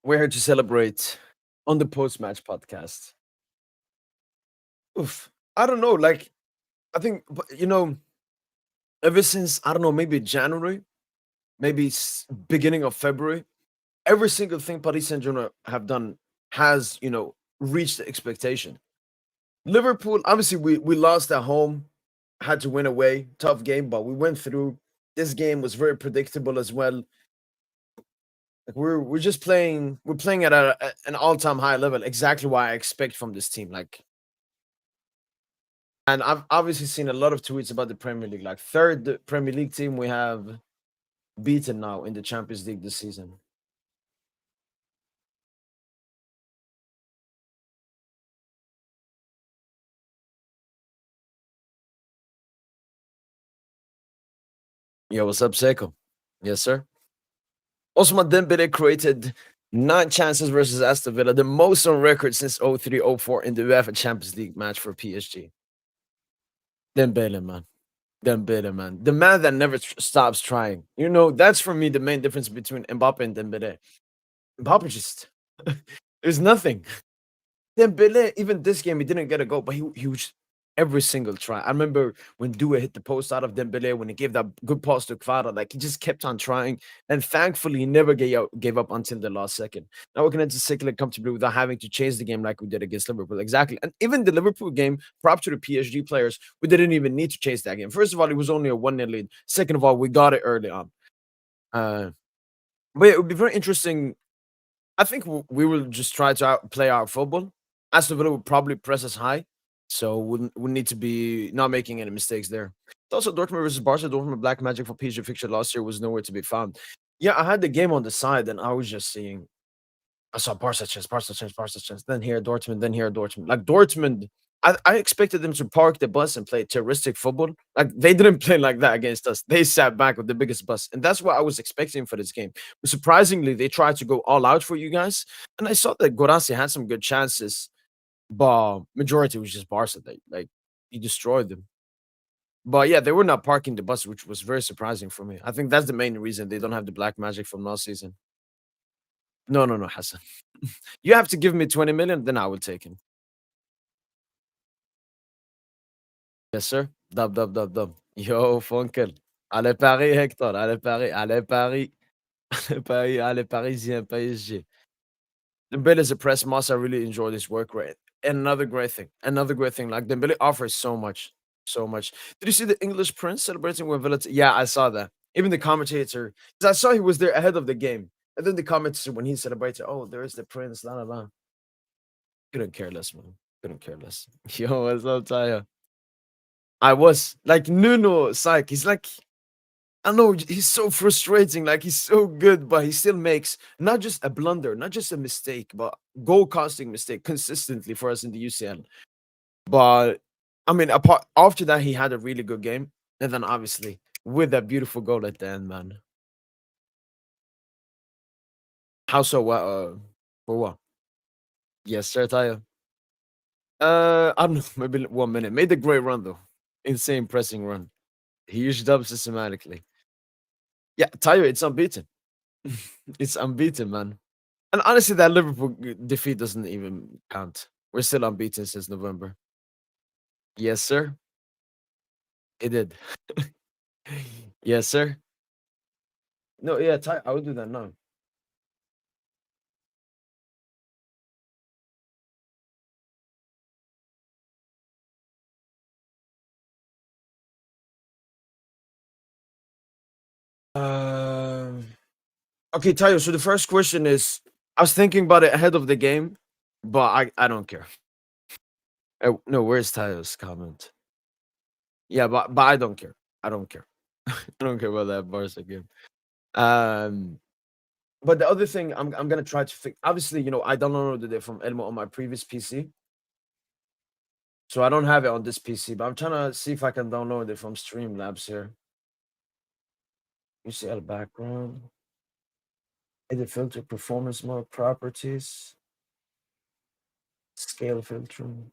We're here to celebrate on the post-match podcast. Oof. I don't know. Like, I think, ever since, I don't know, maybe January, maybe beginning of February, every single thing Paris Saint Germain have done has, reached the expectation. Liverpool, obviously, we lost at home, had to win away, tough game, but we went through. This game was very predictable as well. Like we're just playing, we're playing at an all-time high level. Exactly what I expect from this team. Like, and I've obviously seen a lot of tweets about the Premier League. Like third Premier League team we have beaten now in the Champions League this season. Yeah, what's up, Seiko? Yes, sir. Osman Dembele created 9 chances versus Aston Villa, the most on record since 03-04 in the UEFA Champions League match for PSG. Dembele, man. Dembele, man. The man that never stops trying. That's for me the main difference between Mbappe and Dembele. Mbappe just there's nothing. Dembele, even this game, he didn't get a goal, but he was every single try. I remember when Due hit the post out of Dembele, when he gave that good pass to Kvara, like he just kept on trying. And thankfully, he never gave up until the last second. Now we can enter second comfortably without having to change the game like we did against Liverpool. Exactly. And even the Liverpool game, prop to the PSG players, we didn't even need to chase that game. First of all, it was only a 1-0 lead. Second of all, we got it early on. But it would be very interesting. I think we will just try to play our football. Aston Villa would probably press us high, so we need to be not making any mistakes there. Also, Dortmund versus Barca, Dortmund Black Magic for PSG fixture last year was nowhere to be found. Yeah, I had the game on the side, and I was just seeing. I saw Barca chance, Barca chance, Barca chance. Then here Dortmund, then here Dortmund. Like Dortmund, I expected them to park the bus and play terroristic football. Like they didn't play like that against us. They sat back with the biggest bus, and that's what I was expecting for this game. But surprisingly, they tried to go all out for you guys, and I saw that Gorasi had some good chances, but majority was just Barca. Like he destroyed them. But yeah, they were not parking the bus, which was very surprising for me. I think that's the main reason they don't have the black magic from last season. No, no, no, Hassan. You have to give me 20 million, then I will take him. Yes, sir. Dub, dub, dub, dub. Yo, Funkel. Allez Paris, Hector. Allez Paris, allez Paris. Allez Paris, allez Parisien, PSG. Dembele is a press master. I really enjoy this work rate. And another great thing. Like Dembele offers so much, so much. Did you see the English Prince celebrating with Villa? Yeah, I saw that. Even the commentator, because I saw he was there ahead of the game. And then the commentator, when he celebrated, oh, there is the Prince, la la la. Couldn't care less, man. Couldn't care less. Yo, what's up, Taya? I was like Nuno Psych. He's like, I know he's so frustrating. Like he's so good, but he still makes not just a blunder, not just a mistake, but goal costing mistake consistently for us in the UCL. But I mean, apart after that, he had a really good game, and then obviously with that beautiful goal at the end, man. How so? What? For what? Yes, sir, Tayo. I don't know, maybe 1 minute. Made a great run though. Insane pressing run. Huge dub systematically. Yeah, Tayo, it's unbeaten. It's unbeaten, man. And honestly, that Liverpool defeat doesn't even count. We're still unbeaten since November. Yes, sir. It did. Yes, sir. No, yeah, I would do that now. Um, okay, Tayo. So the first question is, I was thinking about it ahead of the game, but I don't care. No, where's Tayo's comment? Yeah, but I don't care. I don't care. I don't care about that Barca game. Um, but the other thing I'm gonna try to fix. Obviously, I downloaded it from Elmo on my previous PC, so I don't have it on this PC. But I'm trying to see if I can download it from Streamlabs here. UCL background, edit filter, performance mode, properties, scale filtering.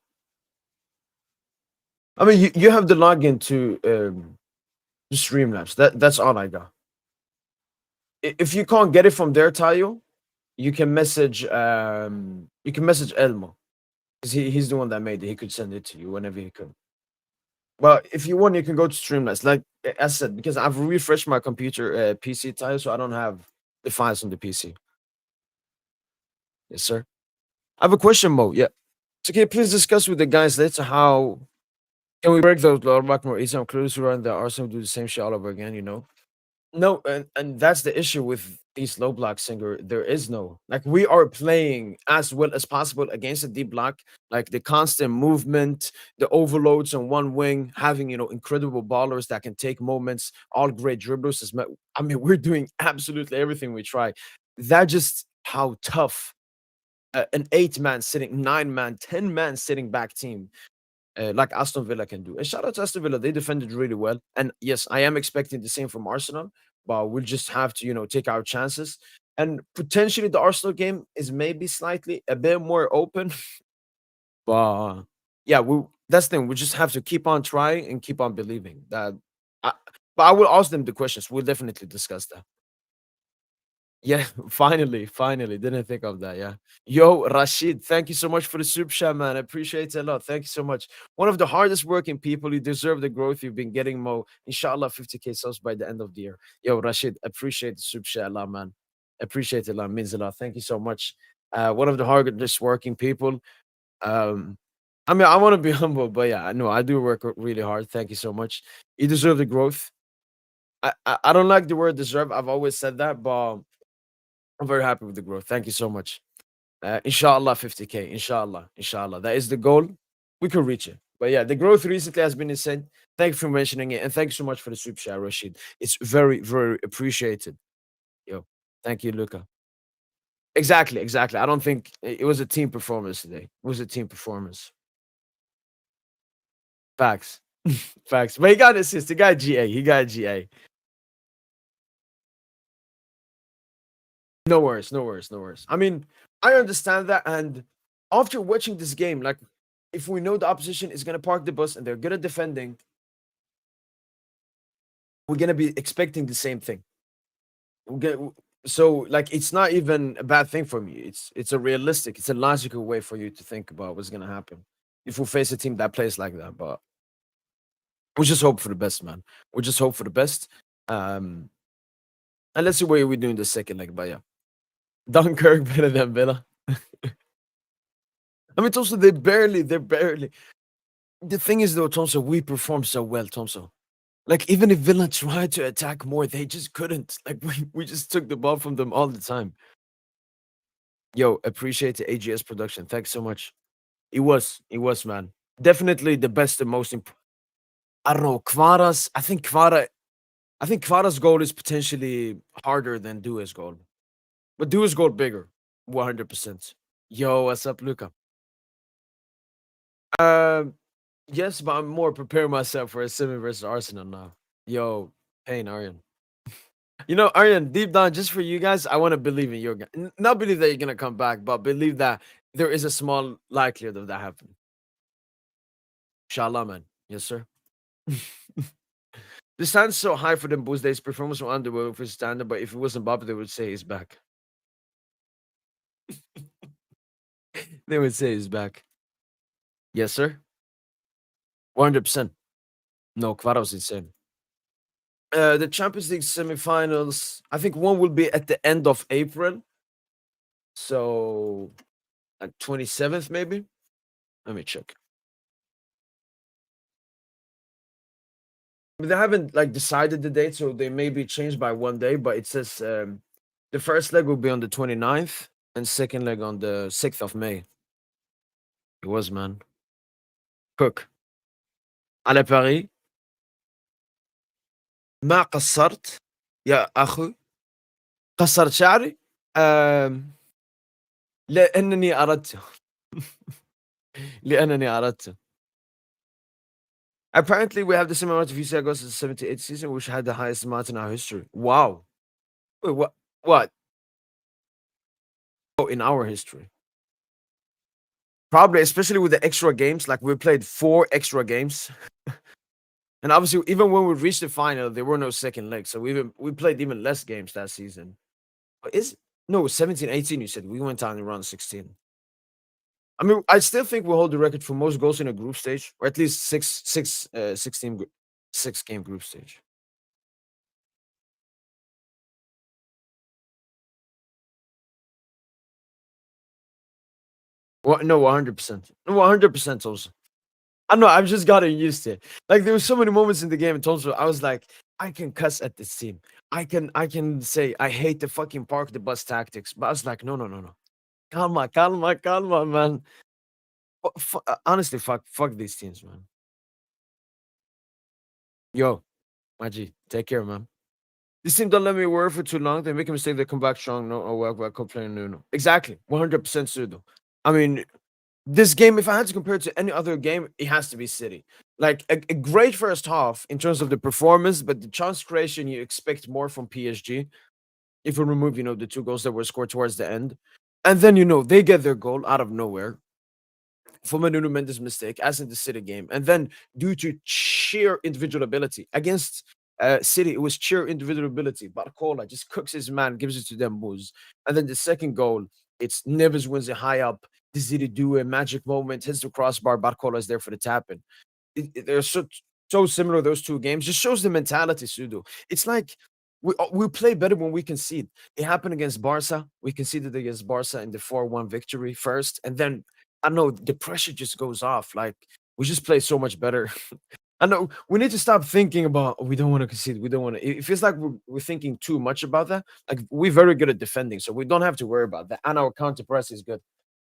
I mean, you have the login to Streamlabs. That's all I got. If you can't get it from there, Tayo, you can message Elmo, 'cause he's the one that made it. He could send it to you whenever he could. Well, if you want, you can go to Streamlabs. Like I said, because I've refreshed my computer PC tile, so I don't have the files on the PC. Yes, sir. I have a question, Mo. Yeah. So can you please discuss with the guys later how can we break those lower back more easy on close run that Arsenal do the same shit all over again, you know? No, and that's the issue with these low block singer. There is no like we are playing as well as possible against a deep block, like the constant movement, the overloads on one wing, having incredible ballers that can take moments, all great dribblers. I mean, we're doing absolutely everything we try. That just how tough an 8-man sitting, 9-man, 10-man sitting back team like Aston Villa can do. And shout out to Aston Villa, they defended really well. And yes, I am expecting the same from Arsenal, but we'll just have to, take our chances. And potentially the Arsenal game is maybe slightly a bit more open, but yeah, that's the thing. We just have to keep on trying and keep on believing that. I, but I will ask them the questions. We'll definitely discuss that. Yeah, finally. Didn't think of that. Yeah. Yo, Rashid, thank you so much for the super chat, man. I appreciate it a lot. Thank you so much. One of the hardest working people. You deserve the growth you've been getting, Mo. Inshallah, 50K subs by the end of the year. Yo, Rashid, appreciate the super chat a lot, man. Appreciate it a lot. Means a lot. Thank you so much. One of the hardest working people. Um, I mean, I want to be humble, but yeah, I know I do work really hard. Thank you so much. You deserve the growth. I don't like the word deserve. I've always said that, but I'm very happy with the growth. Thank you so much. Inshallah, 50K. Inshallah. That is the goal. We could reach it. But yeah, the growth recently has been insane. Thank you for mentioning it. And thank you so much for the super chat, Rashid. It's very appreciated. Yo, thank you, Luca. Exactly. I don't think it was a team performance today. It was a team performance. Facts. Facts. But he got assist. He got GA. He got GA. No worries. I mean, I understand that. And after watching this game, like, if we know the opposition is going to park the bus and they're good at defending, we're going to be expecting the same thing. We're gonna, so, like, it's not even a bad thing for me. It's a realistic, it's a logical way for you to think about what's going to happen if we face a team that plays like that. But we just hope for the best, man. We just hope for the best. Um, and let's see what we do in the second leg. But yeah, Dunkirk better than Villa. I mean, Thompson, they're barely. The thing is, though, Thompson, we perform so well, Thompson. Like, even if Villa tried to attack more, they just couldn't. Like, we just took the ball from them all the time. Yo, appreciate the AGS production. Thanks so much. It was, man. Definitely the best and most important. I don't know, Kvara's. I think Kvara's goal is potentially harder than Dua's goal, but Dua's goal bigger, 100%. Yo, what's up, Luca? Um, yes, but I'm more preparing myself for a semi versus Arsenal now. Yo, pain, Aryan. Aryan, deep down, just for you guys, I want to believe in your guy. Not believe that you're gonna come back, but believe that there is a small likelihood of that happening. Inshallah, man. Yes, sir. The stand's so high for them Boost Days performance from underworld for his standard, but if it wasn't Bob, they would say he's back. They would say he's back. Yes, sir. 100%. No, Kvara was insane. The Champions League semifinals, I think one will be at the end of April. So, like 27th, maybe? Let me check. But they haven't like decided the date, so they may be changed by one day. But it says the first leg will be on the 29th and second leg on the 6th of May. It was, man. Cook. على باريس ما قصرت يا أخي قصرت شعري آم، لأنني أردت لأنني أردت. Apparently, we have the same amount of UC August as the 78th season, which had the highest amount in our history. Wow. Wait, what? What? Oh, in our history. Probably, especially with the extra games. Like, we played 4 extra games. And obviously, even when we reached the final, there were no second leg. So we played even less games that season. But is No, 17, 18. You said we went down in round 16. I mean, I still think we'll hold the record for most goals in a group stage, or at least 6 game group stage. Well, no, 100%. No, 100% also. I know, I've just gotten used to it. Like, there were so many moments in the game in Tulsa, I was like, I can cuss at this team. I can say I hate the fucking park the bus tactics. But I was like, no, no, no, no. Calma, calma, calma, man. Honestly, fuck these teams, man. Yo, my G, take care, man. This team don't let me worry for too long. They make a mistake, they come back strong. No, oh, well, complaining, no, no. Exactly, 100% pseudo. I mean, this game, if I had to compare it to any other game, it has to be City. Like a great first half in terms of the performance, but the chance creation you expect more from PSG. If we remove, the 2 goals that were scored towards the end, and then they get their goal out of nowhere from a Nuno Mendes mistake, as in the City game, and then due to sheer individual ability against City, it was sheer individual ability. Barcola just cooks his man, gives it to them boys, and then the second goal, it's Neves wins it high up. City do a magic moment, hits the crossbar. Barcola is there for the tap in. They're so similar those 2 games. Just shows the mentality, Sudo. It's like we play better when we concede. It happened against Barca. We conceded against Barca in the 4-1 victory first, and then I know the pressure just goes off. Like we just play so much better. I know we need to stop thinking about, "Oh, we don't want to concede. We don't want to." It feels like we're thinking too much about that. Like we're very good at defending, so we don't have to worry about that. And our counter press is good.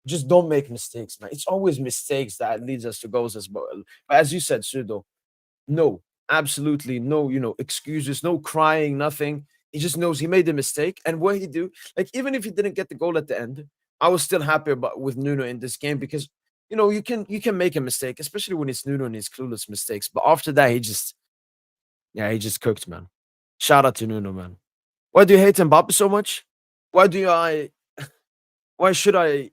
Just don't make mistakes, man. It's always mistakes that leads us to goals as well. But as you said, Sudo, no, absolutely no, excuses, no crying, nothing. He just knows he made a mistake. And what he do, like even if he didn't get the goal at the end, I was still happy about with Nuno in this game because you can make a mistake, especially when it's Nuno and his clueless mistakes. But after that, he just cooked, man. Shout out to Nuno, man. Why do you hate Mbappe so much? Why do I why should I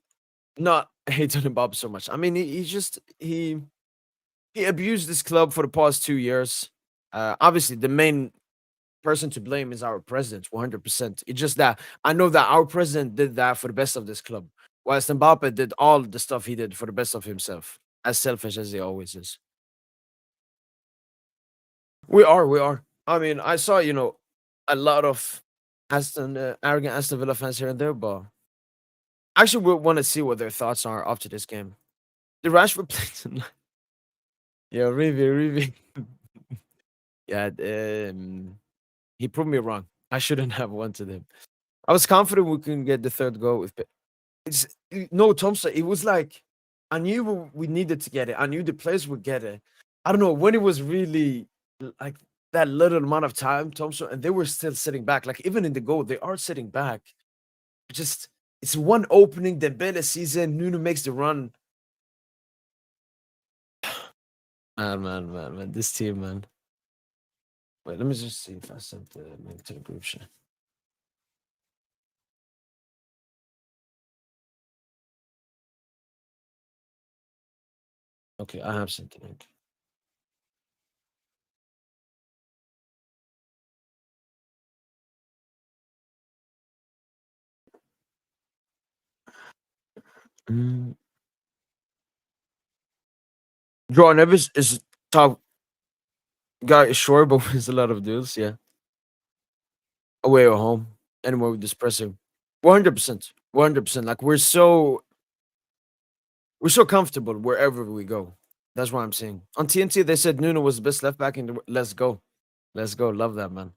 not hate on Mbappe so much? I mean, he abused this club for the past 2 years. Obviously, the main person to blame is our president, 100%. It's just that I know that our president did that for the best of this club, whilst Mbappe did all the stuff he did for the best of himself, as selfish as he always is. We are. I mean, I saw, a lot of arrogant Aston Villa fans here and there, but I actually would want to see what their thoughts are after this game. The Rashford played tonight. Yeah, Rivi. Yeah, he proved me wrong. I shouldn't have wanted him. I was confident we can get the third goal with it's no, Thompson, it was like I knew we needed to get it. I knew the players would get it. I don't know when it was really like that little amount of time, Thompson, and they were still sitting back. Like even in the goal, they are sitting back. Just it's one opening, Dembele season, Nuno makes the run. Man. This team, man. Wait, let me just see if I sent the link to the group chat. Okay, I have sent the link. Mm. Joao Neves is top guy, sure, but wins a lot of deals. Yeah, away or home, anywhere with this pressing. 100%, 100%. Like we're so comfortable wherever we go. That's what I'm saying. On TNT, they said Nuno was the best left back in the. Let's go. Love that, man.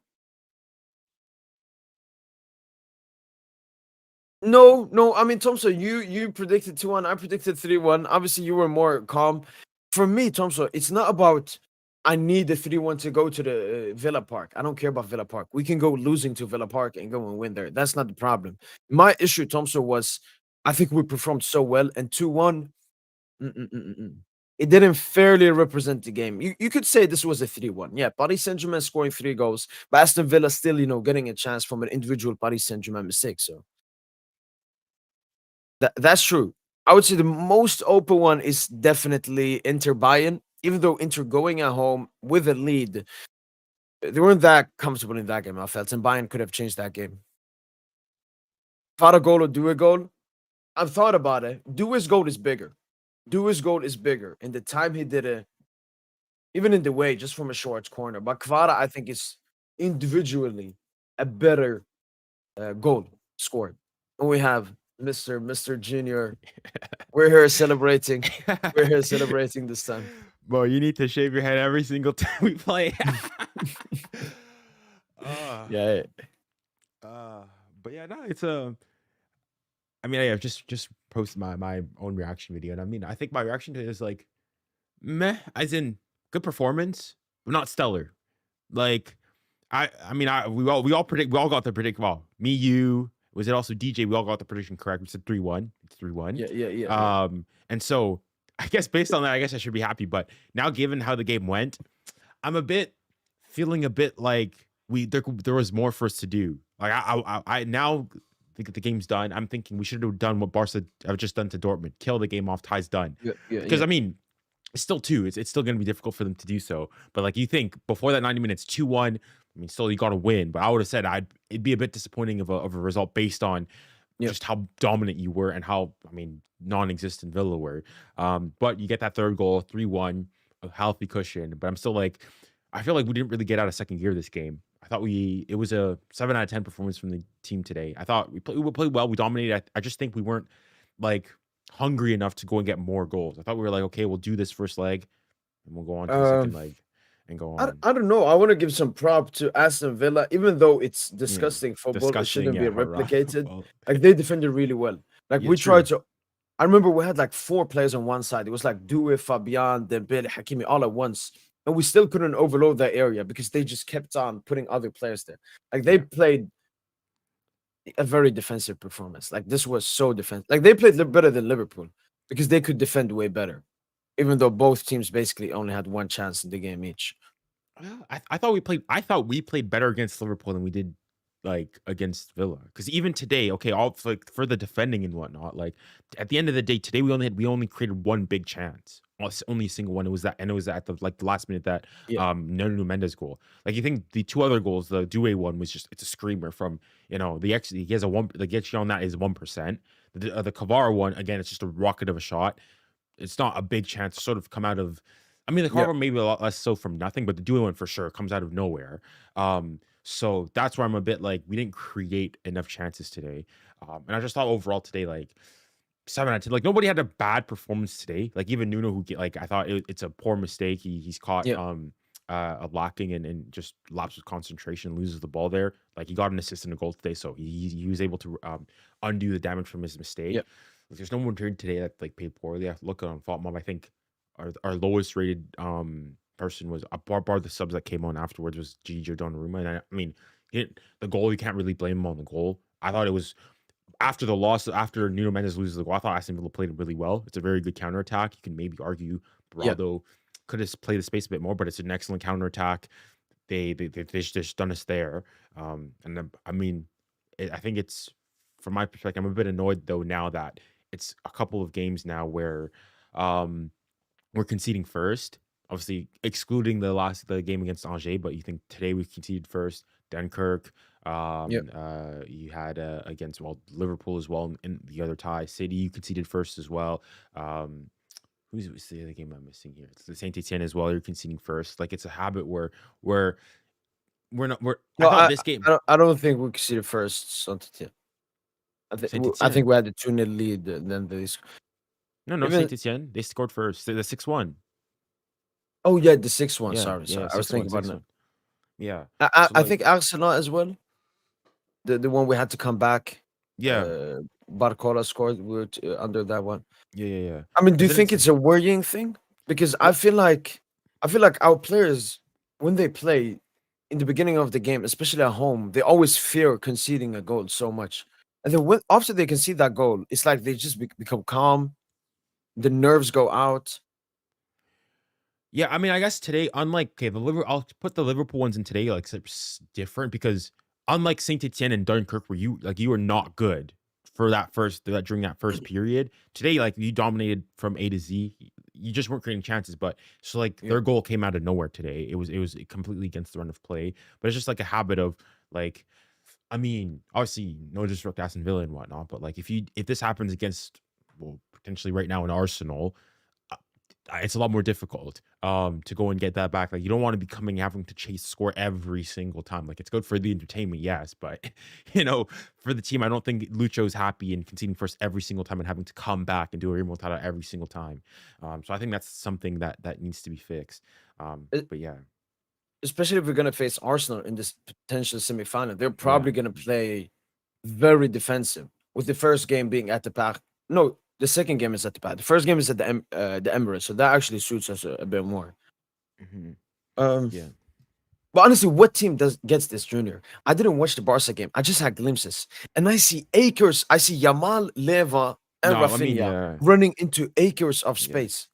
No, no. I mean, Thompson, you predicted 2-1. I predicted 3-1. Obviously, you were more calm. For me, Thompson, it's not about I need the 3-1 to go to the Villa Park. I don't care about Villa Park. We can go losing to Villa Park and go and win there. That's not the problem. My issue, Thompson, was I think we performed so well, and 2-1. It didn't fairly represent the game. You could say this was a 3-1. Yeah, Paris Saint Germain scoring 3 goals, but Aston Villa still, getting a chance from an individual Paris Saint Germain mistake. So that's true. I would say the most open one is definitely Inter Bayern. Even though Inter going at home with a lead, they weren't that comfortable in that game. I felt, and Bayern could have changed that game. Kvara goal or Due goal? I've thought about it. Due's goal is bigger. Due's goal is bigger. In the time he did it, even in the way, just from a short corner. But Kvara, I think, is individually a better goal scored. And we have Mr. Junior. We're here celebrating. We're here celebrating this time. Bro, you need to shave your head every single time we play. Yeah. But yeah, no, it's a. I mean, I've just posted my own reaction video, and I mean, I think my reaction to it is like, meh, as in good performance, but not stellar. Like, I mean, we all got the predict. Well, me, you, was it also DJ? We all got the prediction correct. We said 3-1. It's 3-1. Yeah. And so I guess based on that, I guess I should be happy. But now, given how the game went, I'm feeling a bit like there was more for us to do. Like I now think the game's done. I'm thinking we should have done what Barca have just done to Dortmund. Kill the game off. Tie's done. Because I mean, it's still 2. It's still going to be difficult for them to do so. But like, you think before that 90 minutes, 2-1. I mean, still you got to win. But I would have said it'd be a bit disappointing of a result based on just how dominant you were and how, I mean, non-existent Villa were. But you get that third goal, 3-1, a healthy cushion. But I'm still like, I feel like we didn't really get out of second gear this game. I thought it was a 7 out of 10 performance from the team today. I thought we played well. We dominated. I just think we weren't like hungry enough to go and get more goals. I thought we were like, okay, we'll do this first leg and we'll go on to the second leg and go on. I don't know. I want to give some prop to Aston Villa, even though it's disgusting football. It shouldn't be replicated. Like, they defended really well. Like, we tried to. I remember we had like 4 players on one side. It was like Due, Fabian, Dembele, Hakimi all at once. And we still couldn't overload that area because they just kept on putting other players there. Like, they played a very defensive performance. Like, this was so defensive. Like, they played better than Liverpool because they could defend way better, even though both teams basically only had 1 chance in the game each. I thought we played better against Liverpool than we did like against Villa. Because even today, okay, all like for the defending and whatnot, like at the end of the day, today we only created 1 big chance. Well, it's only a single one. It was at the last minute that Nuno Mendes goal. Like, you think the 2 other goals, the Doué one was just, it's a screamer from, he has a 1, the get you on that is 1%. The Kvara one, again, it's just a rocket of a shot. It's not a big chance to sort of come out of. I mean, the Kvara maybe a lot less so from nothing, but the Doué one for sure comes out of nowhere. So that's where I'm a bit like, we didn't create enough chances today. And I just thought overall today, like 7 out of 10, like nobody had a bad performance today. Like even Nuno, I thought it's a poor mistake. He's caught a lacking and just lapses concentration, loses the ball there. Like, he got an assist and a goal today, so he was able to undo the damage from his mistake. Like, there's no one today that like played poorly. I look on Fault Mob. I think our lowest rated person was bar the subs that came on afterwards was Gigi Donnarumma. And I mean, the goal, you can't really blame him on the goal. I thought it was after the loss, after Nuno Mendes loses the goal, I thought Aston Villa played it really well. It's a very good counterattack. You can maybe argue Beraldo could have played the space a bit more, but it's an excellent counterattack. They just done us there. And then, I mean, I think it's, from my perspective, I'm a bit annoyed though now that it's a couple of games now where we're conceding first. Obviously, excluding the game against Angers, but you think today we conceded first. Dunkirk, you had against Liverpool as well in the other tie. City, you conceded first as well. Who's the other game I'm missing here? It's the Saint Etienne as well. You're conceding first. Like, it's a habit where we're not. Well, this game. I don't think we conceded first. Saint Etienne. I think we had a 2-0 lead. Then they. No, Saint Etienne. They scored first. The 6-1. Oh yeah, the 6-1. Yeah, sorry. I was thinking about it. Yeah, I think Arsenal as well. The one we had to come back. Yeah, Barcola scored. We were under that one. Yeah. I mean, do you think it's a worrying thing? Because I feel like our players, when they play in the beginning of the game, especially at home, they always fear conceding a goal so much. And then after they concede that goal, it's like they just become calm. The nerves go out. Yeah, I mean, I guess today, unlike I'll put the Liverpool ones in today like different because unlike Saint Etienne and Dunkirk, where you were not good for during that first period. Today, like, you dominated from A to Z. You just weren't creating chances, but so like their goal came out of nowhere today. It was completely against the run of play, but it's just like a habit of like I mean, obviously, no disrespect to Aston Villa and whatnot, but like if this happens against, well, potentially right now in Arsenal, uh, it's a lot more difficult to go and get that back. Like you don't want to be coming having to chase score every single time. Like it's good for the entertainment, yes, but for the team, I don't think Lucho's happy in conceding first every single time and having to come back and do a remontada every single time. So I think that's something that needs to be fixed. E But yeah, especially if we're gonna face Arsenal in this potential semifinal, they're yeah. probably gonna play very defensive, with the first game being at the Parc. No, the second game is at the Parc. The first game is at the Emirates, so that actually suits us a bit more. Mhm. Um, Yeah. but honestly, what team gets this, Junior? I didn't watch the Barca game. I just had glimpses, and I see acres. I see Yamal, Leva, and No, I mean, Rafinha yeah, running into acres of yeah. space.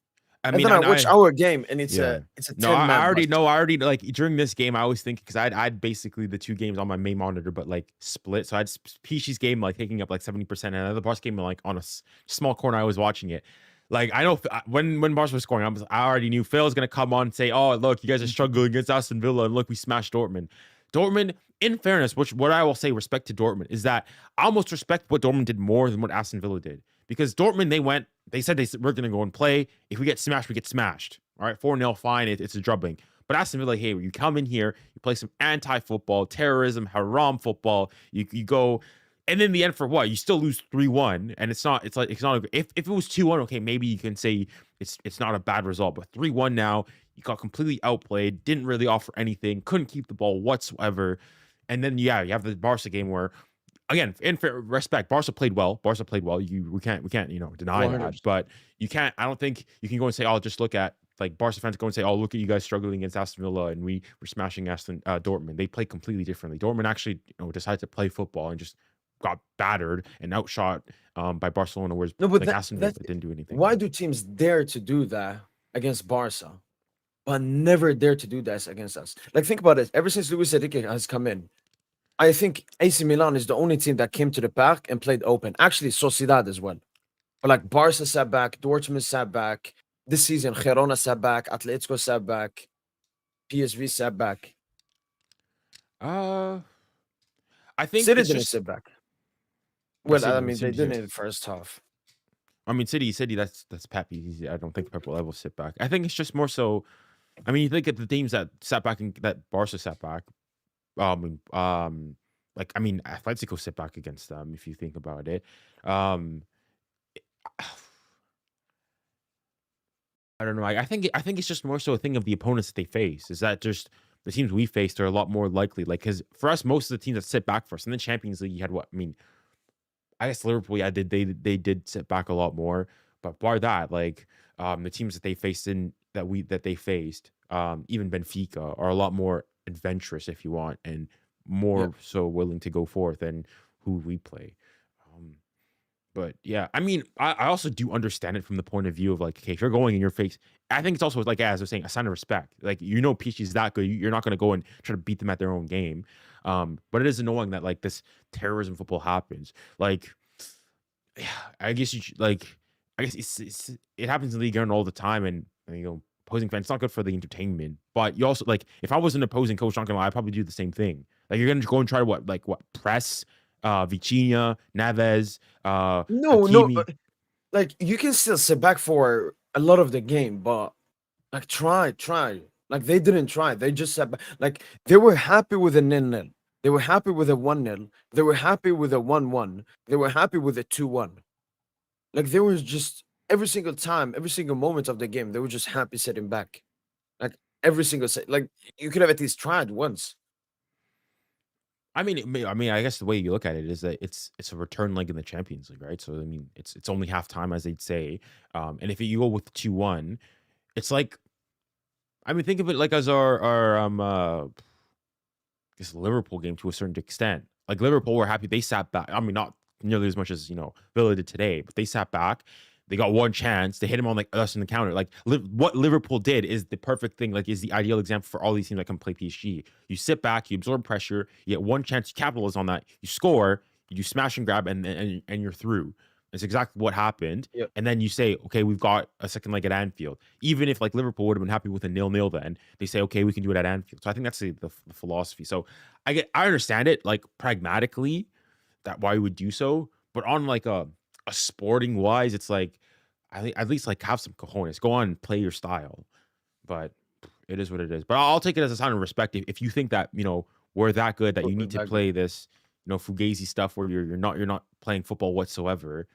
I And mean, then I watch I our game, and it's yeah. a No, 10 I man already bus. know. I already like during this game, I always think because I'd basically the two games on my main monitor, but like split. So I'd PC's game like taking up like 70%, and the Barca game like on a small corner. I was watching it. Like I know when Barca was scoring, I already knew Phil was gonna come on and say, "Oh, look, you guys are struggling against Aston Villa, and look, we smashed Dortmund." Dortmund, in fairness, which what I will say, respect to Dortmund is that I almost respect what Dortmund did more than what Aston Villa did because Dortmund they said we're gonna go and play. If we get smashed, we get smashed. All right, 4-0, fine. It's a drubbing. But Aston Villa, hey, you come in here, you play some anti-football, terrorism, haram football. You go, and in the end, for what? You still lose 3-1, and it's not. It's like it's not. If it was 2-1, okay, maybe you can say it's not a bad result. But 3-1 now, you got completely outplayed. Didn't really offer anything. Couldn't keep the ball whatsoever. And then yeah, you have the Barca game where again, in fair respect, Barca played well. Barca played well. We can't deny that. 100. But you can't. I don't think you can go and say, "Oh, just look at." Like Barca fans go and say, "Oh, look at you guys struggling against Aston Villa, and we were smashing Dortmund." They play completely differently. Dortmund actually, decided to play football and just got battered and outshot by Barcelona, whereas No, but like Aston Villa that's didn't do anything. why do teams dare to do that against Barca, but never dare to do that against us? Like, think about it. Ever since Luis Enrique has come in, I think AC Milan is the only team that came to the park and played open. Actually, Sociedad as well. But like Barca sat back, Dortmund sat back. This season, Girona sat back, Atletico sat back, PSV sat back. Uh, I think City it's didn't just sit back. I Well, said I we mean, they seem did to. in the first half. I mean, City. That's Pep. I don't think Pep will ever sit back. I think it's just more so. I mean, you think of the teams that sat back and that Barca sat back. Like I mean, Atletico sit back against them if you think about it. Um, I don't know. I think it's just more so a thing of the opponents that they face. Is that just the teams we faced are a lot more likely? Like, because for us, most of the teams that sit back for us in the Champions League, you had what? I mean, I guess Liverpool, yeah, they did sit back a lot more. But bar that, like, the teams that they faced that they faced, even Benfica, are a lot more adventurous, if you want, and Yeah. more so willing to go forth than who we play. Um, but yeah, I mean, I also do understand it from the point of view of like, okay, if you're going in your face, I think it's also like as I was saying, a sign of respect. Like PSG is that good, you're not going to go and try to beat them at their own game. But it is annoying that like this terrorism football happens. Like, yeah, I guess like, I guess it happens in the league all the time, and opposing fans, it's not good for the entertainment. But you also like, if I was an opposing coach, not gonna lie, I'd probably do the same thing. Like you're gonna go and try to what press Vitinha, Neves, No, no, Hakimi. like you can still sit back for a lot of the game, but like try. Like they didn't try. They just sat back. Like they were happy with a 0-0. They were happy with a 1-0. They were happy with a 1-1. They were happy with a 2-1. Like there was just every single time, every single moment of the game, they were just happy sitting back. Like every single set. Like you could have at least tried once. I guess the way you look at it is that it's a return leg in the Champions League, right? So I mean, it's only halftime, as they'd say. And if you go with 2-1, it's like I mean, think of it like as our guess Liverpool game to a certain extent. Like Liverpool were happy they sat back. I mean, not nearly as much as Villa did today, but they sat back. They got one chance. They hit him on like us in the counter. Like what Liverpool did is the perfect thing. Like is the ideal example for all these teams that can play PSG. You sit back, you absorb pressure, you get one chance, you capitalize on that, you score, you do smash and grab, and you're through. It's exactly what happened. Yeah. And then you say, okay, we've got a second leg at Anfield. Even if like Liverpool would have been happy with a 0-0, then they say, okay, we can do it at Anfield. So I think that's the philosophy. So I understand it like pragmatically that why you would do so, but on like a sporting wise, it's like at least like have some cojones. Go on, play your style. But it is what it is. But I'll take it as a sign of respect if you think that we're that good that you need to play this fugazi stuff where you're not playing football whatsoever.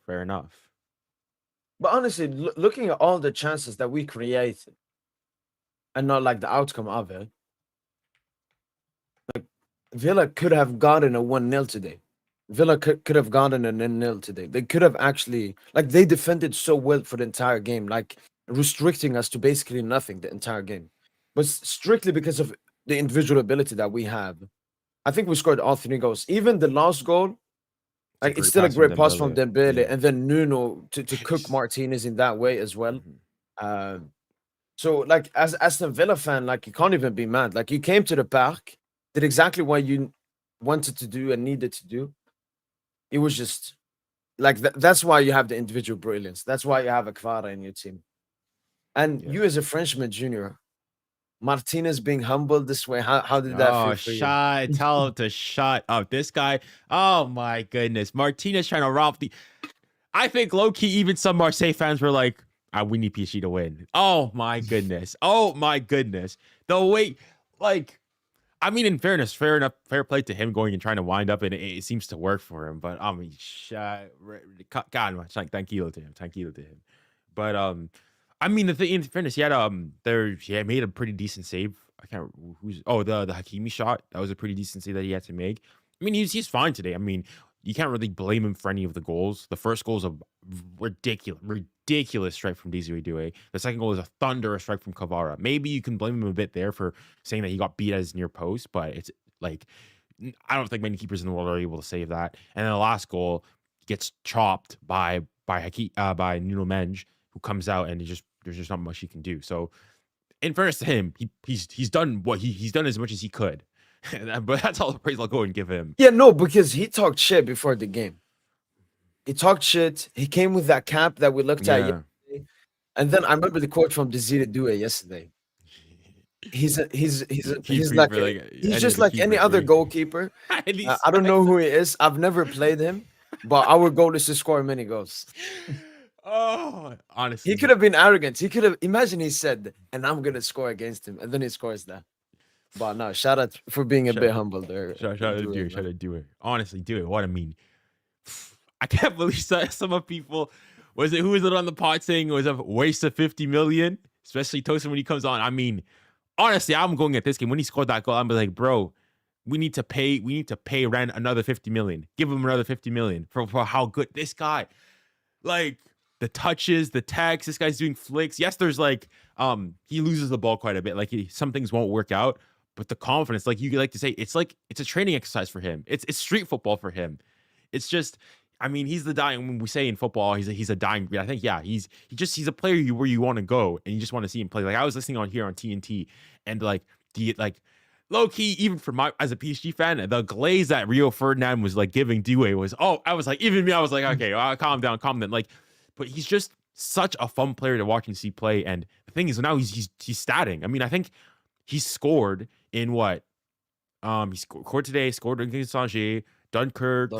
Fair enough. But honestly, looking at all the chances that we created and not like the outcome of it, like Villa could have gotten a 1-0 today. Villa could have gotten a 0-0 today. They could have actually, like, they defended so well for the entire game, like restricting us to basically nothing the entire game. But strictly because of the individual ability that we have, I think we scored all 3 goals. Even the last goal, like, it's still a great pass from Dembele, and then Nuno to cook Martinez in that way as well. So, like, as Aston Villa fan, like, you can't even be mad. Like, you came to the park, did exactly what you wanted to do and needed to do. It was just like that's why you have the individual brilliance. That's why you have a Kvara in your team. And you as a Frenchman junior, Martinez being humbled this way, how did that feel for you? Tell him to shut up. This guy, oh my goodness. Martinez trying to rob the. I think low key, even some Marseille fans were like, we need PSG to win. Oh my goodness. Oh my goodness. The way, like, I mean, in fairness, fair enough, fair play to him going and trying to wind up, and it seems to work for him. But I mean, God, much like tranquilo to him. But I mean, the thing in fairness, he had made a pretty decent save. I can't who's the Hakimi shot. That was a pretty decent save that he had to make. I mean, he's fine today. I mean, you can't really blame him for any of the goals. The first goal is a ridiculous strike from Desiree Doué. The second goal is a thunderous strike from Kvara. Maybe you can blame him a bit there for saying that he got beat at his near post, but it's like I don't think many keepers in the world are able to save that. And then the last goal gets chopped by Nuno Mendes, who comes out and there's just not much he can do. So in fairness to him, he's done what he's done as much as he could. But that's all the praise I'll go and give him. Yeah, no, because he talked shit before the game. He talked shit. He came with that cap that we looked at yesterday. And then I remember the quote from Desiree Doué yesterday. He's just like any other goalkeeper. I don't know who he is. I've never played him, but our goal is to score many goals. Oh, honestly, he could have been arrogant. He could have imagine he said, "And I'm gonna score against him," and then he scores that. But no, shout out for being a bit humble there. Shout out to do it. Honestly, do it. What I mean, I can't believe some of people. Who was it on the pod saying it was a waste of 50 million? Especially Tosin when he comes on. I mean, honestly, I'm going at this game when he scored that goal. I'm like, bro, we need to pay Ren another 50 million. Give him another 50 million for how good this guy. Like the touches, the tags. This guy's doing flicks. Yes, there's like he loses the ball quite a bit. Like some things won't work out. But the confidence, like you like to say, it's like it's a training exercise for him. It's street football for him. It's just, I mean, he's the dying. When we say in football, he's a dying breed. I think, yeah, he's a player where you want to go and you just want to see him play. Like I was listening on here on TNT, and like low key, even for as a PSG fan, the glaze that Rio Ferdinand was like giving Doué was I was like, even me, I was like, okay, calm down. Like, but he's just such a fun player to watch and see play. And the thing is, now he's statting. I mean, I think he scored in what? He scored today, scored against Angers, Dunkirk,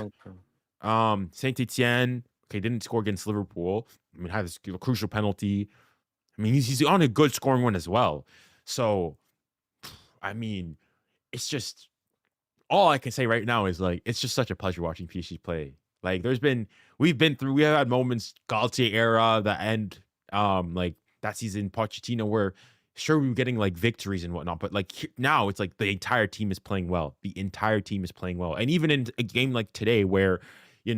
Saint Etienne. Okay, didn't score against Liverpool. I mean, had this crucial penalty. I mean, he's on a good scoring one as well. So, I mean, it's just all I can say right now is like it's just such a pleasure watching PSG play. Like we have had moments, Galtier era, the end, like that season, Pochettino, where sure we were getting like victories and whatnot, but like now it's like the entire team is playing well. The entire team is playing well, and even in a game like today, where you're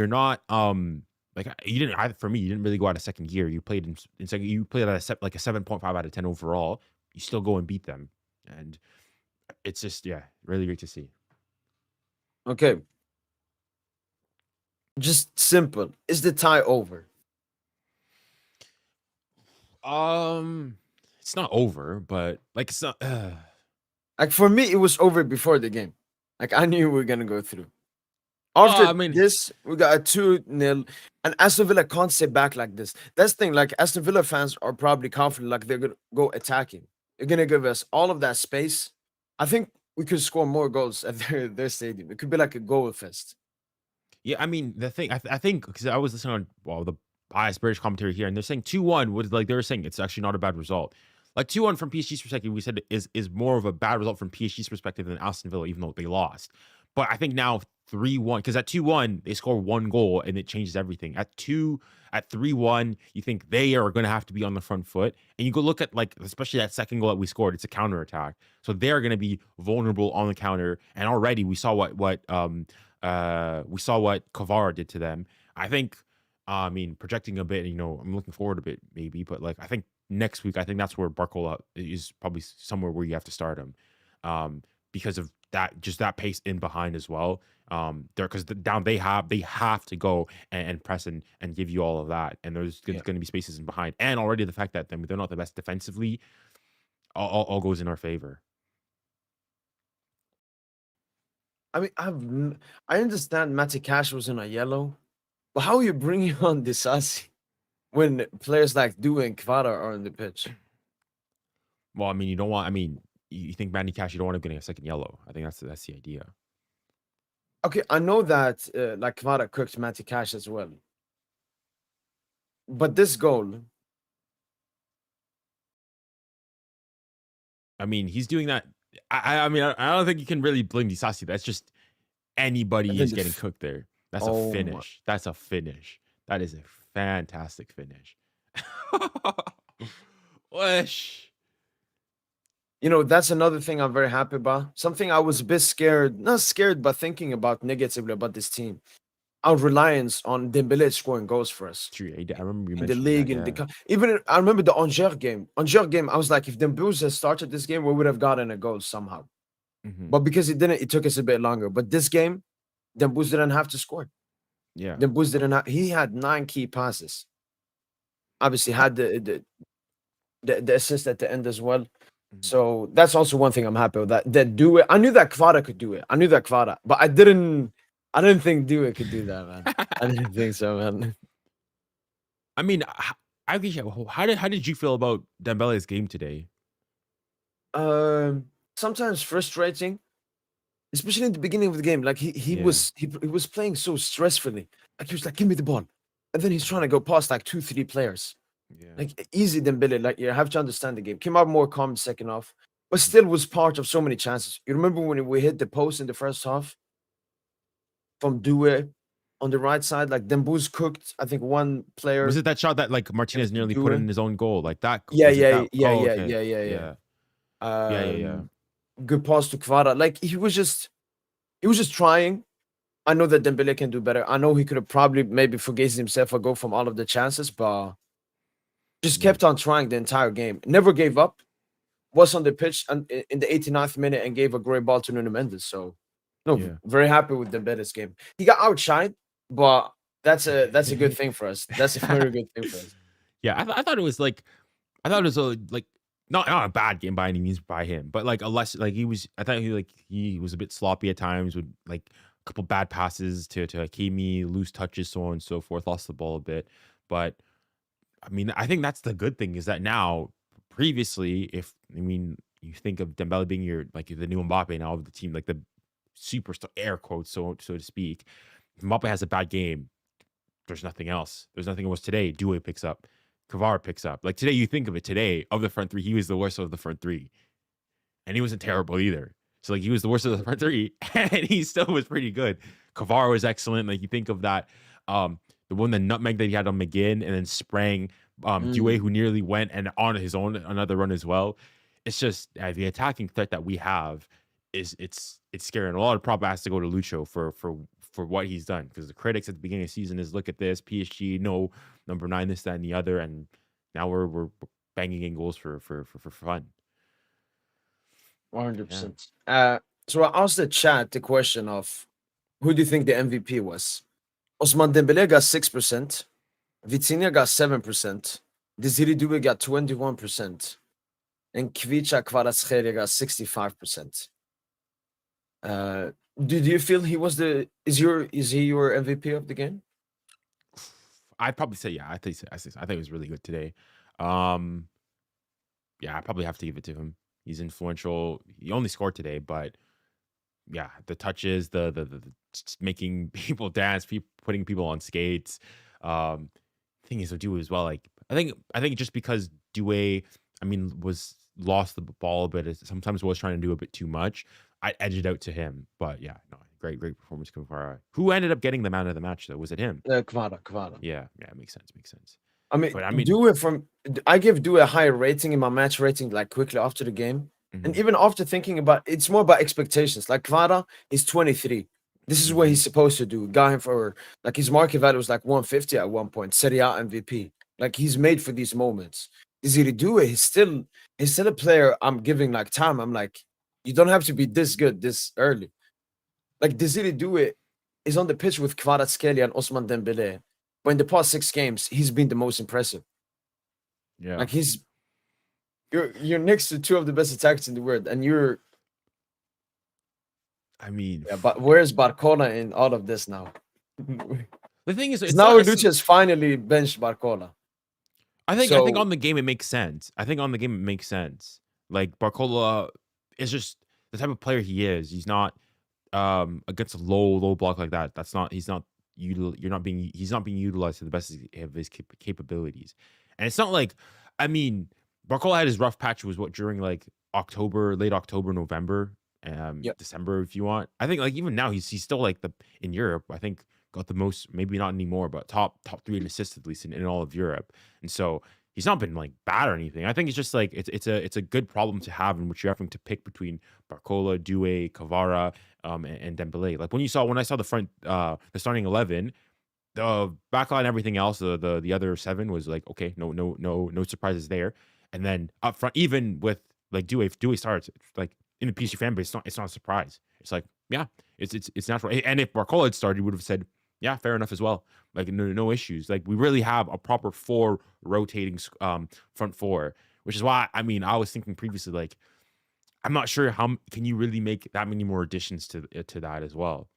not like you didn't for me, you didn't really go out of second gear. You played in second. You played at a 7.5 out of 10 overall. You still go and beat them, and it's just really great to see. Okay, just simple. Is the tie over? It's not over, but like it's not. Like for me, it was over before the game. Like I knew we were gonna go through. After I mean, this, we got a 2-0, and Aston Villa can't sit back like this. That's the thing. Like Aston Villa fans are probably confident, like they're gonna go attacking. They're gonna give us all of that space. I think we could score more goals at their stadium. It could be like a goal fest. yeah, I mean, the thing I think because I was listening on the biased British commentary here, and they're saying 2-1 was like they were saying it's actually not a bad result. Like 2-1 from PSG's perspective, we said is more of a bad result from PSG's perspective than Aston Villa, even though they lost. But I think now 3-1, because at 2-1, they score one goal and it changes everything. At 3-1, you think they are gonna have to be on the front foot. And you go look at like especially that second goal that we scored, it's a counter attack. So they're gonna be vulnerable on the counter. And already we saw what Kvara did to them. I think, I mean, projecting a bit, I'm looking forward a bit maybe, but like I think next week, I think that's where Barcola is probably somewhere where you have to start him, because of that pace in behind as well. There because down they have to go and press and give you all of that, and there's Yeah. going to be spaces in behind, and already the fact that they're not the best defensively, all goes in our favor. I mean, I understand Matty Cash was in a yellow, but how are you bringing on Disasi when players like Due and Kvara are on the pitch? Well, I mean, you don't want. I mean, you think Manny Cash, you don't want him getting a second yellow. I think that's the idea. Okay, I know that like Kvara cooked Matty Cash as well, but this goal, I mean, he's doing that. I mean, I don't think you can really blame Disasi. That's just and anybody then is getting cooked there. That's a oh my, finish. That's a finish. That is a fantastic finish. Wish. that's another thing I'm very happy about. Something I was a bit scared, not scared, but thinking about negatively about this team. Our reliance on Dembele scoring goals for us True. I remember you in the mentioning that. league, in the Yeah. even I remember the Angers game. Angers game, I was like, if Dembele had started this game, we would have gotten a goal somehow. Hmm. But because it didn't, it took us a bit longer. But this game, Dembele didn't have to score. Yeah. Dembele didn't have. He had 9 key passes. Obviously, I, had the assist at the end as well. mhm. So that's also one thing I'm happy with. That do it. I knew that Kvara could do it. I knew that Kvara, but I didn't. I didn't think Do it could do that, man. I didn't think so, man. I mean, how did you feel about Dembele's game today? Sometimes frustrating, especially in the beginning of the game. Like he Yeah. was he was playing so stressfully. Like he was like, "Give me the ball," and then he's trying to go past like 2, 3 players. Yeah. Like easy Dembele. Like you have to understand the game. Came out more calm second half, but Mhm. still was part of so many chances. You remember when we hit the post in the first half from Due on the right side? Like Dembouz cooked. I think one Was player it that shot that like gave Martinez to nearly put Due. in his own goal? Like that Yeah, was it yeah, that? yeah, Oh, yeah, okay. yeah, yeah, yeah. Yeah. Yeah. Um, good pass to Kvara. Like he was just trying. I know that Dembele can do better. I know he could have probably maybe forgave himself a goal from all of the chances, but just Yeah. kept on trying the entire game. Never gave up. Was on the pitch and in the 89th minute and gave a great ball to Nuno Mendes. So, no, Yeah. very happy with Dembele's game. He got outshined, but that's a good thing for us. That's a very good thing for us. Yeah, I thought it was like I thought it was a like not a bad game by any means by him, but like a less like I thought he was a bit sloppy at times with like a couple bad passes to Hakimi, loose touches, so on and so forth, lost the ball a bit. But I mean, I think that's the good thing is that now previously, if I mean you think of Dembele being your like the new Mbappe now of the team, like the superstar air quotes, so to speak. If Mbappe has a bad game, there's nothing else. There's nothing else today. Due picks up. Kvara picks up. Like today, you think of it today of the front three, he was the worst of the front three. And he wasn't terrible either. So like he was the worst of the front three, and he still was pretty good. Kvara was excellent. Like you think of that, the nutmeg that he had on McGinn and then sprang Due, Mm, who nearly went and on his own another run as well. It's just the attacking threat that we have it's scary. And a lot of prop has to go to Lucho for what he's done because the critics at the beginning of the season is look at this PSG no number 9 this that and the other, and now we're banging in goals for fun. Yeah. 100%. So I asked the chat the question of who do you think the MVP was? Osman Dembele got 6%, Vitinha got 7%, Desiri Due got 21%, and Kvicha Kvaratskhelia got 65%. Did you feel he was the is he your MVP of the game? I'd probably say yeah. I think it was really good today. Um, yeah, I probably have to give it to him. He's influential. He only scored today, but yeah, the touches, the just making people dance, putting people on skates. Um, thing is, with Dewey as well. Like I think just because Dewey, I mean, was lost the ball a bit. Sometimes was trying to do a bit too much. I edged it out to him, but yeah, no, great performance, Kavara. Who ended up getting the man of the match though? Was it him? Kvara. Yeah, yeah, makes sense, makes sense. I mean, But I mean, do it from. I give Do a higher rating in my match rating, like quickly after the game, and mhm, even after thinking about it's more about expectations. Like Kvara is 23. This is what mhm, he's supposed to do. Got him for like his market value was like 150 at one point. Serie A MVP. Like he's made for these moments. Is he to do it? He's still a player. I'm giving like time. I'm like, you don't have to be this good this early. Like Desire do it is on the pitch with Kvaratskhelia and Osman Dembele. But in the past 6 games, he's been the most impressive. yeah. Like you're next to two of the best attackers in the world, and you're I mean, yeah. But where's Barcola in all of this now? the thing is, Because it's now not. It's Lucha has finally benched Barcola. I think So on the game it makes sense. I think on the game it makes sense. Like Barcola is just the type of player he is. He's not against a low block like that. That's not he's not he's not being utilized to the best of his capabilities. And it's not like I mean Barcola had his rough patch was what during like October, late October, November, yeah, December if you want. I think like even now he's still like the in Europe. I think got the most maybe not anymore, but top three in assists at least in all of Europe. And so he's not been like bad or anything. I think it's just like it's a good problem to have in which you're having to pick between Barcola, Due, Cavara, and Dembele. Like when I saw the starting 11, the backline, everything else, the other seven was like okay, no surprises there. And then up front, even with like Due, if Due starts, like in the PSG fan base, it's not a surprise. It's like yeah, it's natural. And if Barcola had started, you would have said yeah, fair enough as well. Like no issues. Like we really have a proper four rotating front four, which is why I mean I was thinking previously like I'm not sure how can you really make that many more additions to that as well.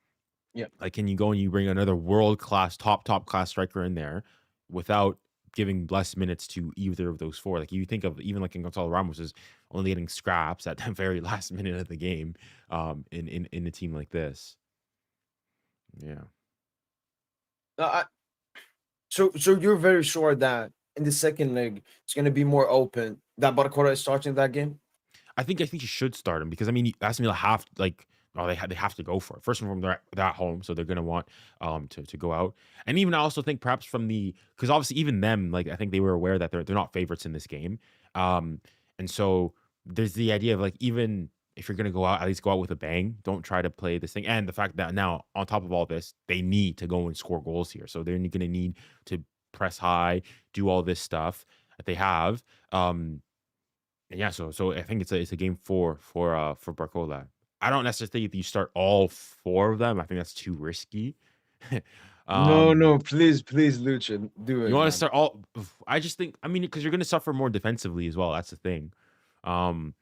yeah. Like, can you go and you bring another world class, top class striker in there without giving less minutes to either of those four? Like, you think of even like in Gonzalo Ramos is only getting scraps at the very last minute of the game, in a team like this. Yeah, No, so you're very sure that in the second leg it's going to be more open that Barcola is starting that game. I think you should start him because I mean Aston Villa have like oh they have to go for it. First and foremost, they're at home, so they're gonna want to go out. And even I also think perhaps from the because obviously even them like I think they were aware that they're not favorites in this game. Um, and so there's the idea of like even if you're gonna go out, at least go out with a bang. Don't try to play this thing. And the fact that now on top of all this, they need to go and score goals here, so they're gonna need to press high, do all this stuff that they have. Um, yeah, so I think it's a game for Barcola. I don't necessarily think you start all four of them. I think that's too risky. No, um, no, please, Lucha, do you it, want to man. start all. I just think I mean because you're going to suffer more defensively as well. That's the thing. Um,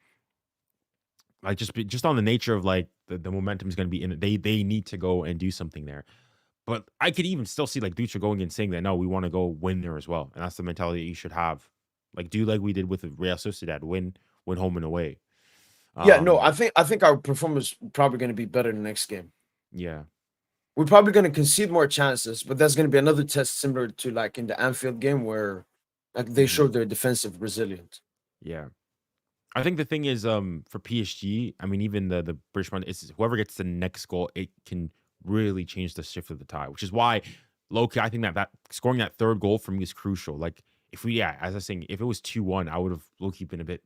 like just on the nature of like the momentum is going to be in it. They need to go and do something there. But I could even still see like Dutra going and saying that no, we want to go win there as well, and that's the mentality you should have. Like do like we did with Real Sociedad, win home and away. Yeah, no, Um, I think our performance probably going to be better in the next game. yeah. We're probably going to concede more chances, but that's going to be another test similar to like in the Anfield game where like they Mhm. showed their defensive resilience. Yeah. I think the thing is, for PSG, I mean, even the British one is whoever gets the next goal, it can really change the shift of the tie, which is why low key, I think that scoring that third goal for me is crucial. Like if we, yeah, as I was saying, if it was 2-1, I would have low key been a bit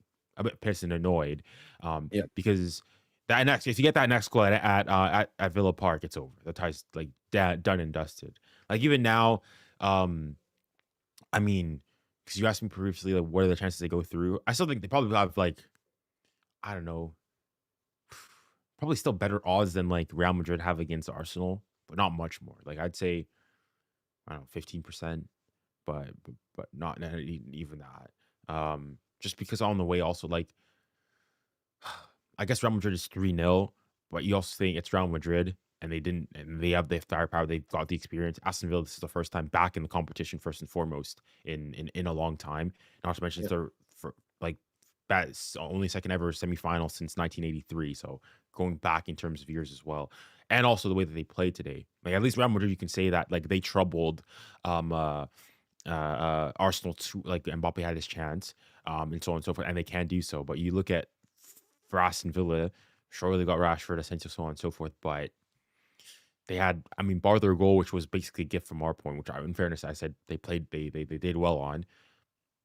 pissed and annoyed, Yeah. because that next if you get that next goal at Villa Park, it's over. The tie's like done and dusted. Like even now, um, I mean, because you asked me previously, like, what are the chances they go through? I still think they probably have like I don't know, probably still better odds than like Real Madrid have against Arsenal, but not much more. Like I'd say, I don't know, 15%, but not even that. Just because on the way, also like I guess Real Madrid is 3-0. but you also think it's Real Madrid, and they have the firepower, they've got the experience. Aston Villa, this is the first time back in the competition, first and foremost, in a long time. Not to mention, Yeah. it's their for like that's only second ever semifinal since 1983. So going back in terms of years as well, and also the way that they played today. Like at least Real Madrid, you can say that like they troubled um uh Arsenal too. Like Mbappe had his chance, and so on and so forth, and they can do so. But you look at for Aston Villa, sure they got Rashford, Asensio, so on and so forth, but they had, I mean, bar their goal, which was basically a gift from our point, which in fairness, I said they played, they did well on.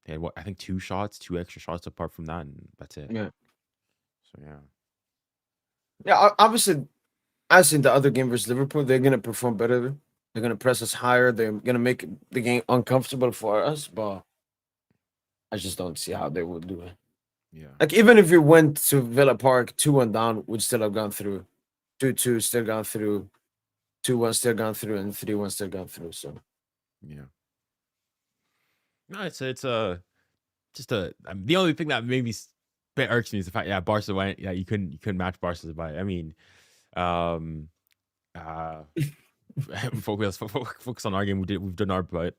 They had what I think two extra shots apart from that, and that's it. Yeah. So yeah, Yeah. Obviously, as in the other game versus Liverpool, they're gonna perform better. They're gonna press us higher. They're gonna make the game uncomfortable for us, but I just don't see how they would do it. yeah, Like even if we went to Villa Park 2-1 down, we'd still have gone through. 2-2 still gone through. 2-1 still gone through, and 3-1 still gone through. So yeah. No, it's a just a the only thing that maybe bit irks me is the fact, yeah, Barca went, yeah, you couldn't match Barca's by. I mean, um, uh, focus on our game. We've done our bit,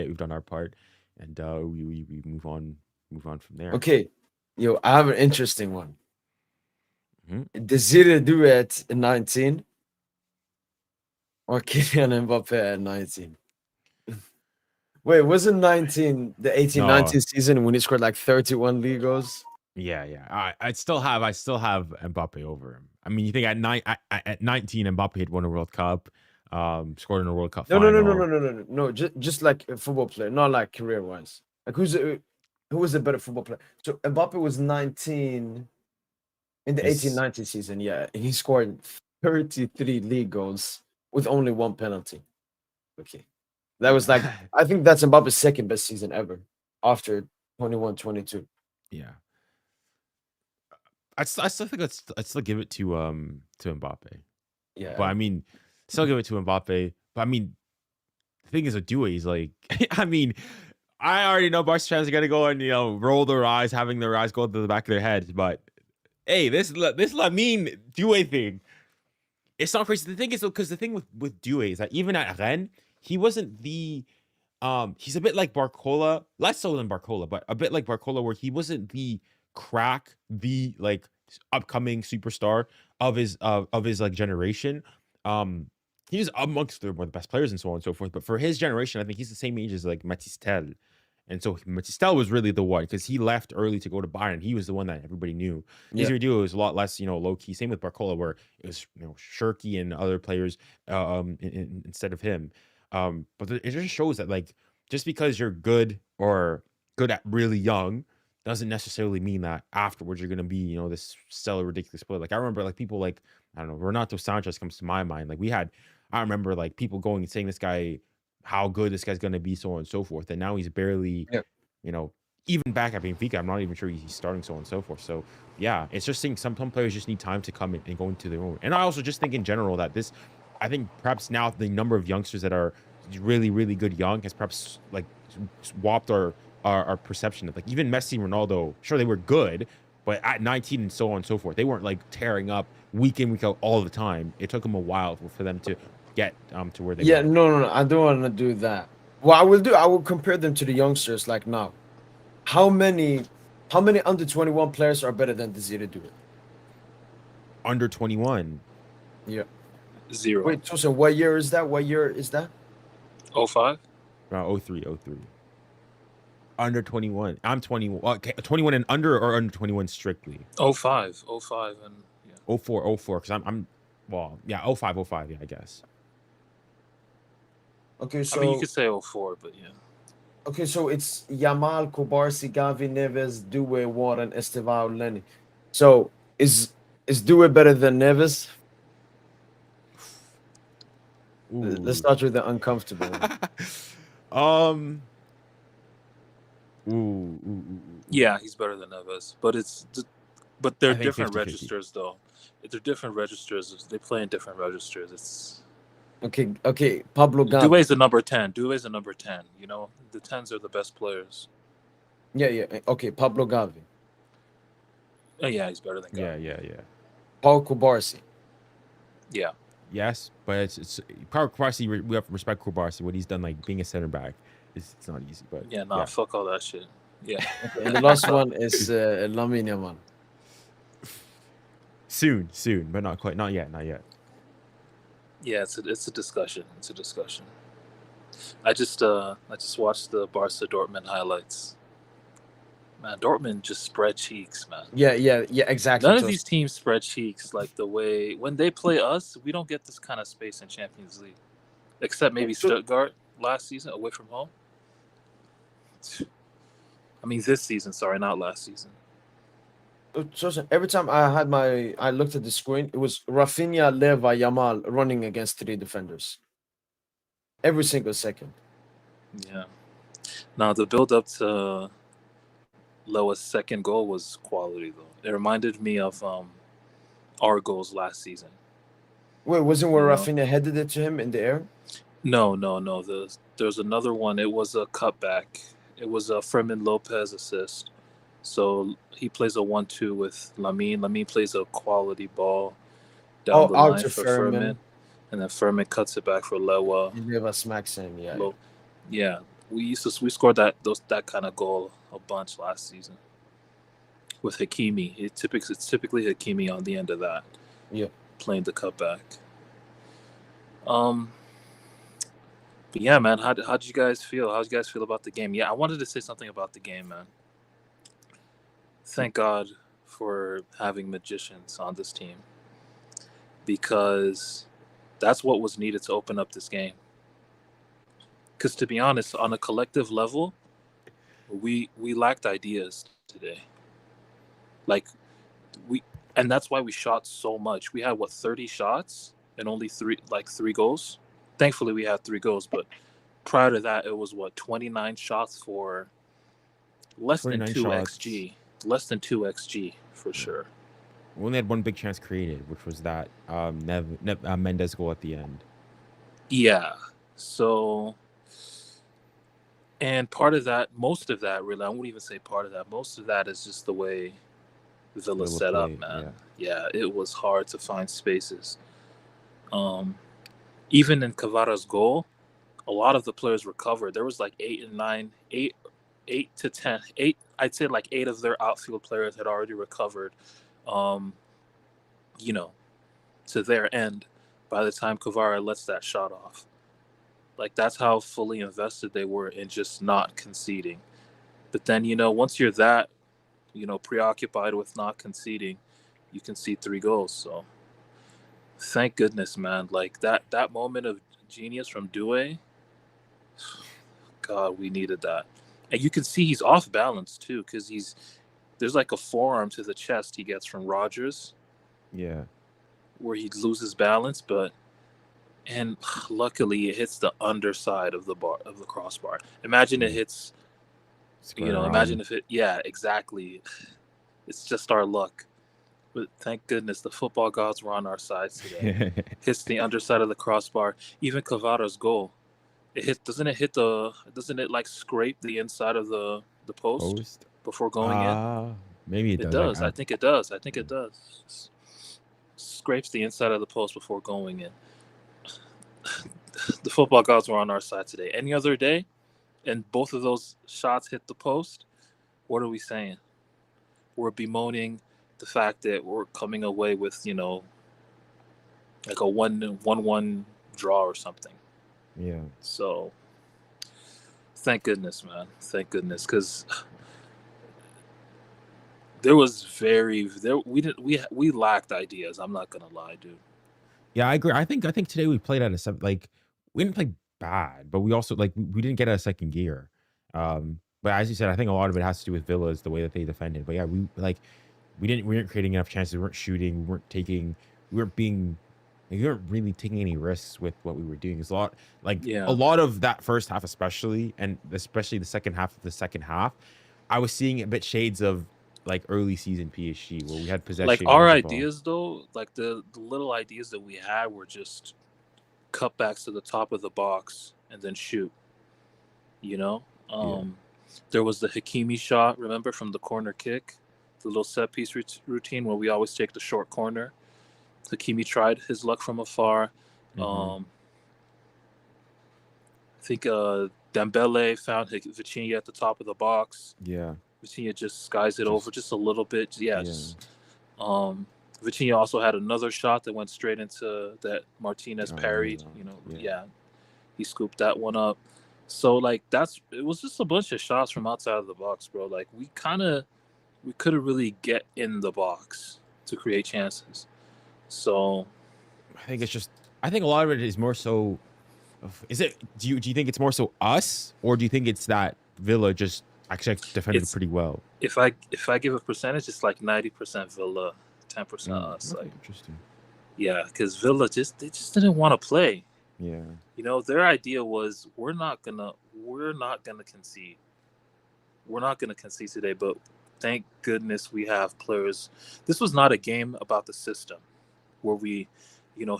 we've done our part, and we move on from there. okay, yo, I have an interesting one. Mhm. Desire Duet at 19 or Kylian Mbappe at 19? Wait, wasn't 19 the 18-19 No, season when he scored like 31 league goals? yeah. I still have Mbappe over him. I mean, you think at 19, Mbappe had won a World Cup, scored in a World Cup No, no, no, no, no, final. no, no, no, no. Just like a football player, not like career wise. Like who was a better football player? So Mbappe was 19 in the Is 18-19 season. Yeah, and he scored 33 league goals with only one penalty. Okay, that was like yeah, I think that's Mbappe's second best season ever after 21-22. yeah. I still think I'd still give it to Mbappe. Yeah, But I mean, still give it to Mbappe. But I mean, the thing is with Dewey, he's like, I mean, I already know Barca fans are gonna go and roll their eyes, having their eyes go to the back of their heads. But hey, this Lamine Dewey thing, it's not crazy. The thing is, because the thing with Dewey is that even at Rennes, he wasn't the he's a bit like Barcola, less so than Barcola, but a bit like Barcola, where he wasn't the crack, the like upcoming superstar of his like generation. Um, he was amongst one of the best players and so on and so forth. But for his generation, I think he's the same age as like Matistel. And so Matistel was really the one because he left early to go to Bayern. He was the one that everybody knew. yeah, Desiree Duo was a lot less, low key. Same with Barcola, where it was Shirky and other players instead of him. But it just shows that like just because you're good or good at really young doesn't necessarily mean that afterwards you're gonna be, this stellar, ridiculous player. Like I remember like people like, I don't know, Renato Sanchez comes to my mind. Like I remember like people going and saying this guy, how good this guy's gonna be, so on and so forth. And now he's barely, yeah. you know, even back at Benfica, I'm not even sure he's starting, so on and so forth. So yeah, it's just saying some players just need time to come in and go into their own. And I also just think in general that I think perhaps now the number of youngsters that are really, really good young has perhaps like swapped our perception of like even Messi, Ronaldo. Sure, they were good, but at 19 and so on and so forth, they weren't like tearing up week in week out all the time. It took them a while for them to get to where they Yeah, were. no. I don't want to do that. What I will compare them to the youngsters. Like now, how many, how many under 21 players are better than Desire Duet? Under 21, Yeah. 0. Wait, so what year is that? What year is that? 05? around 03, 03. Under 21. I'm 21. Okay, 21 and under or under 21 strictly? 05. 05 and yeah. 04, 04, because I'm well, yeah, 05, 05, yeah, I guess. Okay, I mean, you so could say 04, but yeah. okay, so it's Yamal, Kobarsi, Gavi, Neves, Due, Warren, Estevao, Lenny. So is Due better than Neves? Let's Ooh. start with the uncomfortable one. Ooh. Yeah, he's better than Neves, but they're I think different 50-50. registers though. They're different registers. They play in different registers. It's Okay, Pablo Gavi. Due's the number 10. Due's the number 10. You know, the 10s are the best players. Yeah. Okay, Pablo Gavi. Yeah, he's better than Gavi. Yeah. Paul Kobarsi. Yeah. Yes, but it's Koubarsi. We have to respect Koubarsi. What he's done, like being a center back, it's not easy. But Yeah, nah, yeah, fuck all that shit. Yeah. Okay, and the last one is Lamine Yamal. soon, but not quite, not yet. Yeah, it's a discussion. It's a discussion. I just watched the Barca Dortmund highlights. Man, Dortmund just spread cheeks, man. Yeah, exactly. None of these teams spread cheeks like the way when they play us. We don't get this kind of space in Champions League, except maybe Stuttgart last season away from home. I mean, this season. Sorry, not last season. So every time I looked at the screen, it was Rafinha, Leva, Yamal running against 3 defenders. Every single second. Yeah. Now the build up to Lewa's second goal was quality though. It reminded me of our goals last season. Wait, wasn't where Rafinha headed it to him in the air? No. There's another one. It was a cutback. It was a Fermin Lopez assist. So he plays a 1-2 with Lamine. Lamine plays a quality ball down the line for Fermin. And then Fermin cuts it back for Lewa. Leva smacks him, yeah. Yeah. We scored that kind of goal a bunch last season with Hakimi. It's typically Hakimi on the end of that. Yeah. Playing the cutback. But yeah, man, how'd you guys feel? How'd you guys feel about the game? Yeah, I wanted to say something about the game, man. Thank God for having magicians on this team, because that's what was needed to open up this game. Because to be honest, on a collective level, we lacked ideas today. And that's why we shot so much. We had 30 shots and only three goals. Thankfully, we had 3 goals, but prior to that, it was 29 shots for less than 2 xG. Less than 2 xG for sure. We only had one big chance created, which was that Mendes goal at the end. Yeah. So, and part of that, most of that, really, I won't even say part of that. Most of that is just the way Villa set up, man. Yeah, it was hard to find spaces. Even in Kvara's goal, a lot of the players recovered. There was 8 to 10. I'd say 8 of their outfield players had already recovered, to their end by the time Kvara lets that shot off. That's how fully invested they were in just not conceding. But then, once you're that, preoccupied with not conceding, you concede 3 goals. So thank goodness, man. That moment of genius from Doué, God, we needed that. And you can see he's off balance too, because there's a forearm to the chest he gets from Rodgers. Yeah. Where he loses balance, and luckily it hits the underside of the crossbar. Imagine it hits, imagine if it, yeah, exactly. It's just our luck. But thank goodness the football gods were on our side today. Hits the underside of the crossbar. Even Kvara's goal, doesn't it scrape the inside of the post before going in? Maybe it does. I think it does. Scrapes the inside of the post before going in. The football gods were on our side today. Any other day, and both of those shots hit the post, what are we saying? We're bemoaning the fact that we're coming away with, a 1-1 draw or something. Yeah. So, thank goodness, man. Thank goodness, because we lacked ideas. I'm not gonna lie, dude. Yeah, I agree. I think today we played at a we didn't play bad, but we also we didn't get out of second gear. But as you said, I think a lot of it has to do with Villa's the way that they defended. But yeah, we weren't creating enough chances. We weren't shooting. We weren't really taking any risks with what we were doing. It's a lot a lot of that first half, especially the second half of the second half. I was seeing a bit shades of early season PSG where we had possession. Our ideas though, the little ideas that we had were just cutbacks to the top of the box and then shoot. There was the Hakimi shot, remember, from the corner kick, the little set piece routine where we always take the short corner. Hakimi tried his luck from afar. Mhm. I think Dembele found Vitinha at the top of the box. Yeah. Vitinha just skies it over just a little bit. Yeah. Yeah. Vitinha also had another shot that went straight into that Martinez Oh, parried. yeah. He scooped that one up. So like it was just a bunch of shots from outside of the box, bro. Like we couldn't really get in the box to create chances. So I think a lot of it is more so. Is it? Do you think it's more so us, or do you think it's that Villa just actually defended pretty well? If I give a percentage, it's like 90% Villa, 10% us. Okay, Like interesting. yeah, because Villa just didn't want to play. Yeah. You know, their idea was we're not gonna concede. We're not gonna concede today, but thank goodness we have players. This was not a game about the system where we,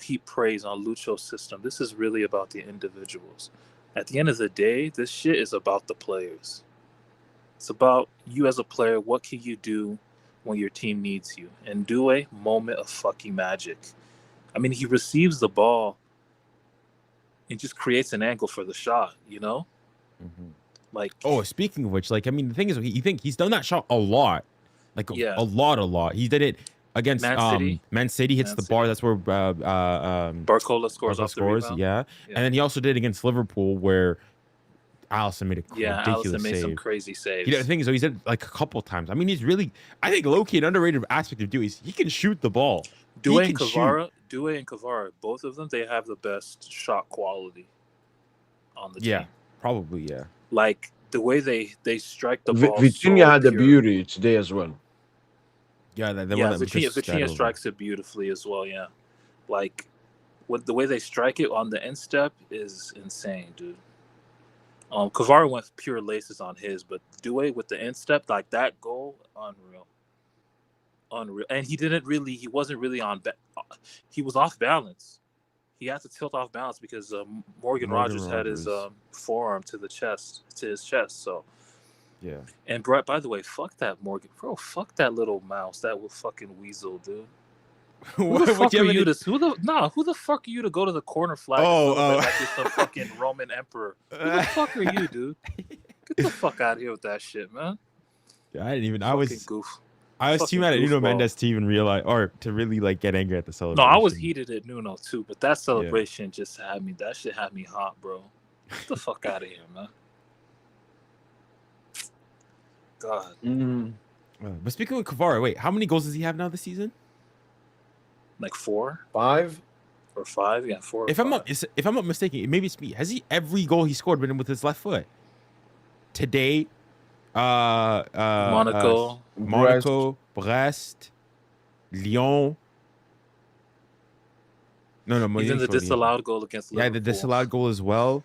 heap praise on Lucho's system. This is really about the individuals. At the end of the day, this shit is about the players. It's about you as a player. What can you do when your team needs you? And do a moment of fucking magic. I mean, he receives the ball and just creates an angle for the shot, Mhm. Like, Oh, speaking of which, like, I mean, the thing is, he's done that shot a lot, like Yeah. a lot. He did it against Man City hits Man the bar. City. That's where Barcola scores Barcola off the rebound. yeah. And then he also did it against Liverpool where Alisson made a ridiculous Alisson made save. some crazy saves. The thing is, though, he's did it like a couple times. I mean, I think low-key an underrated aspect of Dewey is he can shoot the ball. Dewey and Kvara, both of them, they have the best shot quality on the team. Yeah, probably, yeah. Like the way they strike the ball. Vitinha so had the pure. beauty today as well. Yeah, the Yeah, one that Vitinha strikes it beautifully as well. Yeah, like the way they strike it on the instep is insane, dude. Kvara went pure laces on his, but Dewey with the instep, like that goal, unreal. And he wasn't really he was off balance. He had to tilt off balance because Morgan Rogers had his forearm to his chest. So yeah. And by the way, fuck that Morgan, bro. Fuck that little mouse, that little fucking weasel, dude. Who the fuck are you to? Who the fuck are you to go to the corner flag and celebrate like you're some fucking Roman emperor? Who the fuck are you, dude? Get the fuck out of here with that shit, man. Yeah, I didn't even. Goof. I was too mad at Nuno Mendes to even realize or to really like get angry at the celebration. No, I was heated at Nuno too, but that celebration just had me. That shit had me hot, bro. Get the fuck out of here, man. God. But speaking of Kvara, wait, how many goals does he have now this season? Like 4, 5 or 5, yeah, 4. If I'm not mistaken, maybe it's me. Has he every goal he scored been with his left foot? Today, Monaco, Brest, Lyon. No. Even the disallowed goal against Liverpool. Yeah, the disallowed goal as well.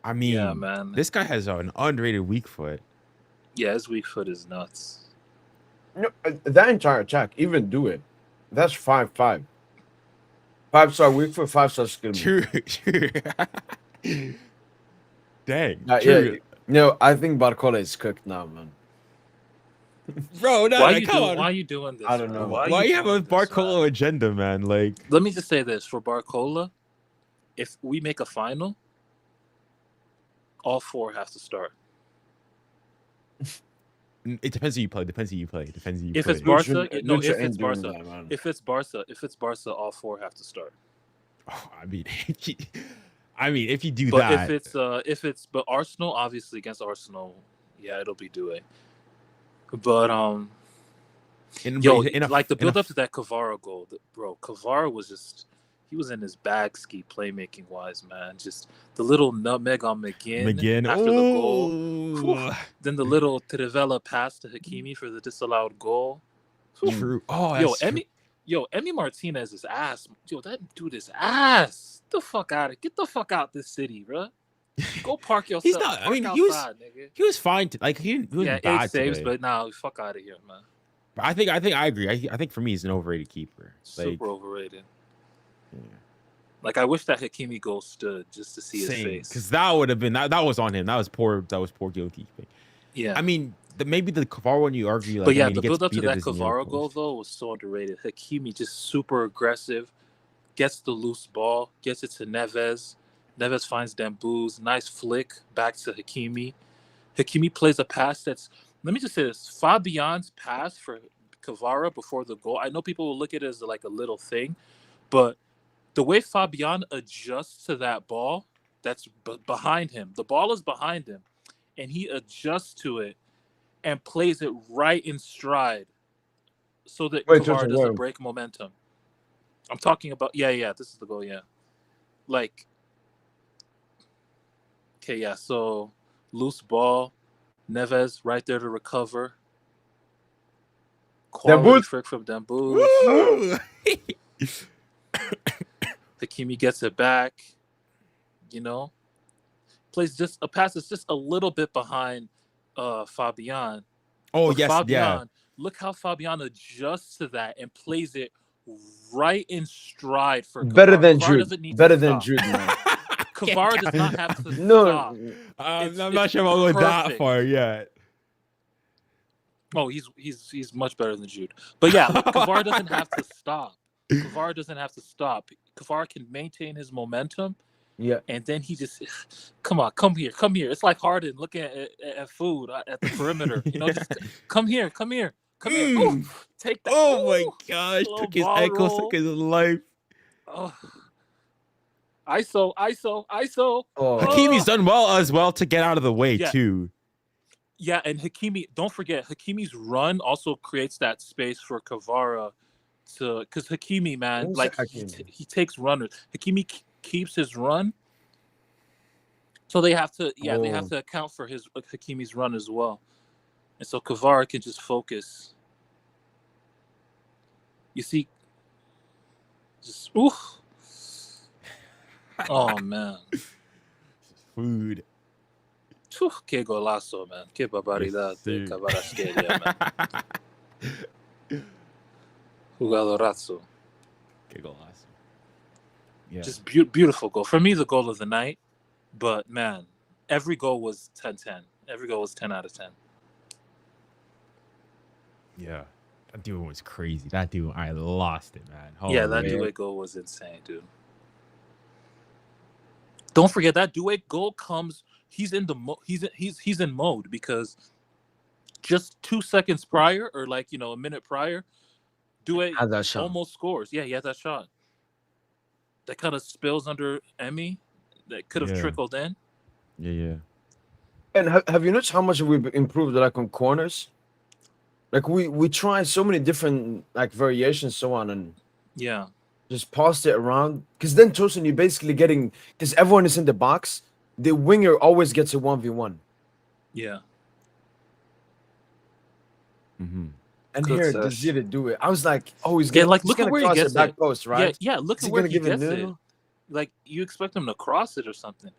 I mean, yeah, man. This guy has an underrated weak foot. Yeah, his weak foot is nuts. No, that entire attack, even do it. That's 5-5. 5-star weak foot, 5-star skill. True. Dang. Yeah. No, I think Barcola is cooked now, man. Bro, why on. are you doing this? I don't know. Why you have a Barcola agenda, man? Like, let me just say this for Barcola: if we make a final, all 4 have to start. It depends who you play. If it's Barca, if it's Barca, all 4 have to start. Oh, I mean, if you do but that, but Arsenal, obviously against Arsenal, yeah, it'll be Doué. But the build up to that Kvara goal, bro. Kvara was he was in his bag ski playmaking wise, man. Just the little nutmeg on McGinn after the goal. Whew. Then the little Trivela pass to Hakimi for the disallowed goal. True. Oh, Emi Martinez is ass. Yo, that dude is ass. Get the fuck out this city, bro. Go park yourself. He's not. I mean, outside, he was fine. He was bad 8 saves, today. but now fuck out of here, man. But I think I agree. I think for me, he's an overrated keeper. Super overrated. Yeah. Like, I wish that Hakimi goal stood just to see his face. Because that would have been that was on him. That was poor goalkeeping. Yeah. I mean, maybe the Kvara one you argue, like, But yeah, he the gets build up to beat at that his near Kvara goal post. though was so underrated. Hakimi just super aggressive, gets the loose ball, gets it to Neves. Neves finds Dembouz, nice flick back to Hakimi. Hakimi plays a pass that's. Let me just say this: Fabian's pass for Kvara before the goal. I know people will look at it as like a little thing, but the way Fabian adjusts to that ball, that's behind him. The ball is behind him, and he adjusts to it and plays it right in stride, so that Wait, Kvara Justin, doesn't where? break momentum. I'm talking about yeah. This is the goal, yeah. Like, okay, yeah. So loose ball, Neves right there to recover. Quality Dembouz? frick from Dembouz. Woo! Hakimi gets it back. You know, plays just a pass that's just a little bit behind Fabian. Oh But yes, yeah. Fabian, look how Fabian adjusts to that and plays it right in stride for Better Kvara. than Kvara Jude. doesn't need Better to than stop. Jude, man. Kvara does not have to No, stop. I'm not It's sure I'll go that perfect. far yet. Oh, he's much better than Jude. But yeah, look, Kvara doesn't have to stop. Kvara doesn't have to stop. Kvara can maintain his momentum, yeah. and then he just come here. It's like Harden looking at food at the perimeter. You know, just come here. Ooh, take that. Oh my Ooh, gosh, little took his ball ankle, roll. took his life. Oh. ISO. Oh, Hakimi's done well as well to get out of the way Yeah. too. Yeah, and Hakimi, don't forget, Hakimi's run also creates that space for Kvara to, because Hakimi, man, Who's like Hakimi? he takes runners. Hakimi keeps his run, so they have to, they have to account for his Hakimi's run as well, and so Kvara can just focus. You see, just oof. Oh man, Food. Whew, que golazo, man, que barbaridad de Yes, sir. Kvaratskhelia, man. Jugadorazo. Qué golazo. Yeah. Just beautiful goal. For me, the goal of the night. But, man, every goal was 10-10. Every goal was 10 out of 10. Yeah. That dude was crazy. That dude, I lost it, man. Yeah, that Holy- Doué goal was insane, dude. Don't forget that Doué goal comes. He's in the he's in mode because just 2 seconds prior, or like a minute prior, Doué Had that shot. almost scores. Yeah, he had that shot. That kind of spills under Emmy. That could have Yeah. trickled in. Yeah. and have you noticed how much we've improved like on corners? Like we try so many different like variations, so on, and Yeah, just pass it around. Because then Tosin, you're basically getting, because everyone is in the box. The winger always gets a 1v1. yeah. Mm-hmm. And Good here, sesh. Desiree do it. I was like, oh, he's Yeah, gonna, like he's look at gonna where he cross gets it back it. post, right? Yeah. Look Is at he where gonna he give it gets it. Nuno? Like you expect him to cross it or something.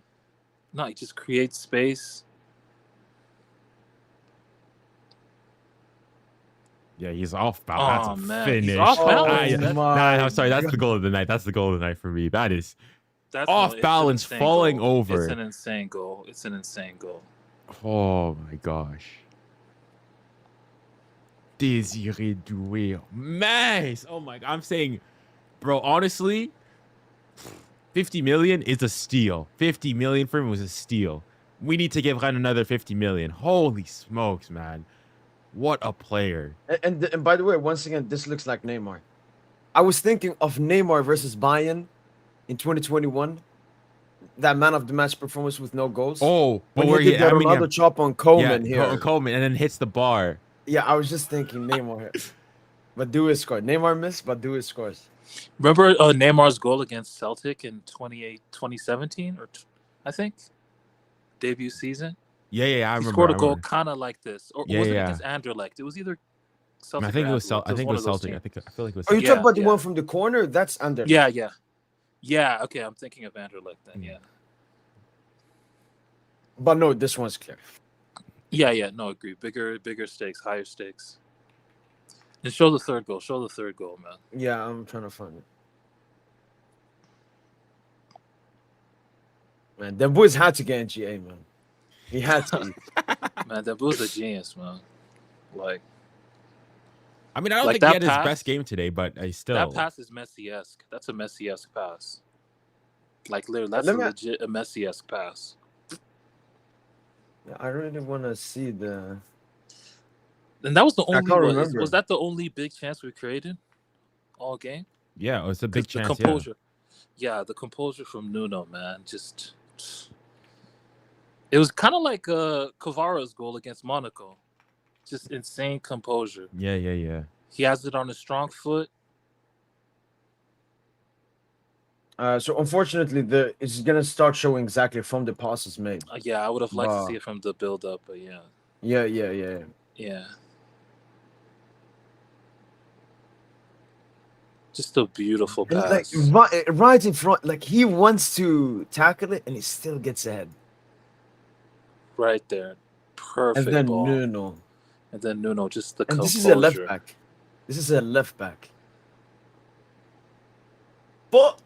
No, he just creates space. Yeah, he's off balance. Oh, That's a man. finish. He's off balance. yeah. That's- my I'm sorry. That's God. the goal of the night. That's the goal of the night for me. That is That's off it's an balance, insane falling goal. over. It's an insane goal. Oh my gosh. Desiree Doué. Nice. Oh my god. I'm saying, bro, honestly, 50 million is a steal. 50 million for him was a steal. We need to give Ren another 50 million. Holy smokes, man. What a player. And by the way, once again, this looks like Neymar. I was thinking of Neymar versus Bayern in 2021. That man of the match performance with no goals. Oh, but when where he did that Ronaldo yeah, chop on Coleman yeah, here. Coleman, and then hits the bar. Yeah, I was just thinking Neymar here. But Doué scored. Neymar missed, but Doué scores. Remember Neymar's goal against Celtic in 2017 I think debut season. Yeah, I He remember. scored a I goal remember. kind of like this, or Yeah, was it yeah. against Anderlecht? It was either Celtic. I think or it was Anderlecht. I think it one was of those Celtic. teams. I feel like it was Oh, you Celtic. talking about the yeah. one from the corner? That's under. Yeah. Okay, I'm thinking of Anderlecht then. Yeah. But no, this one's clear. Yeah. No, agree. Bigger stakes, higher stakes. And show the third goal, man. Yeah, I'm trying to find it. Man, them boys had to get in GA, man. He had to. Man, Dembele's a genius, man. Like I mean, I don't Like think he that had his pass- best game today, but I that still. pass is Messi-esque. That's a Messi-esque pass. Like literally, that's Let a me- legit a Messi-esque pass. Yeah, I really want to see the. And that was the I only can't was remember. that the only big chance we created all game? Yeah, it was a big 'Cause the chance. composure. Yeah, the composure from Nuno, man, just it was kind of like Kvara's goal against Monaco. Just insane composure. Yeah. He has it on his strong foot. So unfortunately, it's gonna start showing exactly from the passes made. Yeah, I would have liked to Wow. see it from the build up, but yeah. Yeah. Just a beautiful And, like pass. right in front, like he wants to tackle it, and he still gets ahead. Right there. Perfect And then ball. Nuno, And then Nuno, just the and composure. this is a left back. This is a left back. But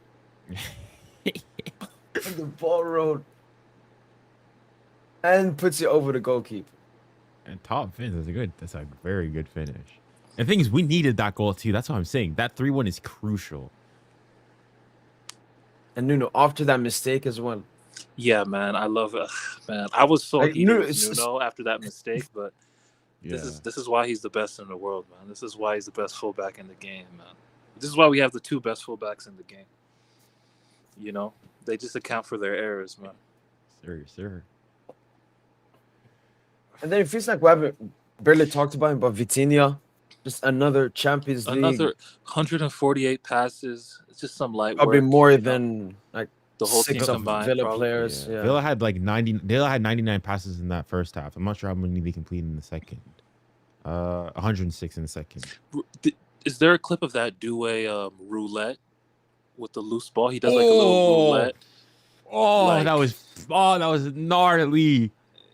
and the ball rolled and puts it over the goalkeeper. And top finish. That's a very good finish. And the thing is, we needed that goal too. That's what I'm saying. That 3-1 is crucial. And Nuno, after that mistake as well. Yeah, man, I love it. Man, I was so Like, heated Nuno, with it's- Nuno after that mistake, but Yeah. this is why he's the best in the world, man. This is why he's the best fullback in the game, man. This is why we have the two best fullbacks in the game. You know, they just account for their errors, man. Sir. And then it feels like we haven't barely talked about him, but Vitinha, just another Champions League. Another 148 passes. It's just some light Probably work. more you know? than like the whole 6 team of combined. Villa probably. players. Yeah. Villa had like 99 passes in that first half. I'm not sure how many they completed in the second. 106 in the second. Is there a clip of that Doué roulette with the loose ball? He does like a little roulette. Oh, that was gnarly.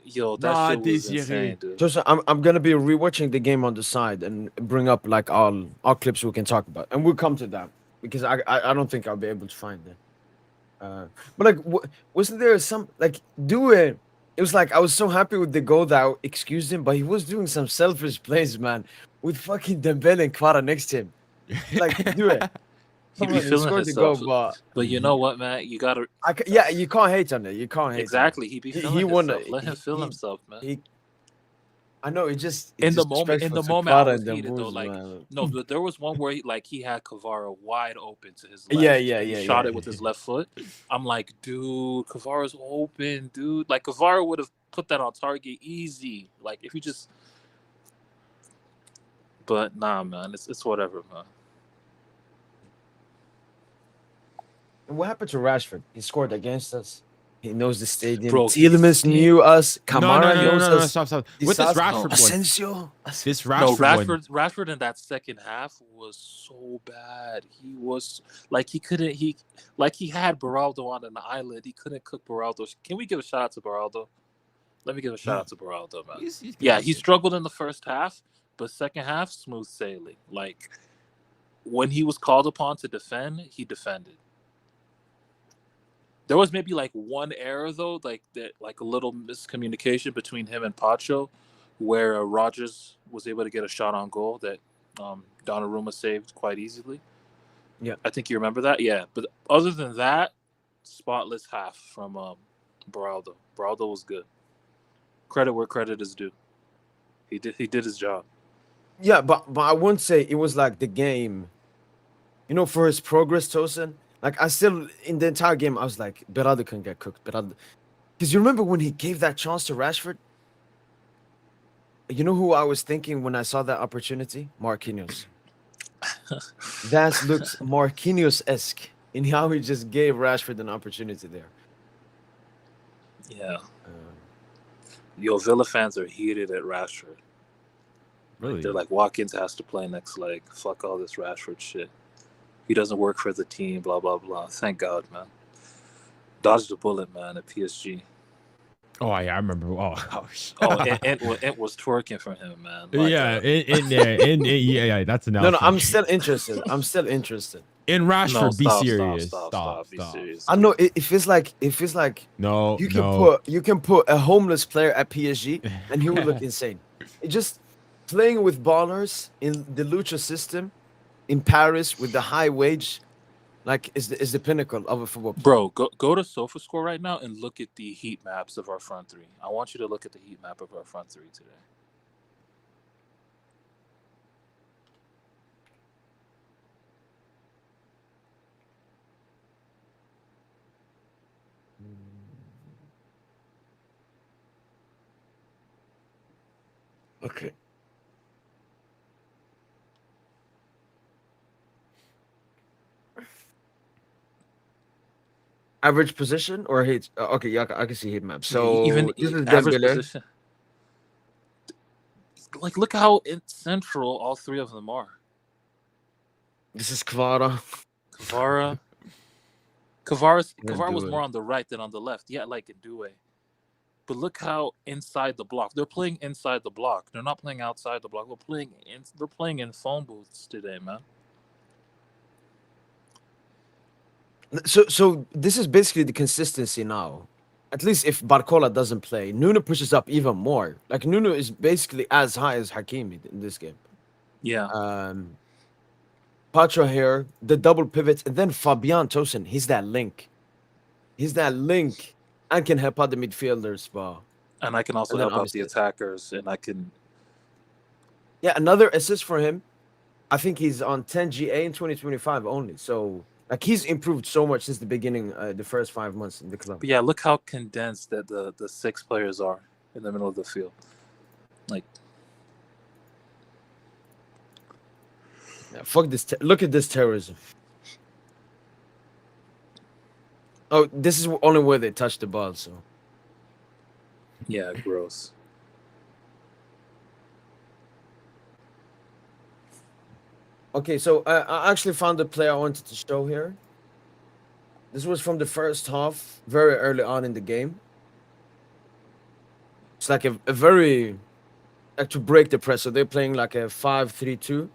Yo, that shit was insane, dude. Just I'm gonna be rewatching the game on the side and bring up like all clips we can talk about, and we'll come to that because I don't think I'll be able to find it. But like, wasn't there some like do it? It was like I was so happy with the goal that I excused him, but he was doing some selfish plays, man, with fucking Dembele and Kvara next to him. Like, do it. He be feeling scored the goal, himself. But you know what, man? You gotta. Yeah, you can't hate on it. You can't hate. Exactly. He be feeling won himself. it. Let him feel himself, man. I know it just In the moment, I was and heated though. Like, no, but there was one where he had Kvara wide open to his left. Yeah. He shot it with his left foot. I'm like, dude, Kvara's open, dude. Like, Kvara would have put that on target easy. Like, if you just. But nah, man, it's whatever, man. What happened to Rashford? He scored against us. He knows the stadium. Bro, Tielemans knew us. Kamara knows us. Stop. With this Rashford one. Asensio. This Rashford one. Rashford in that second half was so bad. He was like he had Beraldo on an island. He couldn't cook Beraldo. Can we give a shout out to Beraldo? Let me give a shout out to Beraldo, man. He struggled in the first half, but second half, smooth sailing. Like when he was called upon to defend, he defended. There was maybe like one error though, like a little miscommunication between him and Pacho, where Rodgers was able to get a shot on goal that Donnarumma saved quite easily. Yeah, I think you remember that. Yeah, but other than that, spotless half from Beraldo. Beraldo was good. Credit where credit is due. He did his job. Yeah, but I wouldn't say it was like the game. You know, for his progress, Tosin. Like, I still, in the entire game, I was like, Beraldo can get cooked. Because you remember when he gave that chance to Rashford? You know who I was thinking when I saw that opportunity? Marquinhos. That looks Marquinhos-esque in how he just gave Rashford an opportunity there. Yeah. Yo, Villa fans are heated at Rashford. Really? They're like, Watkins has to play next leg. Fuck all this Rashford shit. He doesn't work for the team, blah, blah, blah. Thank God, man. Dodged a bullet, man, at PSG. Oh, yeah, I remember. It was twerking for him, man. Like, yeah, yeah, that's an No, I'm still interested. In No, Rashford, be stop, serious. stop. Be serious. I know it feels like No, you can put a homeless player at PSG and he would look insane. It just playing with ballers in the Lucha system in Paris with the high wage, like is the pinnacle of a football player. Bro, go to SofaScore right now and look at the heat maps of our front three. I want you to look at the heat map of our front three today. Okay. Average position or hit? Okay, yeah, I can see heat map. So Even this is average Dembele. position. Like, look how central all three of them are. This is Kvara. Kvara was Due. more on the right than on the left. Yeah, like Due. But look how inside the block. They're playing inside the block. They're not playing outside the block. They're playing in phone booths today, man. So this is basically the consistency now. At least if Barcola doesn't play, Nuno pushes up even more. Like Nuno is basically as high as Hakimi in this game. Yeah. Pacho here, the double pivots, and then Fabian Tosin. He's that link. And can help out the midfielders, but And I can also And then help out the obviously- attackers, and I can. yeah, another assist for him. I think he's on 10 GA in 2025 only. So like he's improved so much since the beginning, the first 5 months in the club. But yeah, look how condensed that the 6 players are in the middle of the field. Like, Yeah, fuck this. Look at this terrorism. Oh, this is only where they touch the ball. So yeah, gross. okay, so I actually found the player I wanted to show here. This was from the first half, very early on in the game. It's like a very like to break the press. So they're playing like a 5-3-2.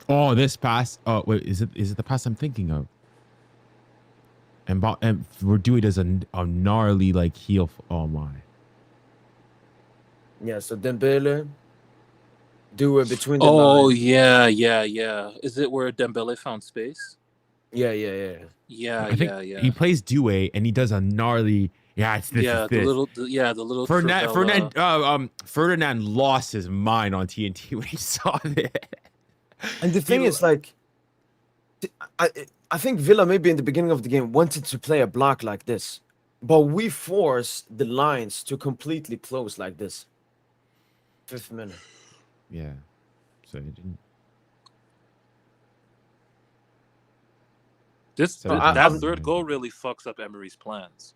Oh, this pass. Oh, wait, is it the pass I'm thinking of? And Verdui does a gnarly like heel. Oh my. Yeah, so Dembele do it between the Oh lines. yeah. Is it where Dembele found space? Yeah. Yeah, I think he plays Due and he does a gnarly. Yeah, it's this. Yeah, it's the this. little Ferdinand lost his mind on TNT when he saw it. And the thing is, like, I think Villa maybe in the beginning of the game wanted to play a block like this, but we forced the lines to completely close like this. 5th minute. Yeah, so it didn't. That third goal really fucks up Emery's plans.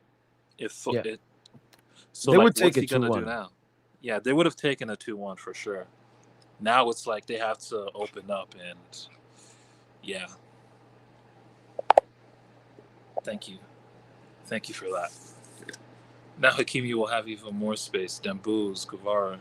So They like, would take what's he it gonna 2-1. do now? Yeah, they would have taken a 2-1 for sure. Now it's like they have to open up and yeah. Thank you for that. Now Hakimi will have even more space. Dembele, Guevara.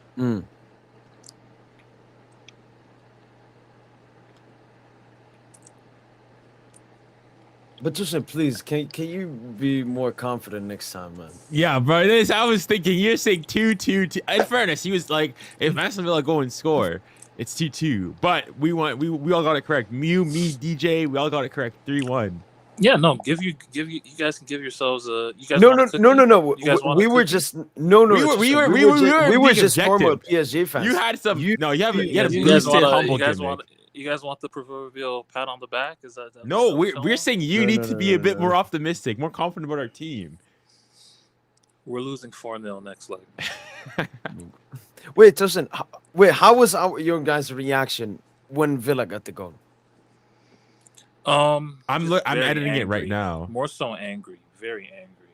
But Tushin, please, can you be more confident next time, man? Yeah, bro. I was thinking you're saying 2-2. In fairness, he was like, if Aston Villa go and score, it's 2-2. But we all got it correct. Me, DJ, we all got it correct. 3-1. Yeah, no. You guys can give yourselves a. You guys No. You guys want We a were cookie? just no. We were just being normal objective. PSG fans. You had some. You have a You boosted humble guys gimmick. you guys want the proverbial pat on the back? Is that No, what we're saying you need to be a bit no. more optimistic, more confident about our team. We're losing 4-0 next leg. Wait, Tushin. How was your guys' reaction when Villa got the goal? I'm just very editing it right angry. now. More so angry, very angry.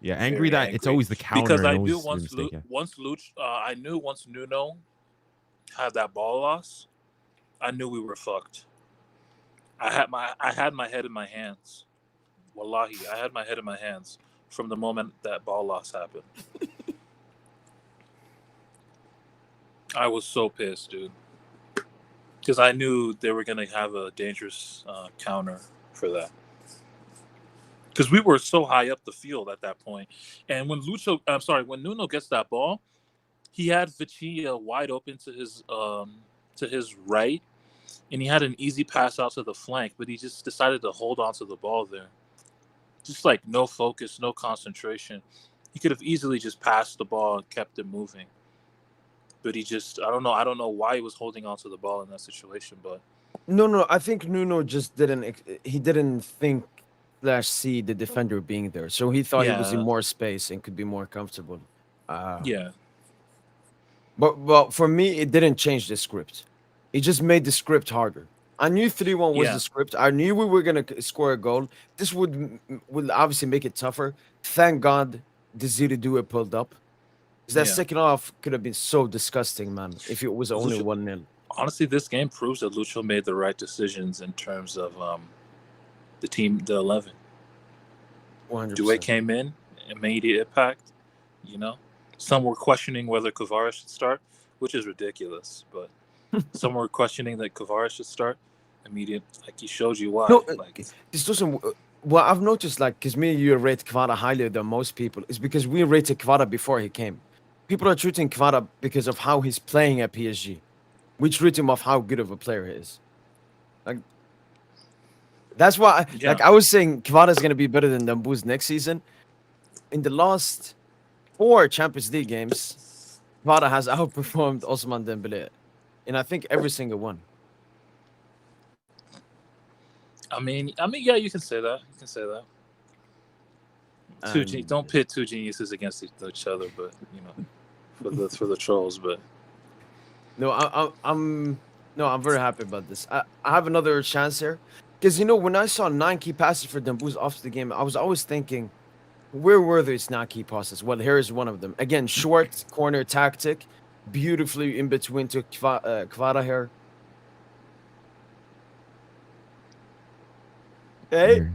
Yeah, angry that it's angry. always the counter. Because I and knew always the mistake, yeah. I knew once Nuno had that ball loss, I knew we were fucked. I had my head in my hands. Wallahi, I had my head in my hands from the moment that ball loss happened. I was so pissed, dude. because I knew they were going to have a dangerous counter for that. Because we were so high up the field at that point. And when when Nuno gets that ball, he had Vichia wide open to his right, and he had an easy pass out to the flank, but he just decided to hold on to the ball there. Just like no focus, no concentration. He could have easily just passed the ball and kept it moving. But he just, I don't know why he was holding on to the ball in that situation, but No, I think Nuno just didn't think / see the defender being there. So he thought he was in Yeah. more space and could be more comfortable. yeah. But for me, it didn't change the script. It just made the script harder. I knew 3-1 was Yeah. the script. I knew we were gonna score a goal. This would obviously make it tougher. Thank God the 0-2 pulled up. Because that Yeah. second half could have been so disgusting, man. If it was only Lucho- 1-0. Honestly, this game proves that Lucho made the right decisions in terms of the team, the 11. 100%. Due came in, immediate impact. Some were questioning whether Kvara should start, which is ridiculous. But some were questioning that Kvara should start. Immediate, like he showed you why. No, like this doesn't. Well, I've noticed, like, because me and you rate Kvara higher than most people, is because we rated Kvara before he came. People are treating Kvara because of how he's playing at PSG. We treat him of how good of a player he is. Like, that's why, Yeah. like, I was saying Kvara is going to be better than Dembele next season. In the last 4 Champions League games, Kvara has outperformed Ousmane Dembele. And I think every single one. I mean, yeah, you can say that. Don't pit two geniuses against each other, but for the trolls. But No, I'm very happy about this. I have another chance here. Because, when I saw 9 key passes for Dembele after the game, I was always thinking, where were these 9 key passes? Well, here's one of them. Again, short corner tactic, beautifully in between to Kvara here. Hey,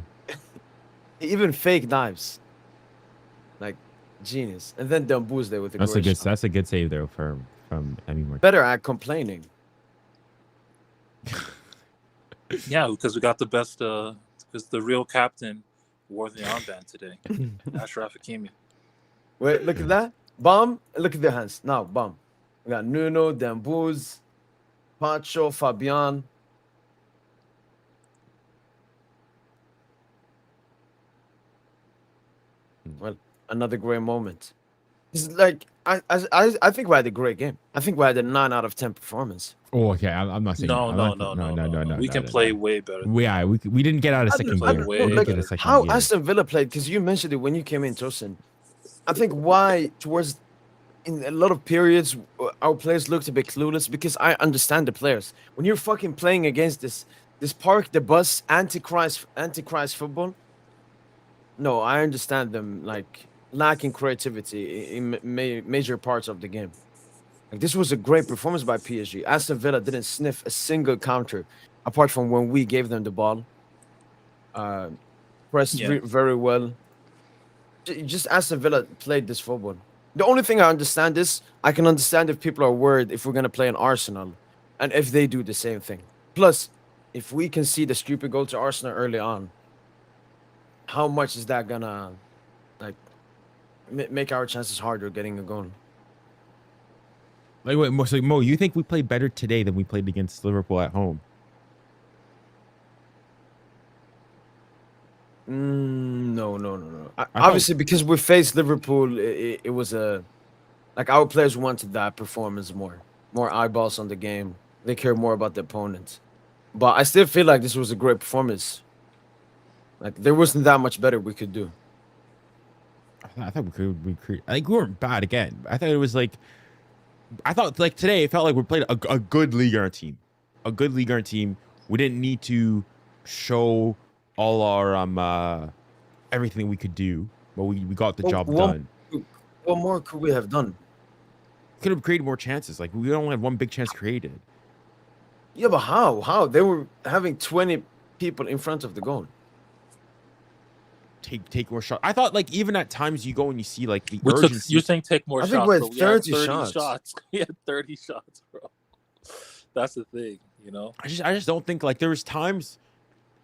even fake knives. Like, genius. And then Dembele there with the great shot. That's a good save though from Emi Martinez. Better at complaining. yeah, because we got the best. Because the real captain wore the armband today, Ashraf Hakimi. Wait, look at that. Bomb. Look at their hands. Now, bomb. We got Nuno, Dembele, Pancho, Fabian. Well, another great moment. It's like I think we had a great game. I think we had a 9 out of 10 performance. Oh, okay. I'm not saying No. We can play way better. Yeah, we didn't get out of second play gear. way We didn't better. get a second How gear. Aston Villa played, because you mentioned it when you came in, Tosin. I think why towards in a lot of periods our players looked a bit clueless, because I understand the players. When you're fucking playing against this park the bus antichrist football. No, I understand them like lacking creativity in major parts of the game. Like, this was a great performance by PSG. Aston Villa didn't sniff a single counter apart from when we gave them the ball. Pressed very well. Just Aston Villa played this football. The only thing I understand is I can understand if people are worried if we're going to play an Arsenal and if they do the same thing. Plus, if we can see the stupid goal to Arsenal early on, how much is that gonna like make our chances harder getting a goal? Like, wait, Mo, you think we played better today than we played against Liverpool at home? No. Obviously, because we faced Liverpool, it was like our players wanted that performance more eyeballs on the game. They care more about the opponent. But I still feel like this was a great performance. Like, there wasn't that much better we could do. I thought we weren't bad again. I thought like today it felt like we played a good Ligue 1 team. A good Ligue 1 team. We didn't need to show all our everything we could do, but we got the job done. What more could we have done? Could have created more chances. Like, we only had one big chance created. Yeah, but how? They were having 20 people in front of the goal. Take more shots. I thought, like, even at times you go and you see like the urgency. You're saying take more I shots. think we had 30 shots. We had 30 shots, bro. That's the thing. You know, I just don't think like there was times.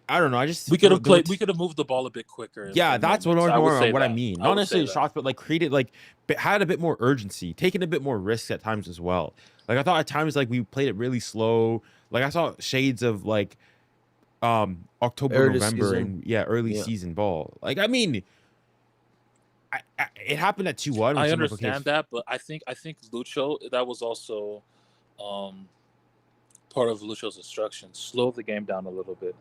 I don't know. I just we could have there were played. We could have moved the ball a bit quicker. Yeah, in that's moments. I would say what I that. mean. I Not would say necessarily that. shots, but like created like had a bit more urgency, taking a bit more risks at times as well. Like I thought at times like we played it really slow. Like I saw shades of like October, Early November, season. and early Yeah. season ball. Like I mean, it happened at 2-1. I Like, okay, understand that, but I think Lucho, that was also part of Lucho's instructions. Slow the game down a little bit.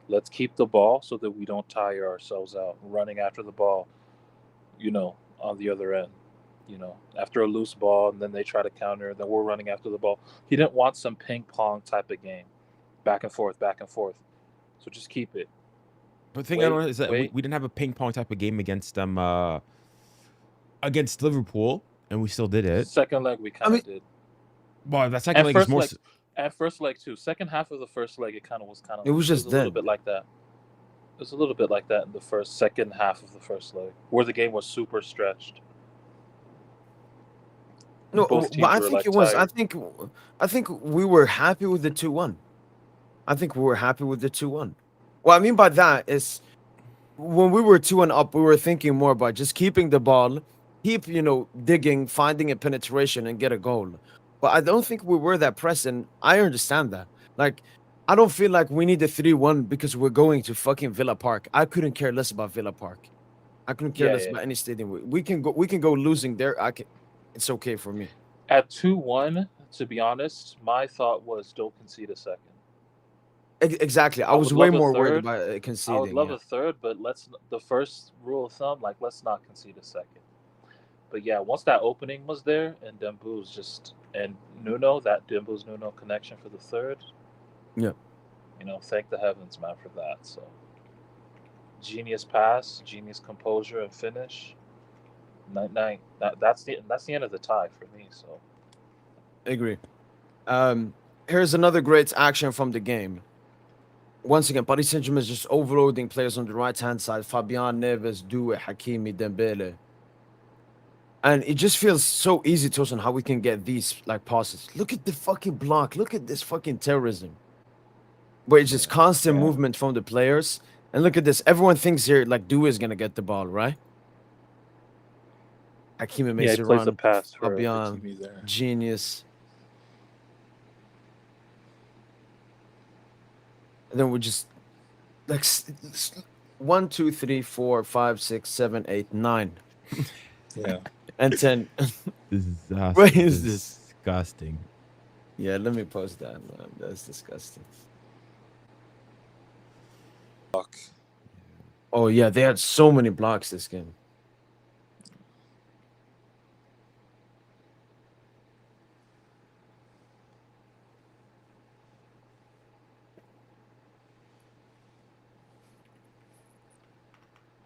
Let's keep the ball so that we don't tire ourselves out running after the ball, on the other end. After a loose ball, and then they try to counter, then we're running after the ball. He didn't want some ping pong type of game, back and forth, back and forth. So just keep it. But the thing I don't know is that we didn't have a ping pong type of game against them against Liverpool, and we still did it. Second leg we kind of did. Well, that second leg is more. At first leg too. Second half of the first leg, it was just a little bit like that. It was a little bit like that in the second half of the first leg, where the game was super stretched. No, but I think it was. Tired. I think we were happy with the 2-1. I think we were happy with the 2-1. What I mean by that is, when we were 2-1 up, we were thinking more about just keeping the ball, keep digging, finding a penetration, and get a goal. But I don't think we were that pressing. I understand that. Like, I don't feel like we need a 3-1 because we're going to fucking Villa Park. I couldn't care less about Villa Park. I couldn't care less about any stadium. We can go losing there. It's okay for me. At 2-1, to be honest, my thought was don't concede a second. Exactly. I was way more worried about conceding. I would love a third, but the first rule of thumb, like, let's not concede a second. But yeah, once that opening was there, and Dembo's and Nuno, that Dembo's-Nuno connection for the third. Yeah. Thank the heavens, man, for that. So, genius pass, genius composure and finish. Night. That's the end of the tie for me. So, agree. Here's another great action from the game. Once again, Paris Saint Germain is just overloading players on the right hand side. Fabian, Neves, Doué, Hakimi, Dembele. And it just feels so easy to us on how we can get these passes. Look at the fucking block. Look at this fucking terrorism. But it's just constant movement from the players. And look at this. Everyone thinks here like Doué is gonna get the ball, right? Hakimi makes a run. The pass for Fabian, genius. And then we just 1, 2, 3, 4, 5, 6, 7, 8, 9. Yeah. And 10. What is this? Disgusting. Yeah, let me post that, man. That's disgusting. Fuck. Oh yeah, they had so many blocks this game.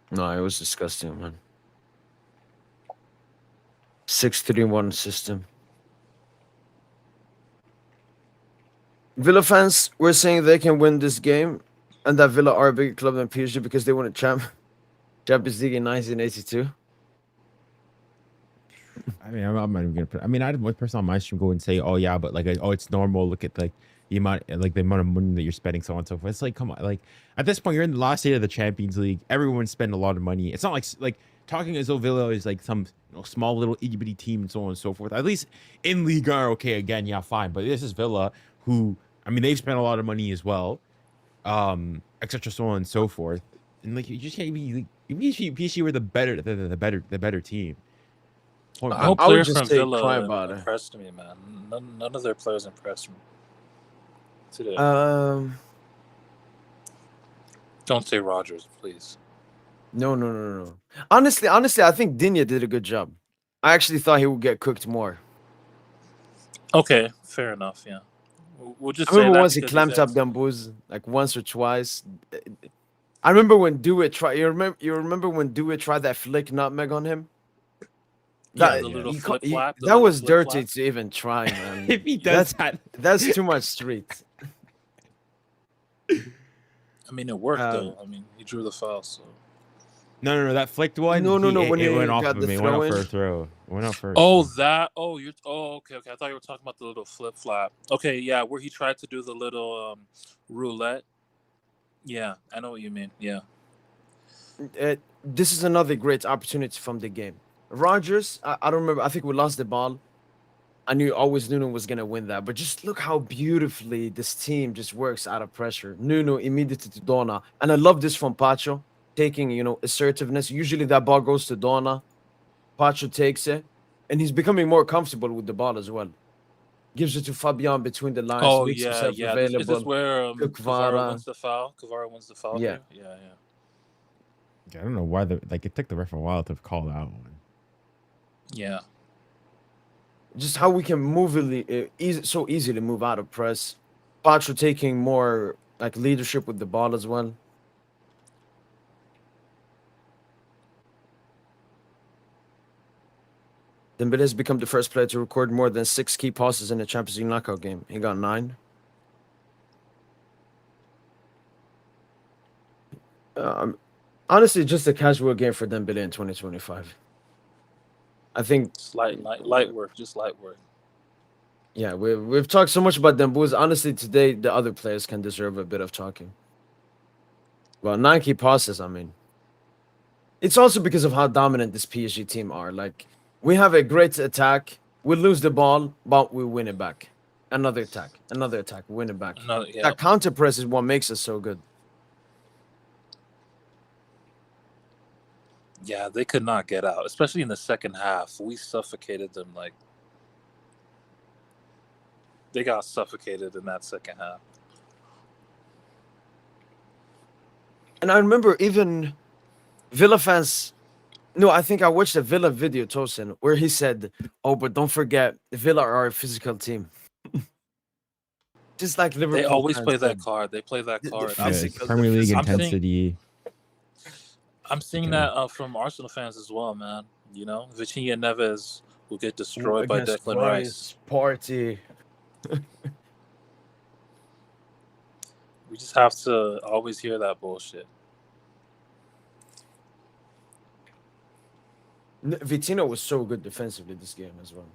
No, it was disgusting, man. 6-3-1 system. Villa fans were saying they can win this game, and that Villa are a bigger club than PSG because they won a Champions League in 1982. I mean, I'm not even gonna put. I mean, I had one person on my stream go and say, "Oh yeah, but it's normal. Look at the amount of money that you're spending, so on and so forth." It's like, come on, like at this point, you're in the last day of the Champions League. Everyone's spending a lot of money. It's not like talking as though Villa is like some small little itty bitty team and so on and so forth. At least in Liga, okay, again, yeah, fine. But this is Villa, who, I mean, they've spent a lot of money as well, etc. So on and so forth. And like, you just can't be. PSG were the better team. No player from Villa impressed me, man. None of their players impressed me today. Don't say Rodgers, please. No. Honestly, I think Digne did a good job. I actually thought he would get cooked more. Okay, fair enough. Yeah, we'll just. I remember once he clamped up Dembo's like once or twice. I remember when Doué tried. You remember when Doué tried that flick nutmeg on him? That flip flap. That was dirty to even try, man. If he does that's too much street. I mean, it worked though. I mean, he drew the foul, so. No. That flicked one. No. When It he went off got of the me. It went throw out for in. a throw. It went out first. Oh, that. Oh, you're. Oh, okay. I thought you were talking about the little flip flop. Okay, yeah, where he tried to do the little roulette. Yeah, I know what you mean. Yeah. This is another great opportunity from the game. Rogers, I don't remember. I think we lost the ball. I knew always Nuno was gonna win that, but just look how beautifully this team just works out of pressure. Nuno immediately to Donna, and I love this from Pacho, taking assertiveness. Usually that ball goes to Donna, Pacho takes it, and he's becoming more comfortable with the ball as well. Gives it to Fabian between the lines, Oh makes yeah, himself yeah. Is this available. where To Kvara Kvara, wins the foul? Kvara wins the foul yeah. here. Yeah. I don't know why it took the ref a while to call that one. Yeah. Just how we can so easily move out of press. Pacho taking more like leadership with the ball as well. Dembele has become the first player to record more than 6 key passes in a Champions League knockout game. He got 9. Honestly, just a casual game for Dembele in 2025. I think Light work, just light work. Yeah, we've talked so much about Dembele. Honestly, today the other players can deserve a bit of talking. Well, 9 key passes. I mean, it's also because of how dominant this PSG team are. Like, we have a great attack, we lose the ball, but we win it back. Another attack, win it back. Yeah. That counter press is what makes us so good. Yeah, they could not get out, especially in the second half. We suffocated them. Like, they got suffocated in that second half. And I remember even Villa fans. No, I think I watched a Villa video, Tosin, where he said, "Oh, but don't forget, Villa are a physical team." Just like Liverpool. They always fans play that said. card. They play that The card. Yeah, it's physical, Premier League I'm seeing- intensity. I'm seeing Okay. that from Arsenal fans as well, man. You know, Vitinha Neves will get destroyed by against Declan Rice. Party. We just have to always hear that bullshit. Vitinha was so good defensively this game as well.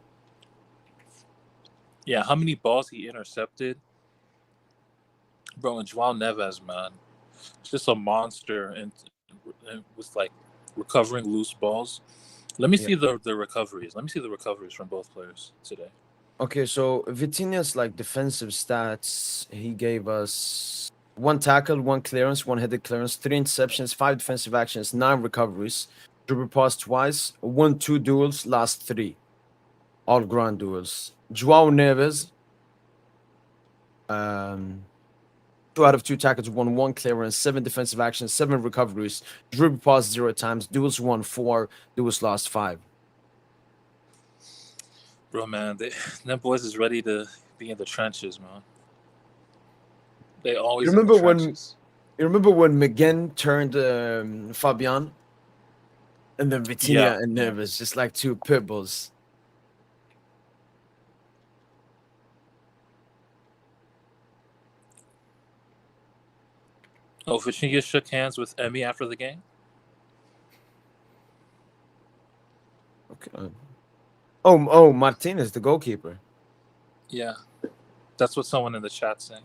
Yeah, how many balls he intercepted? Bro, and João Neves, man. Just a monster and with like recovering loose balls. Let me see the recoveries. Let me see the recoveries from both players today. Okay, so Vitinha's like defensive stats, he gave us 1 tackle, 1 clearance, 1 headed clearance, 3 interceptions, 5 defensive actions, 9 recoveries, dribble pass twice, 1-2 duels, last 3. All ground duels. João Neves, 2 out of 2 tackles, 1 clearance, 7 defensive actions, 7 recoveries, dribble pass 0 times, duels won 4, duels lost 5. Bro, man, them boys is ready to be in the trenches, man. They always Remember in the when- trenches. You remember when McGinn turned Fabian? And then Vitinha Yeah, and yeah. Neves, just like 2 pit bulls. Oh, Vitinha shook hands with Emmy after the game? Okay. Oh, Martinez, the goalkeeper. Yeah. That's what someone in the chat saying.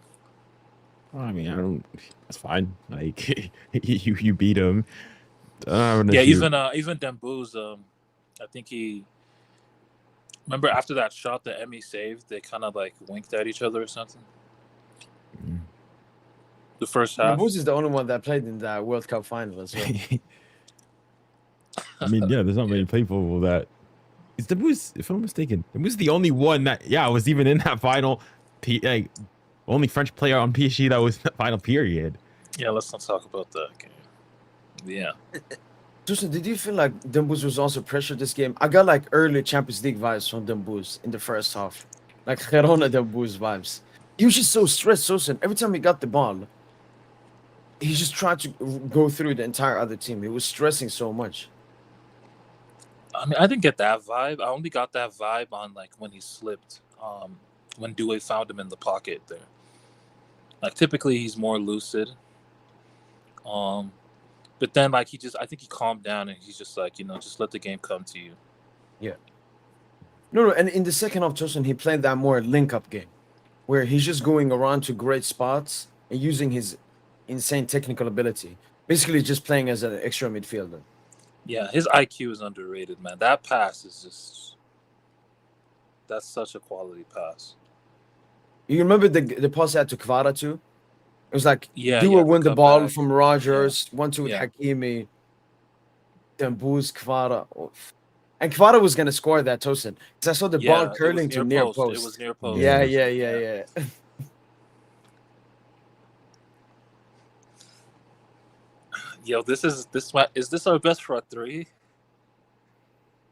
Well, I mean, I don't. That's fine. Like you beat him. Yeah, even Dembouz, I think he. Remember after that shot that Emmy saved, they kind of like winked at each other or something. Mm. The first half. Booz is the only one that played in the World Cup final as well. I mean, yeah, there's not many people that. Is Dembele, if I'm not mistaken, Dembele the only one that was even in that final. Like only French player on PSG that was in the final period. Yeah, let's not talk about that game. Yeah. Justin, did you feel like Dembele was also pressured this game? I got like early Champions League vibes from Dembele in the first half, like Gerona Dembele vibes. He was just so stressed, Justin. Every time he got the ball, he just tried to go through the entire other team. He was stressing so much. I mean, I didn't get that vibe. I only got that vibe on like when he slipped, when Doué found him in the pocket there. Like typically he's more lucid. But then, like, I think he calmed down and he's just like, just let the game come to you. Yeah. No, and in the second half, Tosin, he played that more link-up game, where he's just going around to great spots and using his insane technical ability. Basically, just playing as an extra midfielder. Yeah, his IQ is underrated, man. That pass is that's such a quality pass. You remember the pass he had to Kvara too? It was like Yeah, Dua yeah, won the cut ball back. from Rogers, 1-2 with Yeah. Hakimi, then Booz, Kvara. And Kvara was gonna score that, Tosin. Because I saw the ball Yeah, it curling was to near near post. post. It was near post. Yeah. Yeah. Yo, is this our best front three?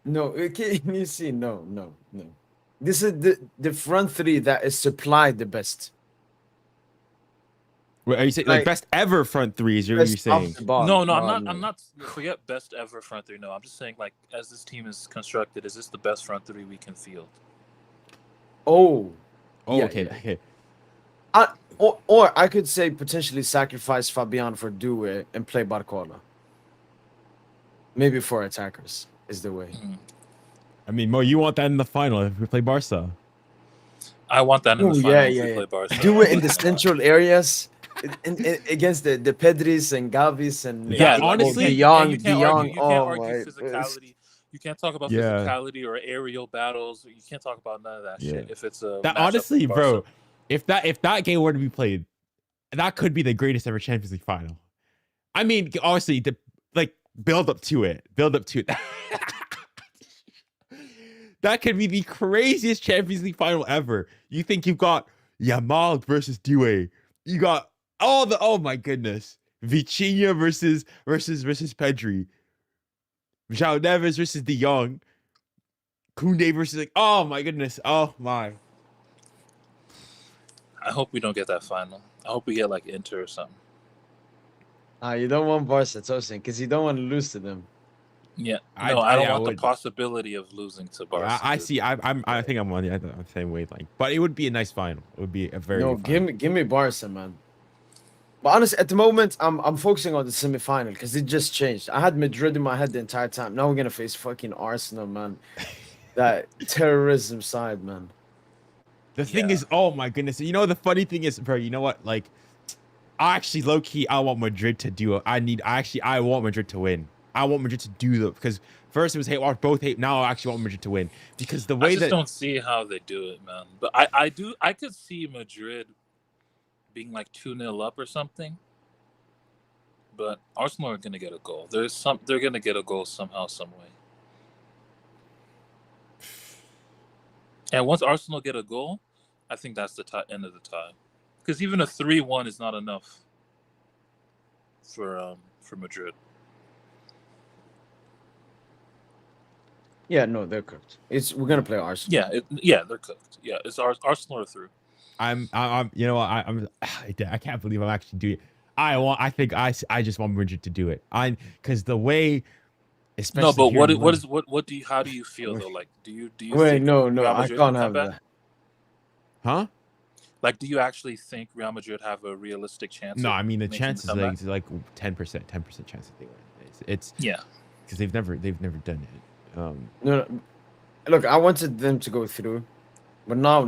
No, can you see? No. This is the front three that is supplied the best. Wait, are you saying like Like, best ever front threes? You're Best off saying? the ball. No, I'm not. Forget best ever front three. No, I'm just saying, like, as this team is constructed, is this the best front three we can field? Oh, Oh, yeah, okay, yeah. okay. Or I could say potentially sacrifice Fabian for Due and play Barcola. Maybe for attackers is the way. I mean, Mo, you want that in the final if we play Barca? I want that in the Oh, final yeah, if yeah, we yeah. play Barca. Do it in the central areas against the Pedris and Gavis and Yeah, honestly, you De can't Jong. argue Oh my physicality. You can't talk about Yeah. physicality or aerial battles. You can't talk about none of that shit if it's a That matchup honestly, with Barca. bro, if that game were to be played, that could be the greatest ever Champions League final. I mean, obviously, build up to it. That could be the craziest Champions League final ever. You think you've got Yamal versus Due. You got oh my goodness. Vitinha versus Pedri. João Neves versus De Jong. Koundé versus oh my goodness. Oh my. I hope we don't get that final. I hope we get like Inter or something. You don't want Barca, Tosin, because you don't want to lose to them. Yeah, I no, I don't yeah, I want the would. possibility of losing to Barca. I see. I think I'm on the same wavelength. But it would be a nice final. It would be a very No, good final. give me Barca, man. But honestly, at the moment, I'm focusing on the semi-final because it just changed. I had Madrid in my head the entire time. Now we're gonna face fucking Arsenal, man. That terrorism side, man. The thing is, oh my goodness. You know the funny thing is, bro. You know what? Like, I actually low key, I want Madrid to do it. I want Madrid to win. I want Madrid to do the because first it was both hate. Now I actually want Madrid to win because the way I just don't see how they do it, man. But I could see Madrid being like 2-0 up or something. But Arsenal are gonna get a goal. They're gonna get a goal somehow, some way. And once Arsenal get a goal, I think that's the end of the tie. Because even a 3-1 is not enough for Madrid. Yeah, no, they're cooked. We're gonna play Arsenal. Yeah, they're cooked. Yeah, it's Arsenal are through. I'm you know what I can't believe I'm actually doing it. I just want Madrid to do it. Because the way especially no, but here how do you feel though? Like do you Wait, think no, Real I Madrid can't can have come back? that. Huh? Like, do you actually think Real Madrid have a realistic chance? No, of I mean the making chances comeback? is like 10% chance that they win. It's Yeah. because they've never done it. No, look, I wanted them to go through, but no.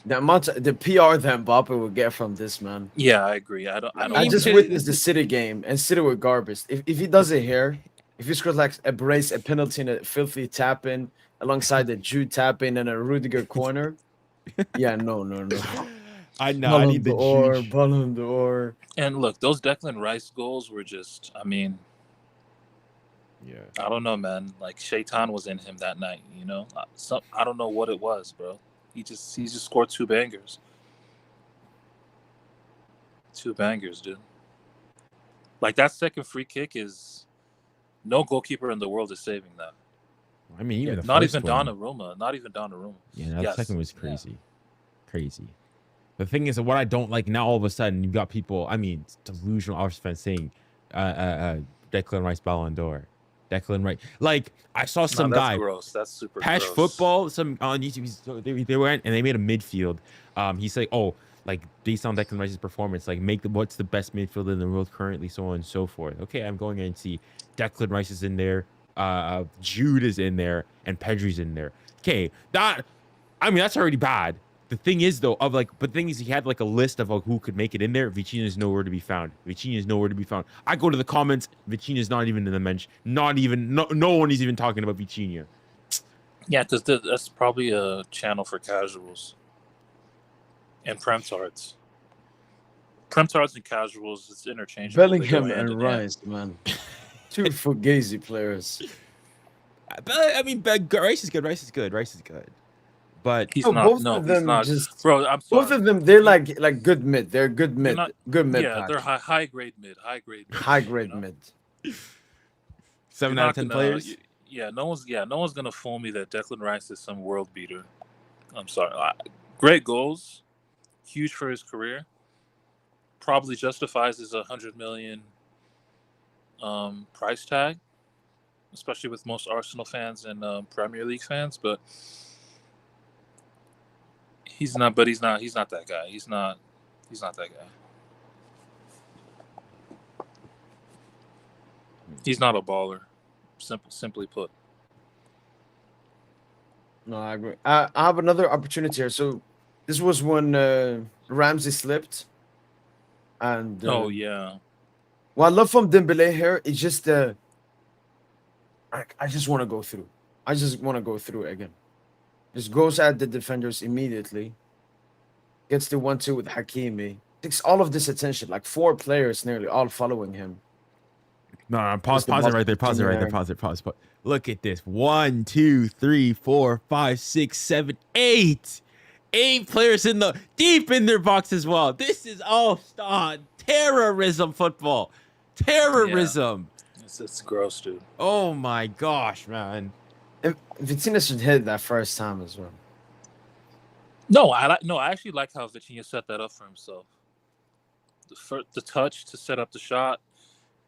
The PR that Mbappe will get from this, man. Yeah, I agree. I I just witnessed the City game, and City were garbage. If he does it here, if he scores like a brace, a penalty, and a filthy tap in alongside the Jude tap in and a Rudiger corner, yeah, no. I know. I need the juice. Ballon d'Or. And look, those Declan Rice goals were just, I mean, Yeah. I don't know, man. Like Shaitan was in him that night, you know. I don't know what it was, bro. He just scored 2 bangers. 2 bangers, dude. Like that second free kick is no goalkeeper in the world is saving that. I mean, even the Not first even one. Donnarumma. Not even Donnarumma. Yeah, that Yes. second was crazy. Crazy. The thing is, what I don't like now, all of a sudden, you've got people, I mean, delusional Arsenal fans saying, Declan Rice Ballon d'Or. Declan Rice. Like, I saw some that's guy, gross. That's super Patch gross. Football, some on YouTube, they went and they made a midfield. He's like, oh, like based on Declan Rice's performance, like what's the best midfielder in the world currently, so on and so forth. Okay, I'm going and see Declan Rice is in there, Jude is in there, and Pedri's in there. Okay, that's already bad. The thing is though, but the thing is, he had like a list of who could make it in there. Vitinha is nowhere to be found. I go to the comments, Vitinha is not even in the mention. No one is even talking about Vitinha. Yeah, because that's probably a channel for casuals and Premtards. Premtards and casuals, it's interchangeable. Bellingham and Rice, man. Two Fugazi players. But I mean, Rice is good. But he's both not. of them not. just. Bro, I'm sorry. Both of them, they're like good mid. They're good mid. Good mid. Yeah, pack. they're high grade mid. High grade mid. 7 out of 10 players. No one's gonna fool me that Declan Rice is some world beater. I'm sorry. Great goals, huge for his career. Probably justifies his 100 million price tag, especially with most Arsenal fans and Premier League fans. But he's not that guy. He's not that guy. He's not a baller. Simply put. No, I agree. I have another opportunity here. So this was when Ramsey slipped, and oh yeah. What I love from Dembele here is just I just want to go through. I just want to go through again. Just goes at the defenders immediately. Gets the 1-2 with Hakimi. Takes all of this attention, like 4 players nearly all following him. No, pause it right there. Pause. Look at this. 1, 2, 3, 4, 5, 6, 7, 8. 8 players deep in their box as well. This is terrorism football. Terrorism. Yeah. It's gross, dude. Oh my gosh, man. Vitinha should hit that first time as well. No, I actually like how Vitinha set that up for himself. The touch to set up the shot.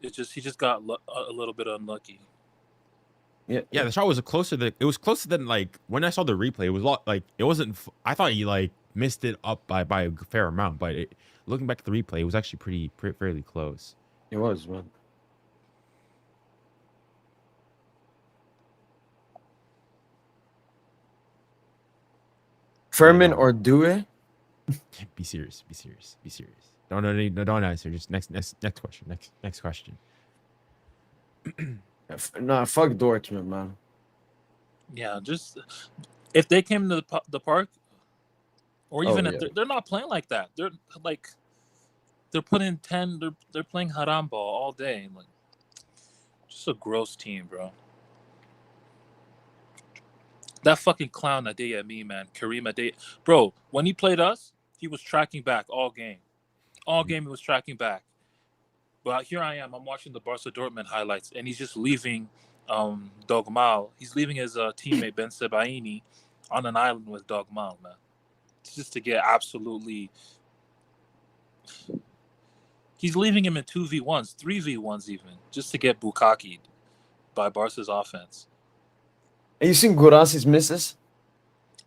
He just got a little bit unlucky. Yeah, the shot was closer than like when I saw the replay. It was it wasn't. I thought he like missed it up by a fair amount, but looking back at the replay, it was actually fairly close. It was, man. Fermin or Due? Be serious. Don't answer. Just next question. Next question. Nah, fuck Dortmund, man. Yeah, just if they came to the park, or even if they're not playing like that. They're putting 10. They're playing haram ball all day. Like, just a gross team, bro. That fucking clown Adeyemi, man, Karim Adeyemi, bro. When he played us, he was tracking back all game. All game he was tracking back. But here I am. I'm watching the Barca Dortmund highlights, and he's just leaving Dogmal. He's leaving his teammate Ben Sebaini on an island with Dogmal, man. It's just to get absolutely. He's leaving him in 2v1s, 3v1s even, just to get Bukaki'd by Barca's offense. And you seen Guirassi's misses?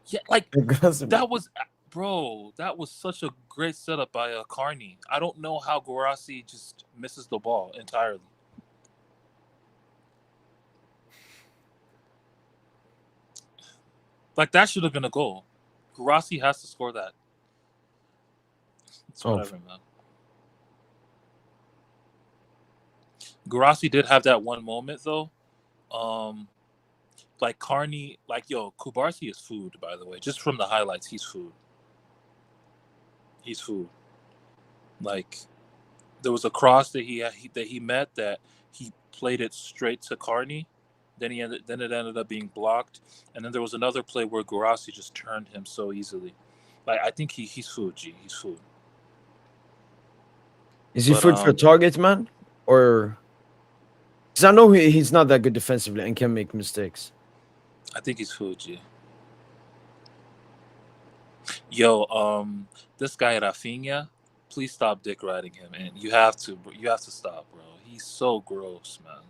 Yeah, like that was. Bro, that was such a great setup by Carney. I don't know how Guirassy just misses the ball entirely. Like, that should have been a goal. Guirassy has to score that. It's whatever, man. Guirassy did have that one moment, though. Like, Carney, Kubarsi is food, by the way. Just from the highlights, he's food. He's food. Like, there was a cross that he met that he played it straight to Carney. Then it ended up being blocked, and then there was another play where Guirassy just turned him so easily. Like, I think he's food. He's food. Is he food for target, man? Or because I know he's not that good defensively and can make mistakes. I think he's food, G. Yo, this guy Rafinha, please stop dick riding him, and you have to stop, bro. He's so gross, man.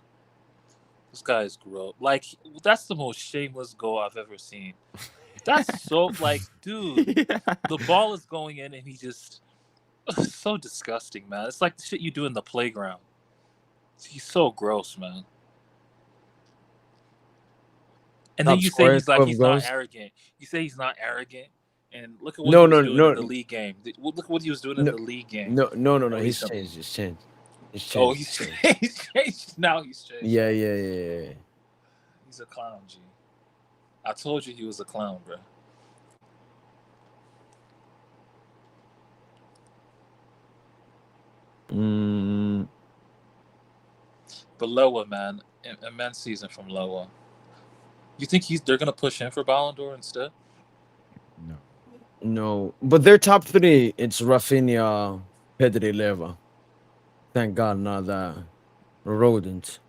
This guy is gross. Like, that's the most shameless goal I've ever seen. That's so like, dude, Yeah. the ball is going in and he just so disgusting, man. It's like the shit you do in the playground. He's so gross, man. And then Top you say scorer, he's like 12 he's not goals. arrogant. You say he's not arrogant, and look at what No, he was no, doing in the no, league game. Look what he was doing in no, the league game no. more He's recently. changed. He's changed. He's Oh, changed. he's He's changed. changed. He's changed. Now he's changed. Yeah, yeah, yeah, yeah. He's a clown, G. I told you he was a clown, bro. Mm, But Loa, man, immense season from Loa. You think they're gonna push him for Ballon d'Or instead? No. no, but their top three, it's Rafinha, Pedri, Leva. Thank God, not that rodent.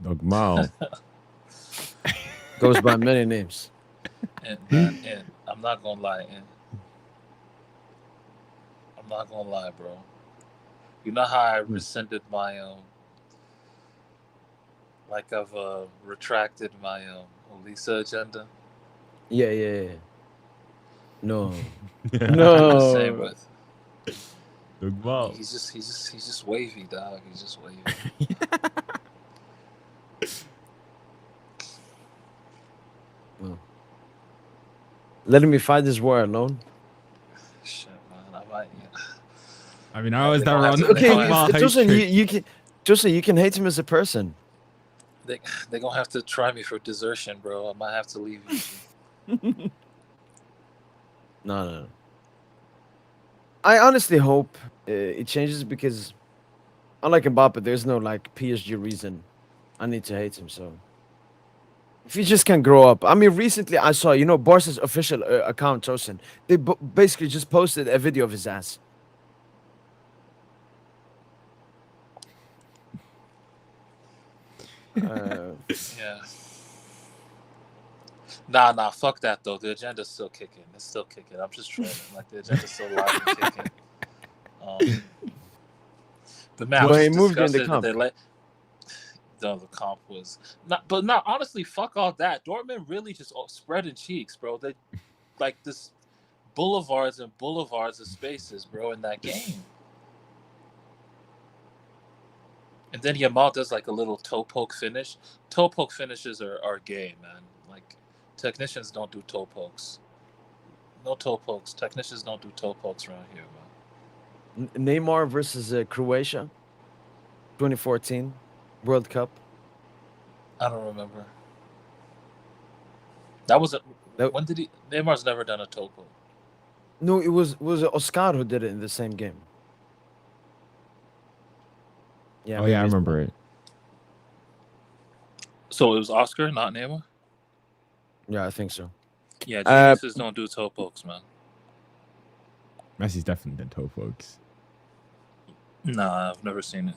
Dogmal. Goes by many names. And man, and I'm not gonna lie, bro. You know how I rescinded my like I've retracted my Elisa agenda. Yeah, yeah, yeah. No, I'm the no. same with. Dogmal. He's just wavy, dog. He's just wavy. Well, letting me fight this war alone. Shit, man. I might. Yeah. I mean, I was They never gonna on have the to- Okay, Dogmal Joseph, you can, Joseph, you can hate him as a person. They're gonna have to try me for desertion, bro. I might have to leave you. No. I honestly hope it changes because, unlike Mbappe, there's no like PSG reason I need to hate him. So if he just can grow up. I mean, recently I saw, Barca's official account, Tosin. They basically just posted a video of his ass. Yeah. Nah, fuck that though. The agenda's still kicking. It's still kicking. I'm just trolling. Like the agenda's still live and kicking. But man, I But was he just moved in the disgusted that comp. they let. No, the comp was not. But no, honestly, fuck all that. Dortmund really just spreading cheeks, bro. They like this boulevards and boulevards of spaces, bro, in that game. And then Yamal does like a little toe poke finish. Toe poke finishes are gay, man. Like technicians don't do toe pokes. No toe pokes. Technicians don't do toe pokes around here, man. Neymar versus Croatia, 2014 World Cup. I don't remember. That wasn't. That- When did he? Neymar's never done a toe poke. No, it was Oscar who did it in the same game. Yeah. Oh yeah, I maybe it's remember it. So it was Oscar, not Neymar. Yeah, I think so. Yeah, geniuses don't do toe pokes, man. Messi's definitely done toe folks. Nah, I've never seen it.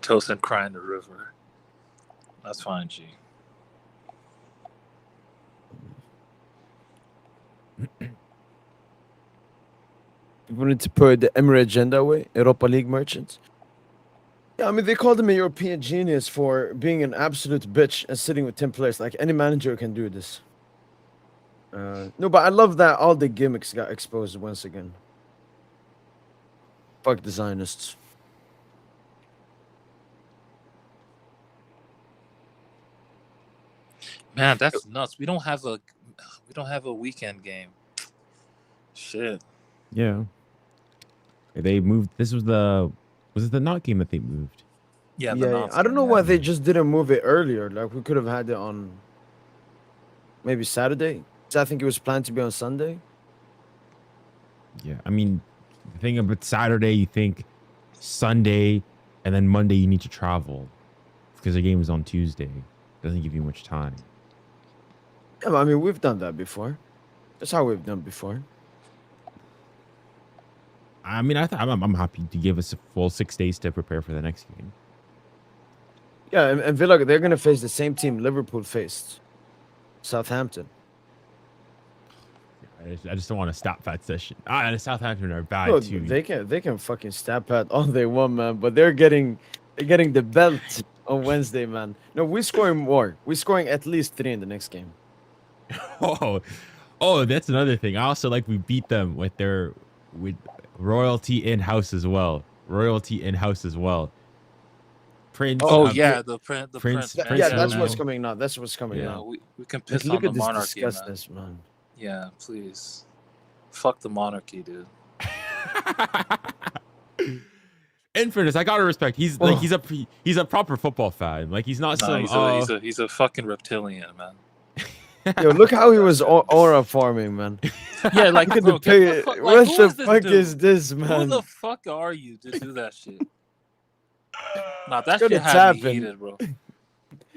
Tosin crying the river. That's fine, G. People need to put the Emirates agenda away. Europa League merchants. Yeah, I mean, they called him a European genius for being an absolute bitch and sitting with 10 players. Like, any manager can do this. No, but I love that all the gimmicks got exposed once again. Fuck the Zionists. Man, that's nuts. We don't have a weekend game. Shit. Yeah. They moved. Was it the not game that they moved? Yeah, Yeah, I don't know why they just didn't move it earlier. Like, we could have had it on maybe Saturday. I think it was planned to be on Sunday. Yeah. I mean, the thing about Saturday, you think Sunday, and then Monday you need to travel because the game is on Tuesday. Doesn't give you much time. Yeah, but I mean, we've done that before. That's how we've done before. I mean, I'm happy to give us a full 6 days to prepare for the next game. Yeah, and Villa, they're going to face the same team Liverpool faced. Southampton. I just don't want to stop that session. And Southampton are bad No, too. they can fucking stab at all they want, man. But they're getting the belt on Wednesday, man. No, we're scoring more. We're scoring at least 3 in the next game. Oh, that's another thing. I also like we beat them with royalty in house as well. Prince. Oh yeah, the prince. Prince Man. Yeah, Prince that's Philip. what's coming now. That's what's coming Yeah, now. we can Like, piss look on the at this monarchy, man. disgustness, man. Yeah, please. Fuck the monarchy, dude. In fairness, I gotta respect. He's like he's a proper football fan. Like he's not some. He's a fucking reptilian, man. Yo, look how he was aura farming, man. Yeah, like Look at bro, the pay. like, What who the is this fuck dude? is this, Who man? the fuck are you to do that shit? Nah, that Gonna shit had tap me him. heated, bro. That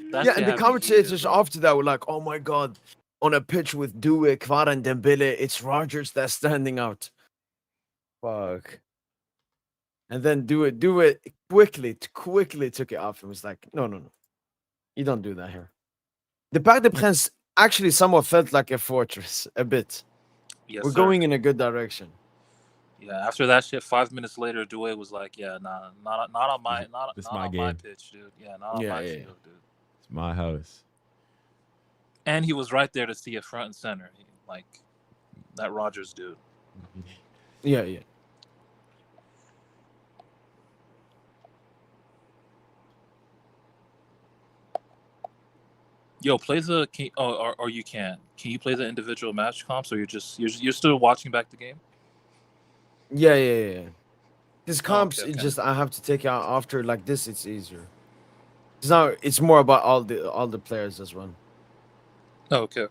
Yeah, shit and the had me commentators heated, bro. after that were like, "Oh my god, on a pitch with Due, Kvara, and Dembele, it's Rogers that's standing out." Fuck. And then do it quickly took it off and was like, no, you don't do that here. The Parc des Princes actually somewhat felt like a fortress, a bit. Yes, We're sir. going in a good direction. Yeah, after that shit, 5 minutes later, Due was like, "Yeah, nah, not on my, not This on my my game. pitch, dude. Yeah, not on Yeah, my yeah, field, dude." It's my house. And he was right there to see it front and center, like that Rogers dude. Yeah. Yo, play the or you can't. Can you play the individual match comps, or you're still watching back the game? Yeah. This comps, okay. it just I have to take out after like this. It's easier. It's more about all the players as well. Oh, okay.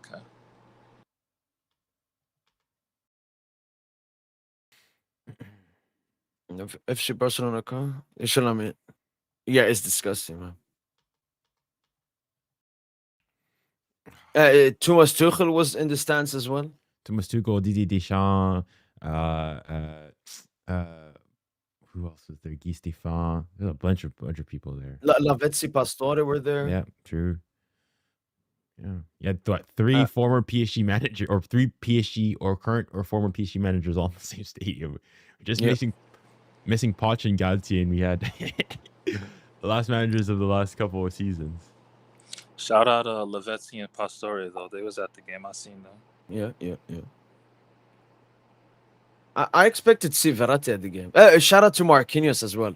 FC Barcelona, yeah, it's disgusting, man. Thomas Tuchel was in the stands as well. Thomas Tuchel, Didier Deschamps, who else was there? Guy Stéphane. There's a bunch of people there. Lavezzi, Pastore were there. Yeah, true. Yeah, you had 3 former PSG manager or 3 PSG or current or former PSG managers all in the same stadium. Just missing Poch and Galtier, and we had the last managers of the last couple of seasons. Shout out Lavezzi and Pastore though. They was at the game. I seen them. Yeah. I expected to see Verratti at the game. Shout out to Marquinhos as well.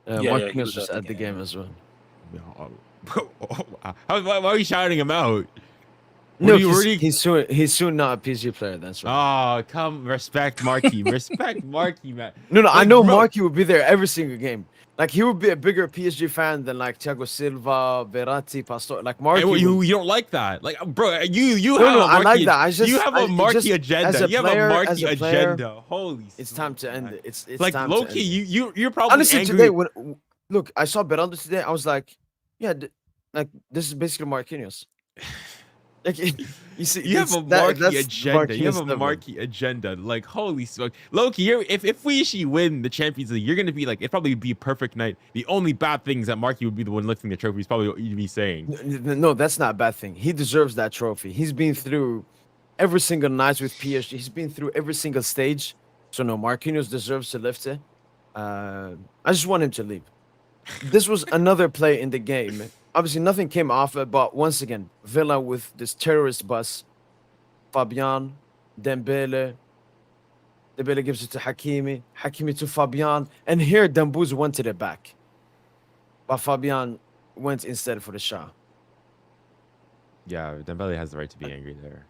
Marquinhos was at the game as well. Why are you shouting him out? No, he's soon not a PSG player. That's right. Oh, come respect Marquis. Respect Marquis, man. No, Like, I know bro. Marquis would be there every single game. Like he would be a bigger PSG fan than like Thiago Silva, Verratti, Pastore. Like Marquis. You don't like that, like, bro. You No, have a I Marquis. like that. You have a Marquis agenda. You have a Marquis player, agenda. Holy. It's time to end it. It's like time low to key. end it. You're probably Honestly, angry. today look, I saw Beraldo today. I was like, yeah, like this is basically Marquinhos. Like you see, You have a Marquis agenda. You have a Marquis agenda. Like, holy smoke, Loki. If we actually win the Champions League, you're gonna be like, it'd probably be a perfect night. The only bad thing is that Marquis would be the one lifting the trophy. Is probably what you'd be saying. No, that's not a bad thing. He deserves that trophy. He's been through every single night with PSG. He's been through every single stage. So no, Marquinhos deserves to lift it. I just want him to leave. This was another play in the game. Obviously, nothing came off it, but once again, Villa with this terrorist bus. Fabian, Dembele. Dembele gives it to Hakimi. Hakimi to Fabian. And here, Dembouz wanted it back. But Fabian went instead for the shot. Yeah, Dembele has the right to be angry there.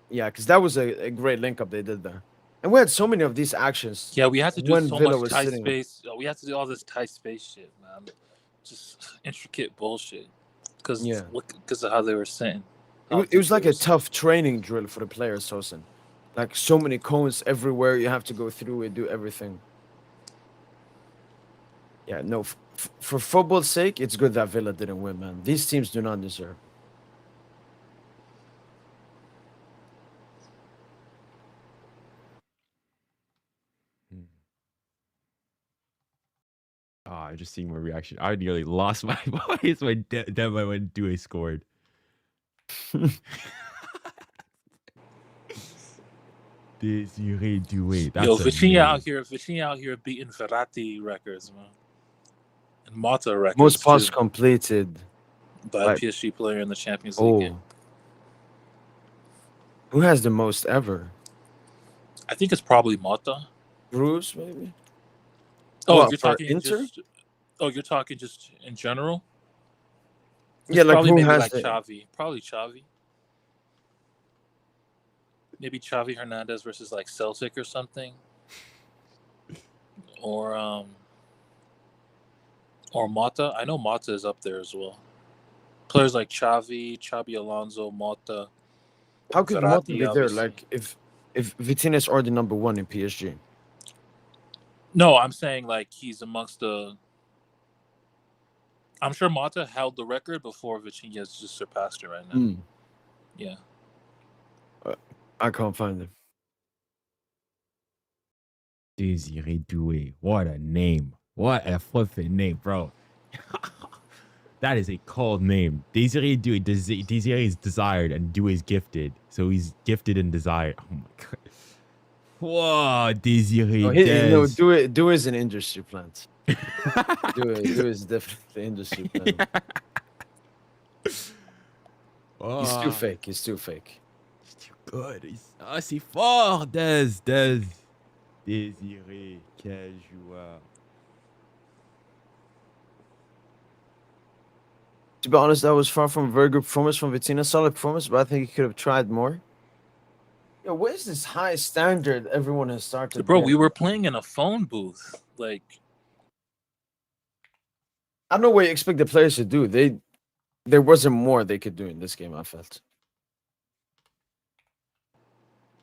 Yeah, because that was a great link up they did there. And we had so many of these actions. Yeah, we had to do when so Villa much was tight sitting- space. We had to do all this tight space shit, man. Just intricate bullshit. Because of how they were sitting. It was like a tough training drill for the players, Sosen. Like so many cones everywhere. You have to go through and do everything. Yeah, no. For football's sake, it's good that Villa didn't win, man. These teams do not deserve. I just seeing my reaction. I nearly lost my voice when Dembele scored. Desiree Doué. Yo, That's a Vitinha out name. here. Vitinha out here beating Verratti records, man, and Mata records Most too passes completed. by a Right. PSG player in the Champions League game. Oh. Who has the most ever? I think it's probably Mata. Bruce, maybe? Oh, What, you're for talking Inter? just. Oh, you're talking just in general. It's Yeah, like probably who maybe has like the... Xavi. Probably Xavi. Maybe Xavi Hernandez versus like Celtic or something, or Mata. I know Mata is up there as well. Players like Xabi Alonso, Mata. How could Mota Verratti, be there? obviously. Like, if Vitinha is already number one in PSG. No, I'm saying like he's amongst the. I'm sure Mata held the record before Vitinha's just surpassed it right now. Hmm. Yeah. I can't find him. Desiree Doué. What a name. What a flipping name, bro. That is a cold name. Desiree Doué. Desiree is desired and Doué is gifted. So he's gifted and desired. Oh my god. Whoa, Desiree No, Des. do is an industry plant. Do is definitely industry plant. He's too fake. He's too fake. He's too good. C'est fort, Des. Desiré, quel joueur. To be honest, that was far from a very good performance from Vitinha. Solid performance, but I think he could have tried more. Yo, where's this high standard everyone has started? Bro, we getting? were playing in a phone booth. Like, I don't know what you expect the players to do. There wasn't more they could do in this game, I felt.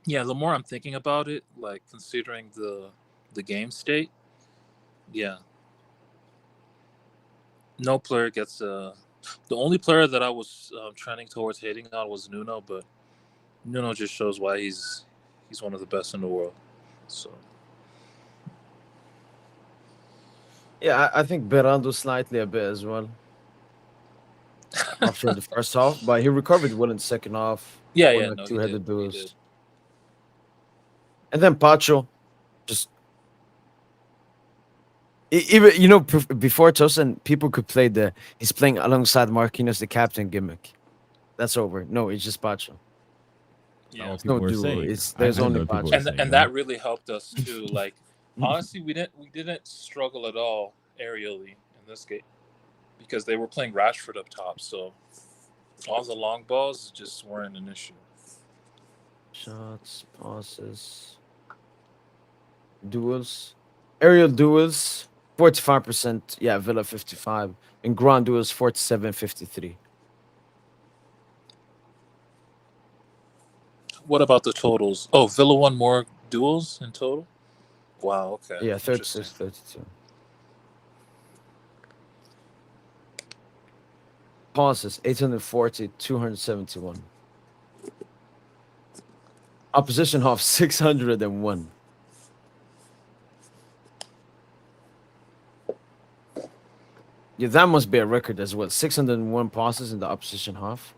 yeah, the more I'm thinking about it, like considering the game state, yeah. No player gets the only player that I was trending towards hating on was Nuno, but Nuno just shows why he's one of the best in the world. So Yeah, I think Berando slightly a bit as well. After the first half, but he recovered well in the second half. yeah, Won yeah, like no, he two-headed did. He duels. did. And then Pacho, just even before Tosin, people could play he's playing alongside Marquinhos, the captain gimmick. That's over. No, it's just Pacho. Yeah. What It's no people were duo. saying. There's I only know people Pacho. were And saying and that really helped us too. Like honestly, we didn't struggle at all aerially in this game because they were playing Rashford up top, so all the long balls just weren't an issue. Shots, passes, duels, aerial duels, 45%. Yeah, Villa 55, and ground duels 47, 53. What about the totals? Oh, Villa won more duels in total? Wow, okay. Yeah, Interesting. 36, 32. Passes 840, 271. Opposition half 601. Yeah, that must be a record as well. 601 passes in the opposition half.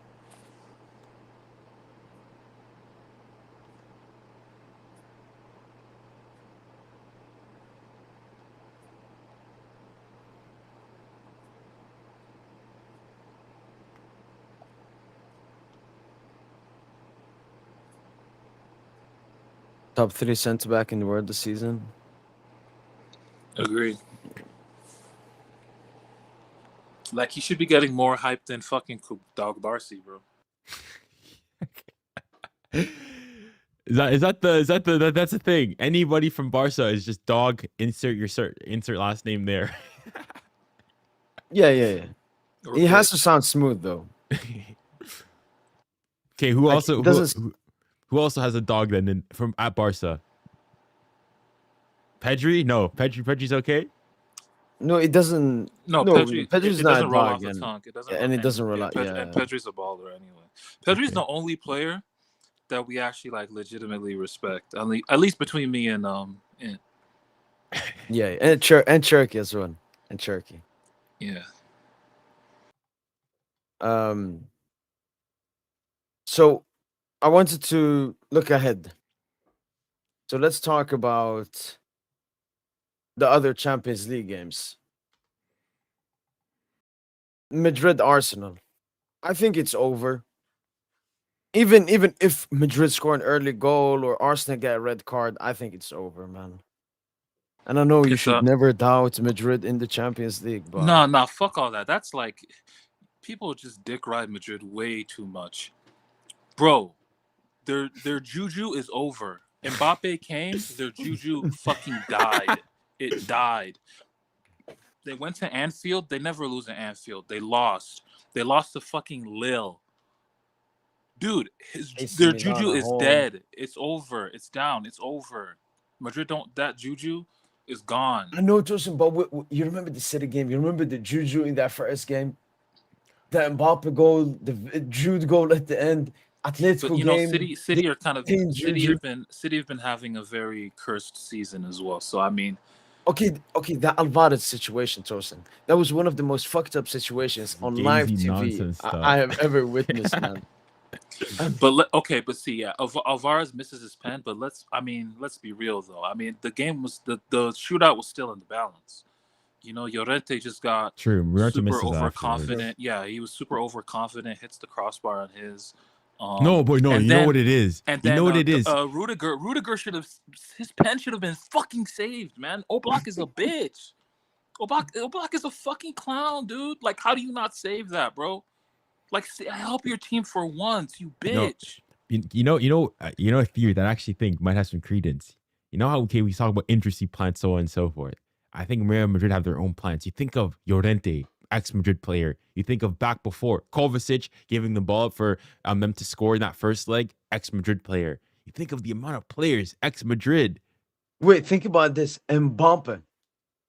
Top 3 centre back in the world this season. Agreed. Like he should be getting more hype than fucking Dog Barcy, bro. That's the thing. Anybody from Barca is just dog. Insert last name there. Yeah. Or He has bitch. to sound smooth though. Okay, who Like, also it doesn't- who also has a dog then from at Barca? Pedri? No, Pedri's okay. No, it doesn't. No, No, Pedri. Pedri's It not a doesn't roll dog, off the and tongue. It doesn't. and it doesn't roll out. And Pedri's a baller anyway. Pedri's the only player that we actually like legitimately respect. At least between me and Yeah, and Cherokee as well, and Cherokee. yeah. So I wanted to look ahead. So let's talk about the other Champions League games. Madrid Arsenal. I think it's over. Even if Madrid score an early goal or Arsenal get a red card, I think it's over, man. And I know you It's should never doubt Madrid in the Champions League, but nah, fuck all that. That's like people just dick ride Madrid way too much, bro. Their juju is over. Mbappe came, their juju fucking died. It died. They went to Anfield. They never lose at Anfield. They lost. They lost to fucking Lille. Dude, AC their Milan juju at is home. dead. It's over. It's down. It's over. Madrid don't. That juju is gone. I know, Joseph, but you remember the City game? You remember the Juju in that first game? The Mbappe goal, the Jude goal at the end, Atletico But you know, game. City are kind of Team City Juju. have been having a very cursed season as well. So I mean, Okay, that Alvarez situation, Tosin. That was one of the most fucked up situations on live Gazy TV nonsense stuff. I have ever witnessed, man. but see, yeah, Alvarez misses his pen, but let's be real though. I mean, the game was the shootout was still in the balance. You know, Llorente just got True. Llorente super misses overconfident. Yeah, he was super overconfident. Hits the crossbar on his. No, boy, no. and You then- know what it is. And You then know what it is. Rudiger should have his pen should have been fucking saved, man. Oblak is a bitch. Oblak is a fucking clown, dude. Like, how do you not save that, bro? Like, help your team for once, you bitch. You know a theory that I actually think might have some credence. You know how we talk about interesting plans, so on and so forth. I think Real Madrid have their own plans. You think of Llorente, ex-Madrid player. You think of back before Kovacic giving the ball up for them to score in that first leg, ex-Madrid player. You think of the amount of players, ex-Madrid. Wait, think about this. Mbappe.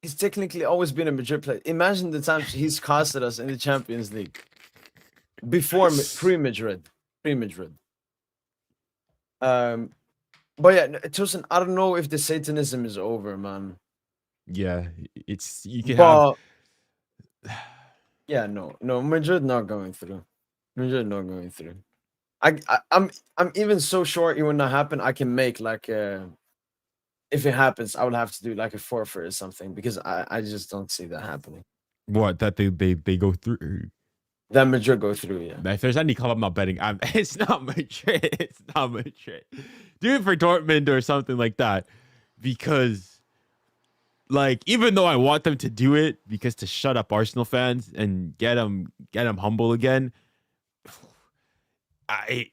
He's technically always been a Madrid player. Imagine the times he's costed us in the Champions League. Before, pre-Madrid. But yeah, Tosin, I don't know if the Satanism is over, man. Yeah, it's you can have. Yeah, no, Madrid not going through. I'm even so sure it will not happen. I can make like if it happens, I would have to do like a forfeit or something because I just don't see that happening. What that they go through. That Madrid go through, yeah. If there's any club I'm not betting, it's not Madrid. It's not Madrid. Do it for Dortmund or something like that, because, like, even though I want them to do it because to shut up Arsenal fans and get them humble again,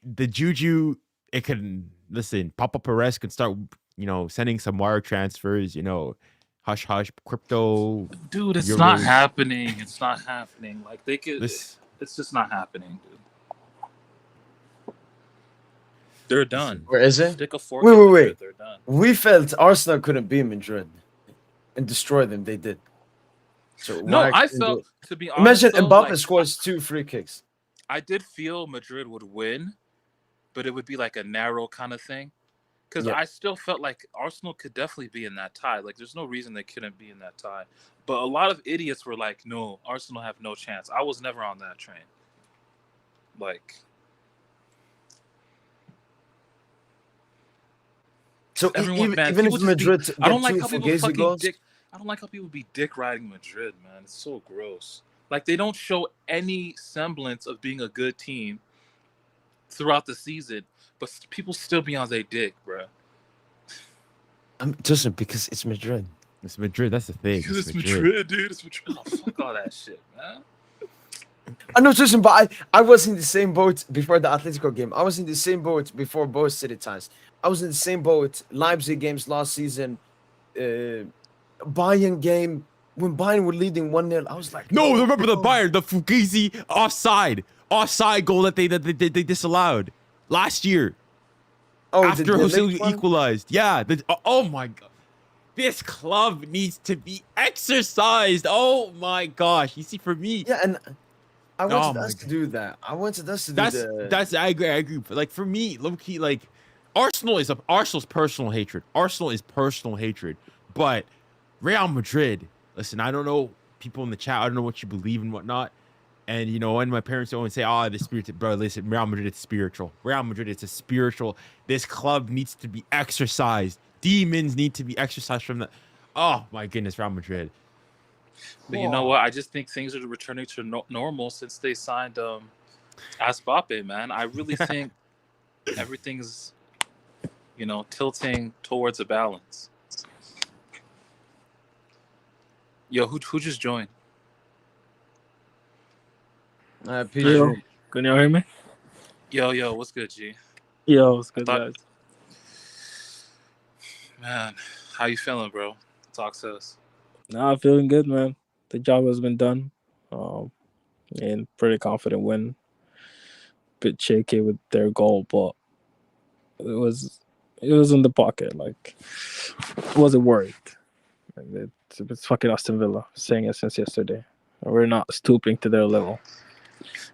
the juju it can listen. Papa Perez could start, sending some wire transfers. Hush hush crypto. Dude, it's Euros. not happening. It's not happening. Like they could. It's just not happening, dude. They're done. Where is it? Stick a fork. Wait. They're done. We felt Arsenal couldn't beat Madrid and destroy them. They did. So No, why I couldn't felt, they- to be honest, Imagine though, Mbappe scores 2 free kicks. I did feel Madrid would win, but it would be like a narrow kind of thing. Because Yeah. I still felt like Arsenal could definitely be in that tie. Like, there's no reason they couldn't be in that tie. But a lot of idiots were like, no, Arsenal have no chance. I was never on that train. Like, So everyone, man, even if people just Madrid I don't get like 2 how people Fugazi fucking goals, I don't like how people be dick riding Madrid, man. It's so gross. Like, they don't show any semblance of being a good team throughout the season, but people still be on their dick, bro. just because it's Madrid. It's Madrid. That's the thing. Because it's Madrid, dude. It's Madrid. Oh, fuck all that shit, man. I know, Tristan, but I was in the same boat before the Atletico game. I was in the same boat before both City ties. I was in the same boat Leipzig games last season, Bayern game when Bayern were leading 1-0. I was like, No, remember the Bayern, the Fugazi offside goal that they disallowed last year after Jose equalized. Yeah. Oh my god. This club needs to be exercised. Oh my gosh. You see, for me, Yeah, and I wanted my us to God. do that. I wanted us to do that. that's I agree. But like for me, low key, like Arsenal's personal hatred. Arsenal is personal hatred. But Real Madrid, listen, I don't know people in the chat. I don't know what you believe and whatnot. And and my parents always say, the spirit, bro, listen, Real Madrid, it's spiritual. Real Madrid, it's a spiritual. This club needs to be exercised. demons need to be exercised from the. Oh my goodness, Real Madrid. But you know what? I just think things are returning to normal since they signed Asbape, man. I really think everything's, tilting towards a balance. Yo, who just joined? PSG. Yo, can you hear me? Yo, what's good, G? Yo, what's good, thought- guys? Man, how you feeling, bro? Talk to us. Nah, I'm feeling good, man. The job has been done. And pretty confident win. Bit shaky with their goal, but it was in the pocket. Like, wasn't worried. Like, it's fucking Aston Villa. Saying it since yesterday. We're not stooping to their level.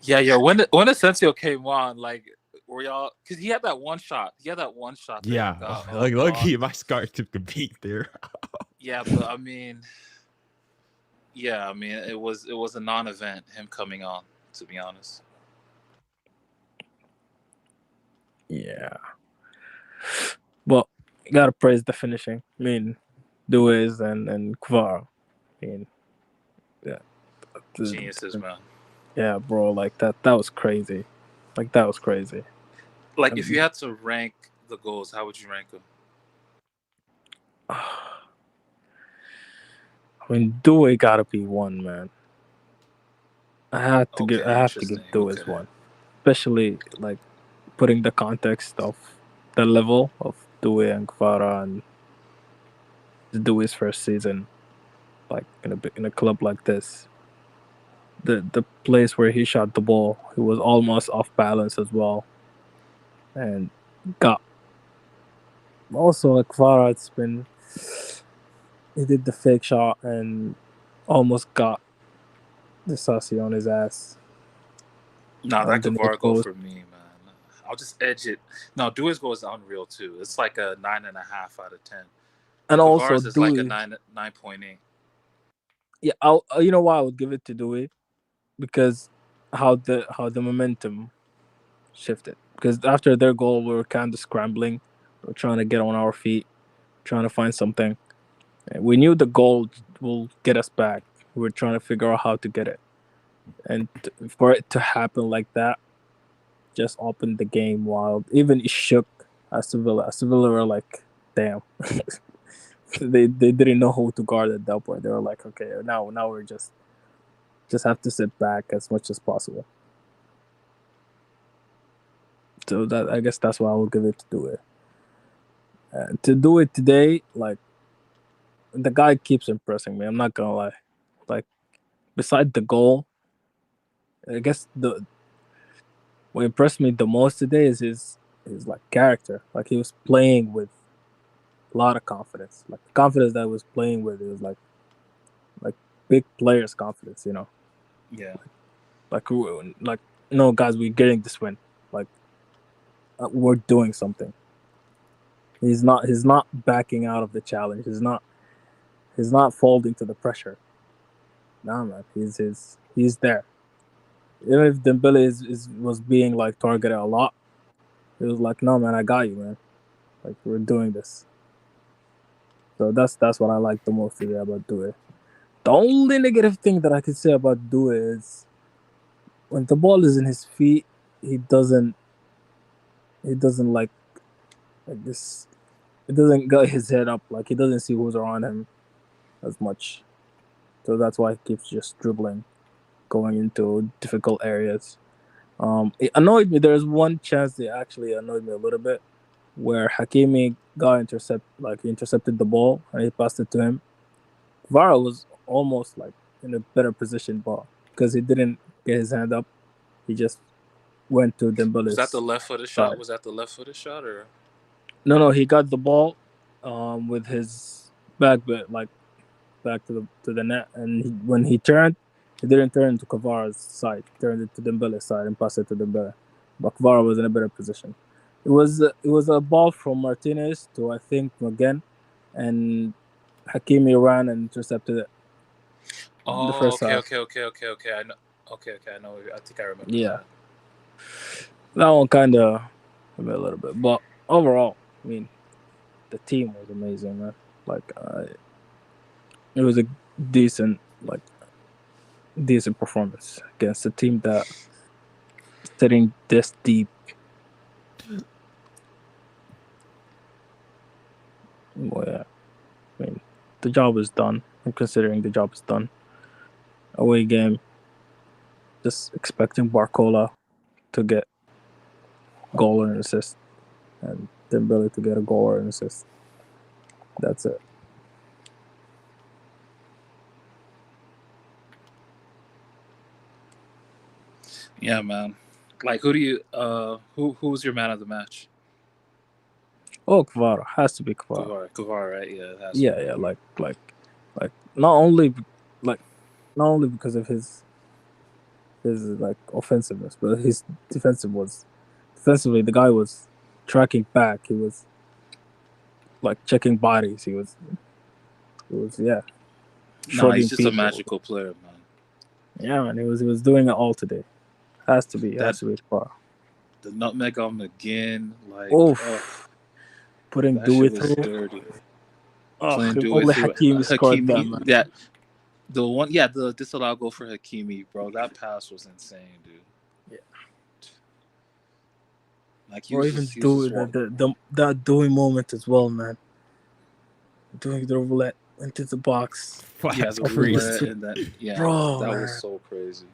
Yeah, yo. When Asensio came on, like, were y'all? Because he had that one shot. That Yeah, got like blocked. lucky my scar took a beat there. Yeah, but I mean, it was a non-event him coming on. To be honest. Yeah. But you gotta praise the finishing. I mean, Duez and Kvara. I mean, yeah. Geniuses, man. Yeah, bro, like that was crazy. Like that was crazy. Like, if you had to rank the goals, how would you rank them? I mean, Due gotta be one, man. I have to give Duez Okay. one. Especially like putting the context of the level of Due and Kvara and Due's first season, like in a club like this. The place where he shot the ball, he was almost off balance as well. And got also like Kvara, he did the fake shot and almost got the Sassi on his ass. No, that Underneath Kvara goal post. for me, man. I'll just edge it. No, Due's goal is unreal too. It's like a 9.5 out of 10. And also Kvara's is like a Dewey. 9.8. Yeah, you know why I would give it to Dewey? Because how the momentum shifted. Because after their goal, we were kind of scrambling. We were trying to get on our feet, trying to find something. And we knew the goal will get us back. We were trying to figure out how to get it. And for it to happen like that, just opened the game wild. Even it shook Aston Villa. Aston Villa were like, damn. they didn't know who to guard at that point. They were like, okay, now we're just have to sit back as much as possible. So that, I guess that's why I will give it to do it. To do it today, like, the guy keeps impressing me. I'm not gonna lie. Like, beside the goal, I guess what impressed me the most today is his like character. Like, he was playing with a lot of confidence. Like, the confidence that he was playing with, it was like big players' confidence. You know. Yeah. Like, no, guys, we're getting this win. Like, we're doing something. He's not backing out of the challenge. He's not folding to the pressure. No, man, he's there. Even if Dembele was being like targeted a lot, he was like, no, man, I got you, man. Like, we're doing this. So that's what I like the most today about Due. The only negative thing that I could say about Due is when the ball is in his feet, he doesn't like this. It doesn't get his head up. Like, he doesn't see who's around him as much. So that's why he keeps just dribbling, going into difficult areas. It annoyed me. There's one chance that actually annoyed me a little bit, where Hakimi intercepted the ball and he passed it to him. Vara was almost like in a better position, but because he didn't get his hand up, he just went to Dembele's. Was that the left-footed shot? side. Was that the left-footed shot or? No, he got the ball, with his back to the net, and when he turned, he didn't turn to Kvara's side. He turned it to Dembele's side and passed it to Dembele. But Kvara was in a better position. It was a ball from Martinez to, I think, McGinn, and Hakimi ran and intercepted it. Oh, the first okay. half. I know. Okay, I know. I think I remember. Yeah. That one kind of a little bit, but overall, I mean, the team was amazing, man. Like it was a decent performance against a team that sitting this deep. Well, yeah, I mean, the job is done. I'm considering the job is done. Away game, just expecting Barcola to get goal or an assist, and Dembele to get a goal or an assist. That's it. Yeah, man. Like, who do you who's your man of the match? Oh, Kvara has to be Kvara. Kvara, right? Yeah, it has Yeah, to be. yeah. Like, not only because of his like offensiveness, but his defensively the guy was tracking back. He was like checking bodies. He was Nah, shrugging he's just people. a magical player, man. Yeah, man. He was doing it all today. Has to be Kvara. The nutmeg on McGinn, like, putting that Dewey shit was through. dirty. Oh, Playing if Dewey only through Hakimi scored that, man. That the one, yeah, the disallowed goal for Hakimi, bro. That pass was insane, dude. Yeah. Like, Or even Dewey, that Dewey moment as well, man. Doing the roulette into the box. Yeah, the roulette and that. Yeah, bro, that man. was so crazy.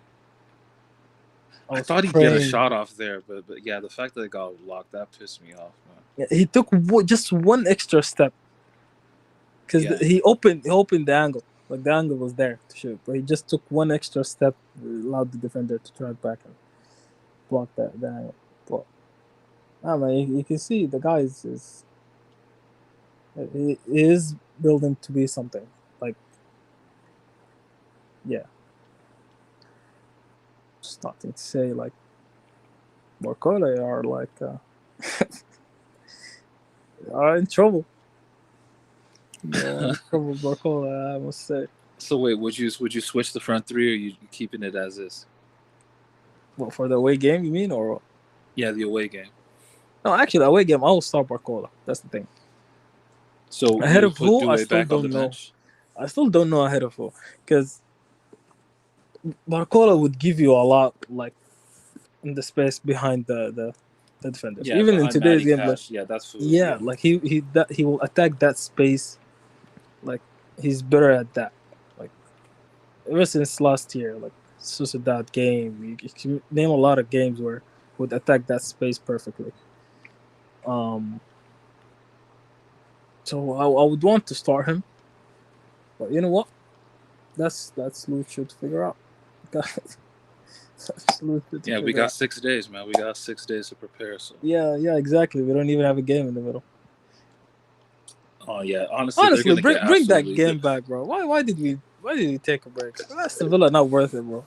I thought he'd get a shot off there, but yeah, the fact that it got blocked, that pissed me off, man. Yeah, he took just one extra step because he opened the angle. Like, the angle was there to shoot, but he just took one extra step, allowed the defender to track back and block the angle. But man, you can see the guy is building to be something. Like, yeah. Just nothing to say. Like, Barcola are like are in trouble. Yeah, trouble, Barcola, I must say. So wait, would you switch the front three, or you keeping it as is? What, for the away game, you mean, or? Yeah, the away game. No, actually, the away game, I will start Barcola. That's the thing. So ahead of who, I still back don't on the know. bench? I still don't know ahead of who, because Barcola would give you a lot, like, in the space behind the defenders. Yeah, even in today's game, like, that's food. yeah, like he will attack that space. Like, he's better at that. Like, ever since last year, like Sociedad game, you can name a lot of games where would attack that space perfectly. So I would want to start him, but you know what? That's Lucho to figure out. Yeah, we got 6 days, man. We got 6 days to prepare. So yeah, exactly. We don't even have a game in the middle. Oh yeah, honestly, bring that game back, bro. Why did we take a break? Aston Villa not worth it, bro.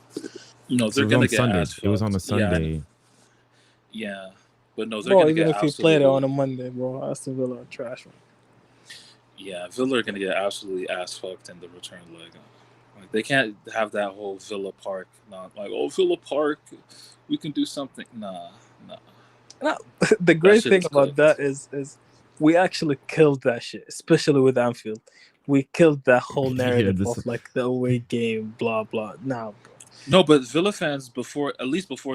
No, they're gonna get Sunday. ass It was on a Sunday. Yeah, but no, they're gonna get. Even if we played it on a Monday, bro, Aston Villa are trash, man. Yeah, Villa are gonna get absolutely ass fucked in the return leg. Like, they can't have that whole Villa Park, not like, oh, Villa Park, we can do something. Nah. The great thing about that is we actually killed that shit, especially with Anfield. We killed that whole narrative of like the away game, blah blah. Now, bro. No, but Villa fans before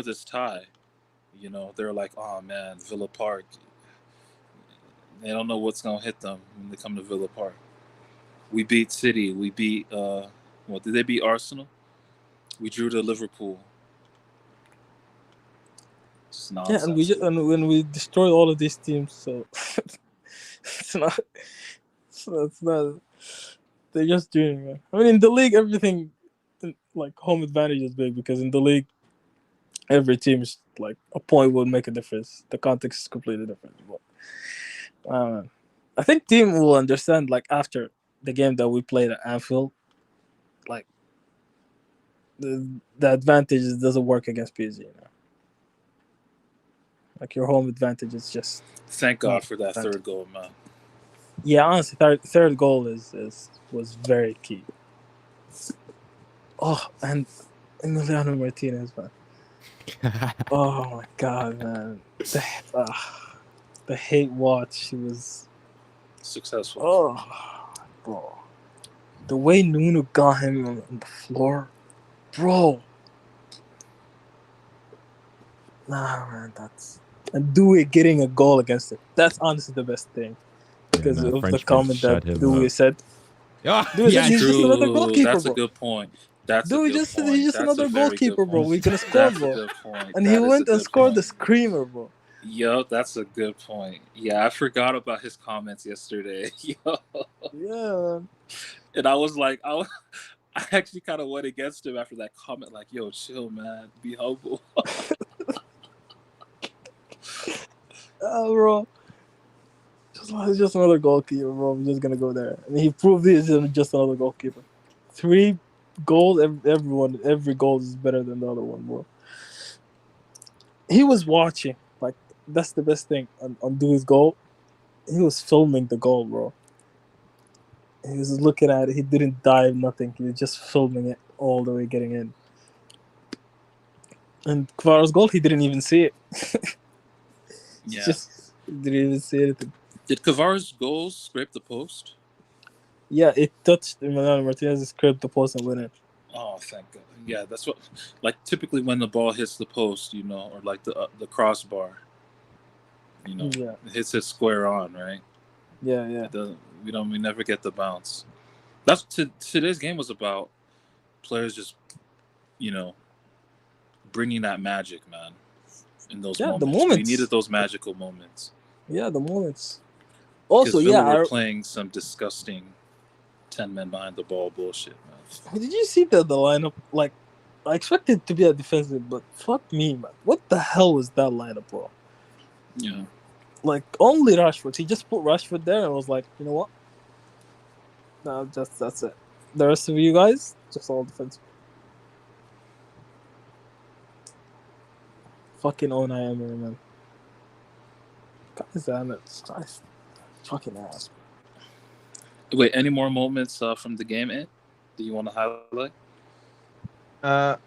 this tie, you know, they're like, oh man, Villa Park. They don't know what's gonna hit them when they come to Villa Park. We beat City. We beat what did they beat Arsenal? We drew to Liverpool. It's nonsense. Yeah, and when we destroyed all of these teams, so it's not. They're just doing it. I mean, in the league, everything like home advantage is big because in the league, every team is like a point will make a difference. The context is completely different. But I think team will understand like after the game that we played at Anfield, like the advantage doesn't work against PSG. You know? Like your home advantage is just. Thank God for that third goal, man. Yeah, honestly, third goal was very key. Oh, and Emiliano Martinez, man. Oh my God, man. The hate watch. Successful. Oh, bro. The way Nuno got him on the floor, bro. Nah, man, that's and Dewey getting a goal against it. That's honestly the best thing because the of the Frenchman comment that shut him Dewey up. said. Oh, Dewey said yeah, he's just another True. goalkeeper, That's a bro. good point. That's a Dewey good just said point. he's just That's a another very good goalkeeper, bro. point. We're gonna score, That's a bro. good point. And he That is a went and good scored the point. screamer, bro. Yo, that's a good point. Yeah, I forgot about his comments yesterday. Yo. Yeah, man. And I was like, I actually kind of went against him after that comment. Like, yo, chill, man. Be humble. Bro. He's just another goalkeeper, bro. We're just gonna go there. And he proved he's just another goalkeeper. 3 goals, every goal is better than the other one, bro. He was watching. Like, that's the best thing on Dewey's goal. He was filming the goal, bro. He was looking at it. He didn't dive, nothing. He was just filming it all the way getting in. And Kvara's goal, he didn't even see it. Yeah. Just didn't even see anything. Did Kavara's goals scrape the post? Yeah, it touched Emiliano Martinez, scraped the post and went in. Oh, thank God. Yeah, that's what. Like, typically when the ball hits the post, you know, or like the crossbar, you know, Yeah. it hits it square on, right? Yeah. It doesn't. We never get the bounce. That's today's game was about players just, you know, bringing that magic, man. In those Yeah, the moments, we moments. needed those magical moments. Yeah, the moments. Also, Because Villa yeah, were playing some disgusting 10 men behind the ball bullshit, man. did you see the lineup? Like, I expected it to be a defensive, but fuck me, man. What the hell was that lineup, bro? Yeah. Like, only Rashford. He just put Rashford there and was like, you know what? No, that's it. The rest of you guys, just all defensive. Fucking Unai Emery, man. God damn it. Christ. Fucking ass. Wait, any more moments from the game, Ed, that you want to highlight?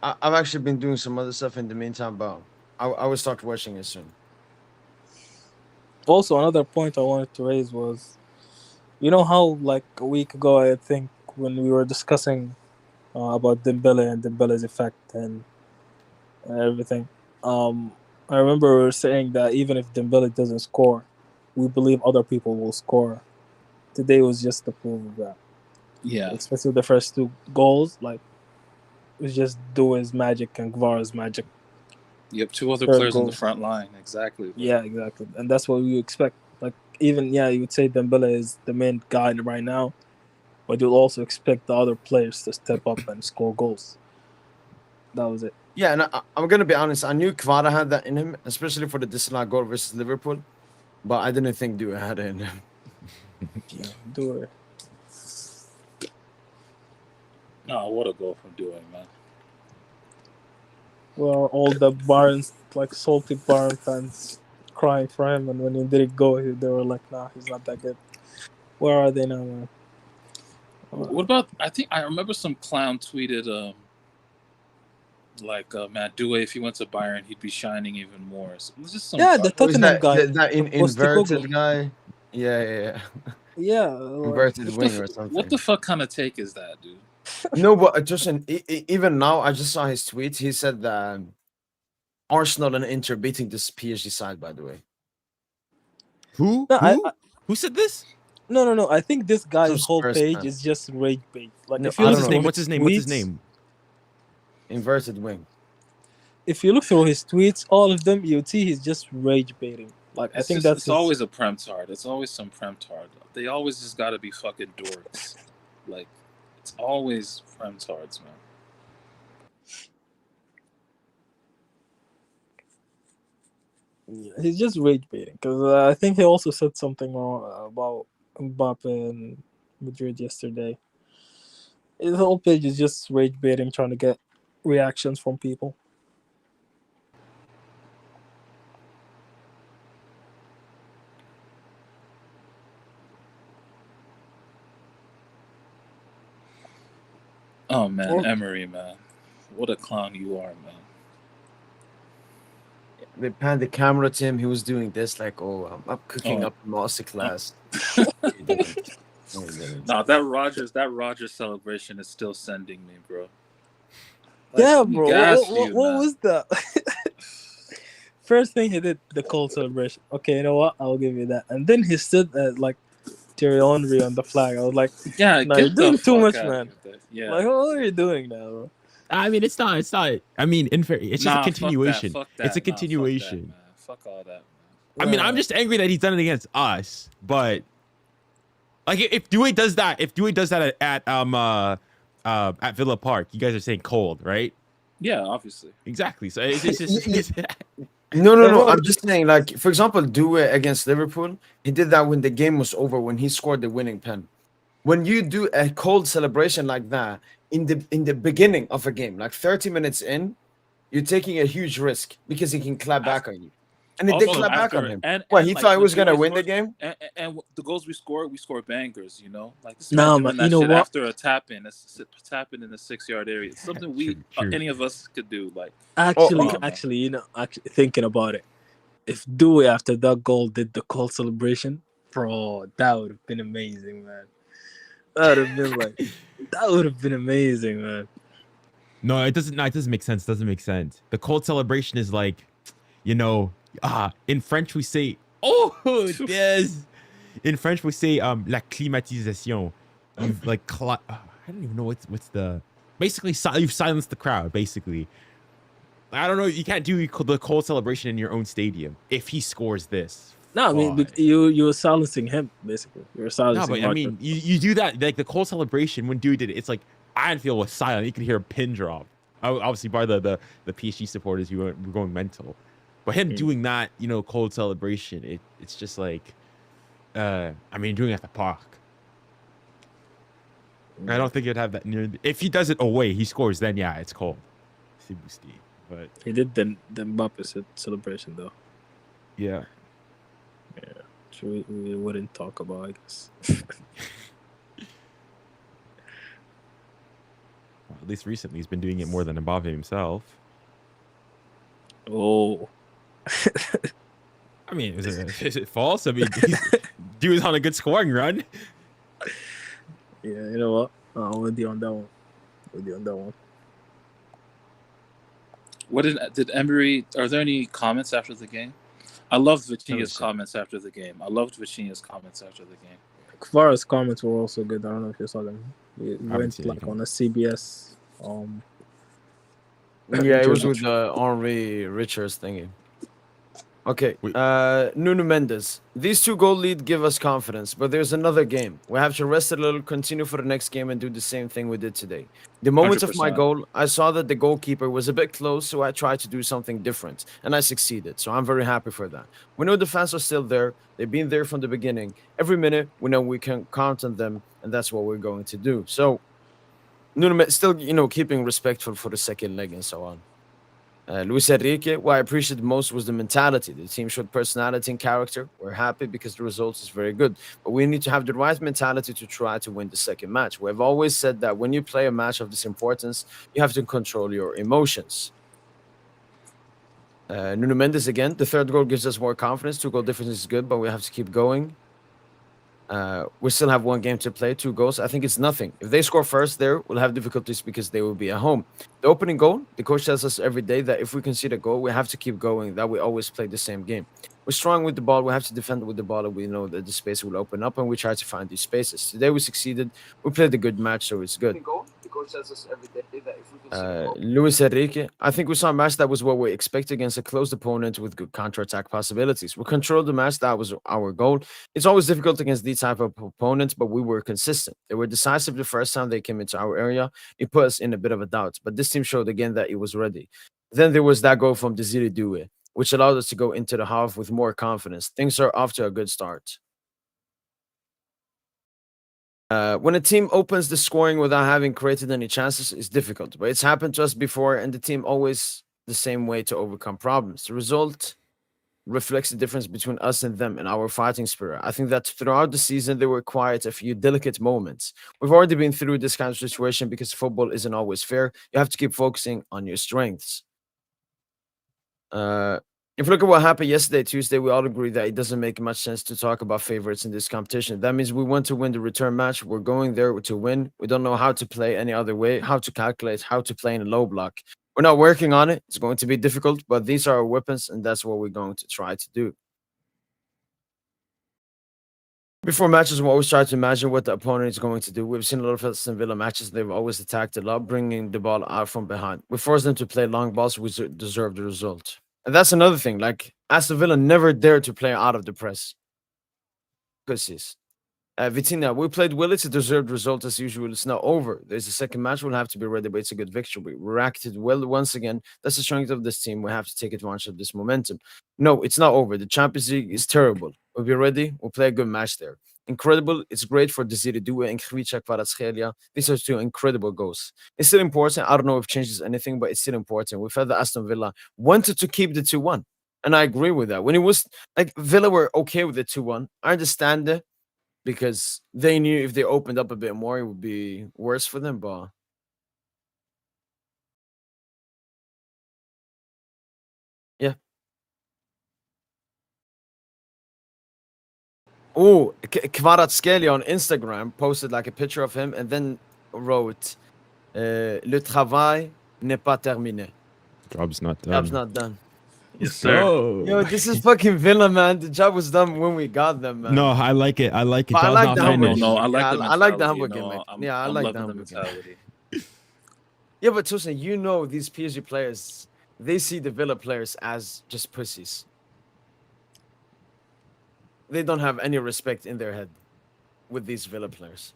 I've actually been doing some other stuff in the meantime, but I will start watching it soon. Also, another point I wanted to raise was, you know how, like, a week ago, I think, when we were discussing about Dembele and Dembele's effect and everything, I remember we were saying that even if Dembele doesn't score, we believe other people will score. Today was just the proof of that. Yeah. Especially the first 2 goals, like, it was just Due's magic and Gvara's magic. You have 2 other Third players on goal. the front line, exactly. Bro. Yeah, exactly. And that's what we expect. Like, even, you would say Dembele is the main guy right now, but you'll also expect the other players to step up and score goals. That was it. Yeah, and I'm gonna be honest. I knew Kvara had that in him, especially for the disallowed goal versus Liverpool, but I didn't think Dewey had it in him. Yeah, Due. No, what a goal from doing, man. Well, all the Bayern, like, salty Bayern fans crying for him, and when he didn't go, they were like, nah, he's not that good. Where are they now, man? What about? I think I remember some clown tweeted, Matt Due, if he went to Bayern, he'd be shining even more. So it's just some. Yeah, the Who is Tottenham guy. That inverted guy? Yeah. Yeah. Like, Inverted wing or something. What the fuck kind of take is that, dude? No, but Justin, even now, I just saw his tweet. He said that Arsenal and Inter beating this PSG side, by the way. Who? No, Who said this? No. I think this guy's Some whole Spurs page fan. is just rage bait. Like, No, if you I look don't through know. What's his name? What's his name? Inverted wing. If you look through his tweets, all of them, you'd see he's just rage baiting. Like, I think that's it's always a prem-tard. It's always some prem-tard. They always just got to be fucking dorks. Like, it's always prem-tards, man. he's just rage baiting. Because I think he also said something about Mbappe and Madrid yesterday. His whole page is just rage baiting, trying to get reactions from people. Oh, man, Or- Emery, man. What a clown you are, man. they panned the camera to him. He was doing this, like, oh, I'm cooking Oh. up a masterclass. He didn't. No, he didn't. Nah, that Rogers celebration is still sending me, bro. Like, Yeah, he bro. gassed What you, what man. was that? First thing he did, the cold celebration. Okay, you know what? I'll give you that. And then he stood like Thierry Henry on the flag. I was like, Yeah, no, get you're the doing too fuck much, outta man. here with that. Yeah. Like, what are you doing now, bro? I mean, it's not. I mean, it's just Nah, a continuation. Fuck that. It's a Nah, continuation. fuck all that, man. I mean, I'm just angry that he's done it against us, but like if Dewey does that at Villa Park, you guys are saying cold, right? Yeah, obviously. Exactly. So it's just No. I'm just saying, like, for example, Due against Liverpool, he did that when the game was over, when he scored the winning pen. When you do a cold celebration like that in the beginning of a game, like 30 minutes in, you're taking a huge risk because he can clap back on you. And it did Also, clap back on after- him. and- What, and, he like, thought he when was gonna Dewey win the scored- game? And the goals we score bangers, you know? Like this Nah, man man, doing that you know shit what? after a tap in in the 6-yard area. It's something True. any of us could do. Like, Actually, man. actually, you know, actually thinking about it, if Dewey after that goal did the cold celebration, bro, that would have been amazing, man. That would have been like, that would have been amazing, man. No, it doesn't. No, it doesn't make sense. Doesn't make sense. The cold celebration is like, you know, in French we say, oh, yes. In French we say, la climatisation. You've like, I don't even know what's the. Basically, you've silenced the crowd. Basically, I don't know. You can't do the cold celebration in your own stadium if he scores this. No, I mean, you were silencing him basically. You were No, silencing. but I mean, you do that like the cold celebration when Dude did it. It's like Anfield was silent. You could hear a pin drop. Obviously, by the PSG supporters, were going mental. But him doing that, you know, cold celebration, it's just like, I mean, doing it at the park. I don't think you'd have that near. If he does it away, he scores. Then yeah, it's cold. But he did the Mbappe celebration though. Yeah. Which we wouldn't talk about, I guess. Well, at least recently, he's been doing it more than Mbappe himself. Oh. I mean, is it false? I mean, Dude's on a good scoring run. Yeah, you know what? I'm with you on that one. what did Emery? Are there any comments after the game? I loved Vitinha's comments after the game. Kvara's comments were also good. I don't know if you saw them. We went seen like anything. on a CBS. Yeah, it was with the Henri Richards thingy. Okay, Wait. Nuno Mendes. These 2 goal lead give us confidence, but there's another game. We have to rest a little, continue for the next game, and do the same thing we did today. The moment of my 100%. goal, I saw that the goalkeeper was a bit close, so I tried to do something different, and I succeeded. So I'm very happy for that. We know the fans are still there. They've been there from the beginning. Every minute, we know we can count on them, and that's what we're going to do. So Nuno Mendes still, you know, keeping respectful for the second leg and so on. Luis Enrique, what I appreciated most was the mentality. The team showed personality and character. We're happy because the results is very good. But we need to have the right mentality to try to win the second match. We've always said that when you play a match of this importance, you have to control your emotions. Nuno Mendes again. The 3rd goal gives us more confidence. 2 goal difference is good, but we have to keep going. We still have 1 game to play, 2 goals. I think it's nothing. If they score first there, we'll have difficulties because they will be at home. The opening goal, the coach tells us every day that if we concede a goal, we have to keep going, that we always play the same game. We're strong with the ball. We have to defend with the ball, and we know that the space will open up, and we try to find these spaces. Today we succeeded. We played a good match, so it's good. Luis Enrique, I think we saw a match that was what we expected against a close opponent with good counterattack possibilities. We controlled the match. That was our goal. It's always difficult against these type of opponents, but we were consistent. They were decisive the first time they came into our area. It put us in a bit of a doubt, but this team showed again that it was ready. Then there was that goal from Desiree Doué, which allowed us to go into the half with more confidence. Things are off to a good start. When a team opens the scoring without having created any chances, it's difficult. But it's happened to us before, and the team always the same way to overcome problems. The result reflects the difference between us and them and our fighting spirit. I think that throughout the season, there were quite a few delicate moments. We've already been through this kind of situation because football isn't always fair. You have to keep focusing on your strengths. if you look at what happened yesterday, Tuesday, we all agree that it doesn't make much sense to talk about favorites in this competition. That means we want to win the return match. We're going there to win. We don't know how to play any other way, how to calculate, how to play in a low block. We're not working on it. It's going to be difficult, but these are our weapons, and that's what we're going to try to do. Before matches, we always try to imagine what the opponent is going to do. We've seen a lot of Aston Villa matches. They've always attacked a lot, bringing the ball out from behind. We force them to play long balls. We deserve the result. And that's another thing. Like, Aston Villa never dared to play out of the press. Pussies. Vitinha, we played well. It's a deserved result as usual. It's not over. There's a second match. We'll have to be ready, but it's a good victory. We reacted well once again. That's the strength of this team. We have to take advantage of this momentum. No, it's not over. The Champions League is terrible. We'll be ready. We'll play a good match there. Incredible. It's great for Desiree Doué and Khvicha Kvaratskhelia. These are two incredible goals. It's still important. I don't know if it changes anything, but it's still important. We felt that Aston Villa wanted to keep the 2-1. And I agree with that. When it was like Villa were okay with the 2-1, I understand it because they knew if they opened up a bit more, it would be worse for them. But yeah. Oh, Kvaratskhelia on Instagram posted like a picture of him and then wrote, "Le travail n'est pas terminé." Job's not done. Job's not done. Yes, sir. Oh. Yo, this is fucking Villa, man. The job was done when we got them, man. No, I like it. I like it. But I Job's like not the humble finished. No, I like Yeah, the I like the mentality, humble you know, gimmick. I'm- Yeah, I I'm like the loving humble gimmick. mentality. Yeah, but Tosin, you know these PSG players, they see the Villa players as just pussies. They don't have any respect in their head with these Villa players.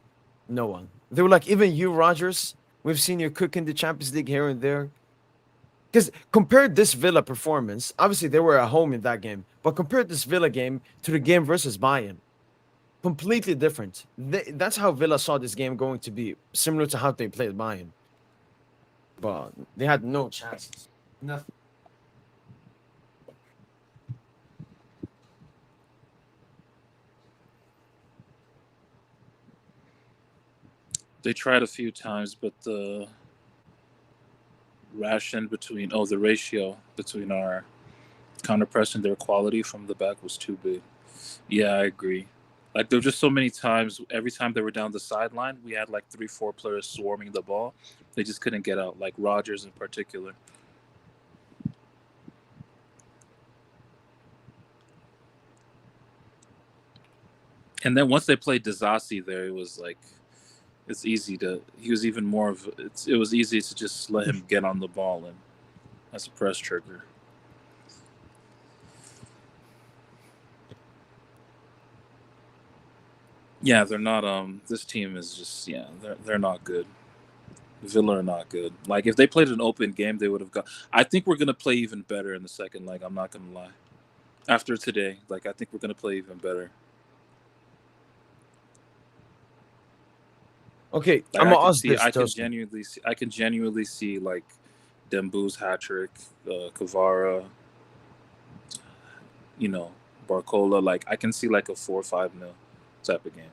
No one. They were like, even you, Rogers, we've seen you cook in the Champions League here and there. Because compare this Villa performance, obviously they were at home in that game, but compare this Villa game to the game versus Bayern. Completely different. That's how Villa saw this game going to be, similar to how they played Bayern. But they had no chances. Nothing. They tried a few times, but the ratio between our counter press and their quality from the back was too big. Yeah, I agree. Like, there were just so many times, every time they were down the sideline, we had like 3-4 players swarming the ball. They just couldn't get out, like Rogers in particular. And then once they played Disasi there, it was like, it's easy to, he was even more of, it was easy to just let him get on the ball, and that's a press trigger. Yeah, they're not, this team is just, yeah, they're not good. Villa are not good. Like, if they played an open game, they would have got, I think we're going to play even better in the second leg. I'm not going to lie. After today, like, I think we're going to play even better. Okay, Like, I'm I gonna can ask see, this. I can genuinely see like Dembu's hat trick, Kvara, you know, Barcola. Like, I can see like a 4-5-0 type of game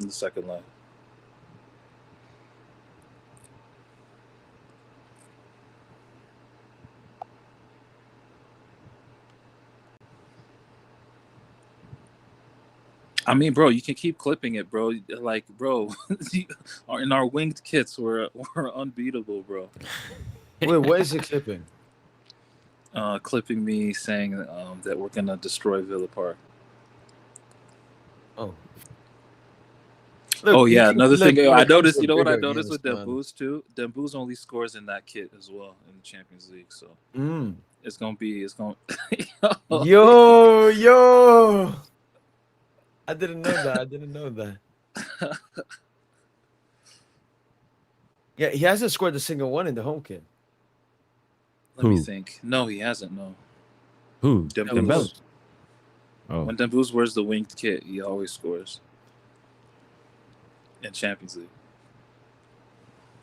in the second leg. I mean, bro, you can keep clipping it, bro. Like, bro, in our winged kits, we're unbeatable, bro. Wait, what is it clipping? Clipping me saying that we're gonna destroy Villa Park. Oh. Oh you yeah, can another clip thing when I it comes noticed. to You know what I bigger noticed with games, man. Dembu's too? Dembu's only scores in that kit as well in the Champions League. So it's gonna. Yo. I didn't know that. Yeah, he hasn't scored a single one in the home kit. Let me Who? think. No, he hasn't. No. Who? Dembele. Oh. When Dembu's wears the winged kit, he always scores in Champions League.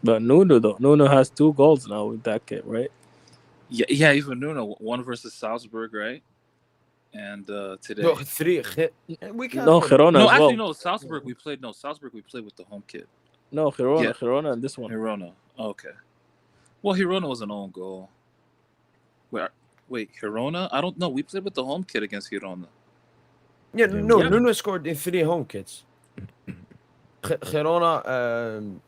But Nuno has 2 goals now with that kit, right? Yeah. Even Nuno, one versus Salzburg, right? And today. No, 3. We can't. No, Girona No, as actually, well. no. Salzburg, we played with the home kit. No, Girona, Yeah. Girona, and this one. Hirona. Okay. Well, Hirona was an own goal. Where Wait, Girona? I don't know. We played with the home kit against Girona. Yeah, no, Yeah. Nuno scored in 3 home kits. Girona,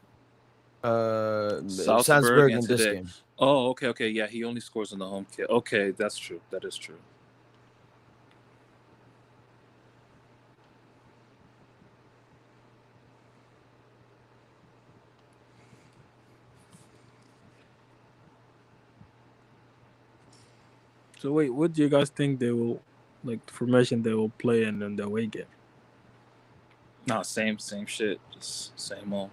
Salzburg and in this today. game. Oh, okay. Yeah, he only scores in the home kit. Okay, that's true. That is true. So wait, what do you guys think they will, like, the formation they will play in the away game? Nah, same shit. Just same old.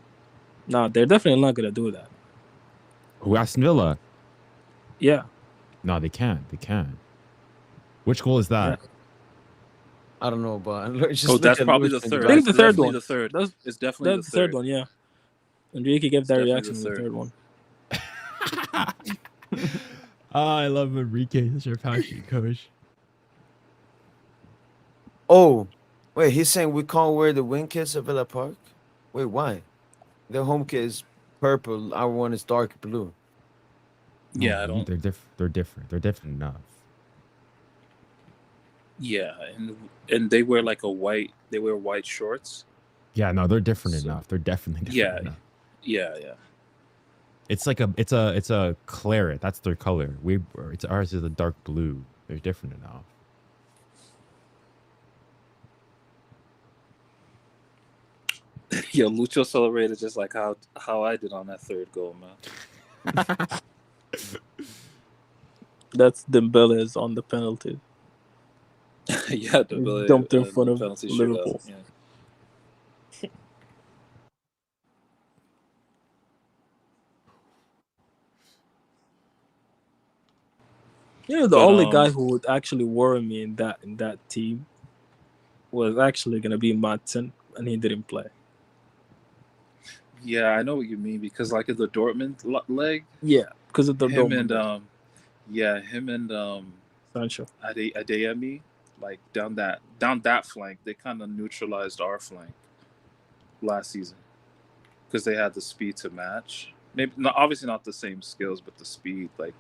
No, they're definitely not gonna do that. Who, Aston Villa? Yeah. No, they can't. They can't. Which goal is that? I don't know, but look, just Oh, look that's at probably Luis the and third. I think guys. the It's third definitely one. the third. That's It's definitely that's the third one. Yeah. Enrique gave that definitely reaction the in the third. third one. I love Enrique. Such a passionate coach. Oh, wait, he's saying we can't wear the wing kits at Villa Park? Wait, why? The home kit is purple, our one is dark blue. Yeah, I No, don't. They're different. They're different. They're different enough. Yeah, and they wear like a white. They wear white shorts. Yeah, no, they're different So- enough. They're definitely different Yeah. enough. Yeah. It's like it's a claret. That's their color. Ours is a dark blue. They're different enough. Yo, Lucho celebrated just like how I did on that third goal, man. That's Dembele on the penalty. Yeah, the Dumped in front of penalty Liverpool. shootout. Yeah. You know, the But, only guy who would actually worry me in that team was actually gonna be Madsen, and he didn't play. Yeah, I know what you mean because like in the Dortmund leg, Yeah, because of the him Dortmund and him and Sancho. Adeyemi, like down that flank, they kind of neutralized our flank last season because they had the speed to match. Maybe not, obviously not the same skills, but the speed. Like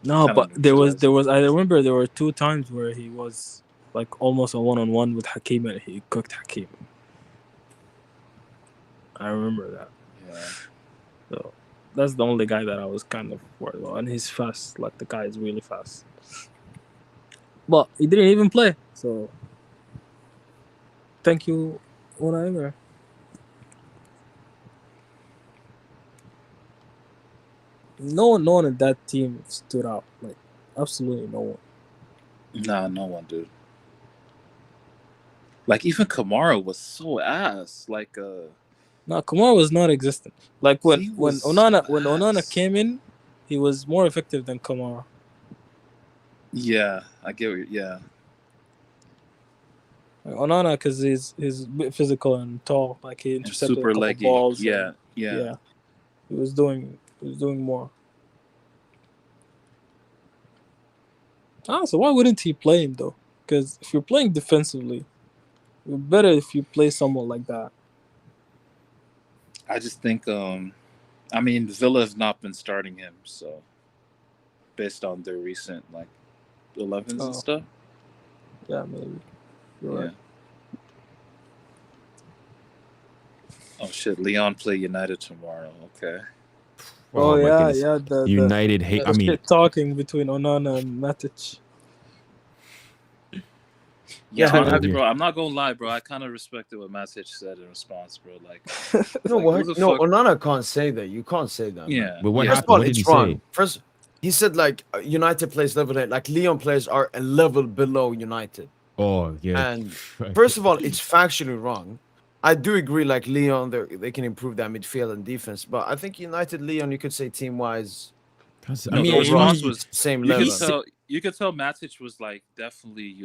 No, kinda but there was. neutralized. I remember there were 2 times where he was like almost a 1-on-1 with Hakim, and he cooked Hakim. I remember that. Yeah. So that's the only guy that I was kind of worried about, and he's fast. Like, the guy is really fast. But he didn't even play. So thank you, whatever. No one in that team stood out. Like, absolutely no one. Nah, no one, dude. Like even Kamara was so ass. Like No, Kamara was not existent. Like when He was Onana ass. came in, he was more effective than Kamara. yeah, I get what yeah. Like, Onana, because he's a bit physical and tall. Like, he And intercepted a super couple leggy. balls. Yeah, and, yeah. he was doing more. So why wouldn't he play him though? Because if you're playing defensively, you're better if you play someone like that. I just think I mean Villa have not been starting him, so based on their recent like 11s Oh. and stuff. Yeah, maybe. You're Yeah. right. Oh shit, Leon play United tomorrow. Okay. Oh, my yeah, goodness. yeah. The United hate. the I mean, shit talking between Onana and Matic. Yeah, Yeah, honestly, yeah. bro, I'm not gonna lie, bro. I kind of respected what Matic said in response, bro. Like, No, like, what? who the No, fuck- Onana can't say that. You can't say that. man. Yeah. but what yeah. First happened? of all, What did he it's wrong. say? First, he said like United plays level head. Like Leon players are a level below United. Oh, yeah. And first of all, it's factually wrong. I do agree. Like Leon, they can improve that midfield and defense. But I think United, Leon, you could say team wise, I No, mean, the response he- was same you level. could tell Matic was like definitely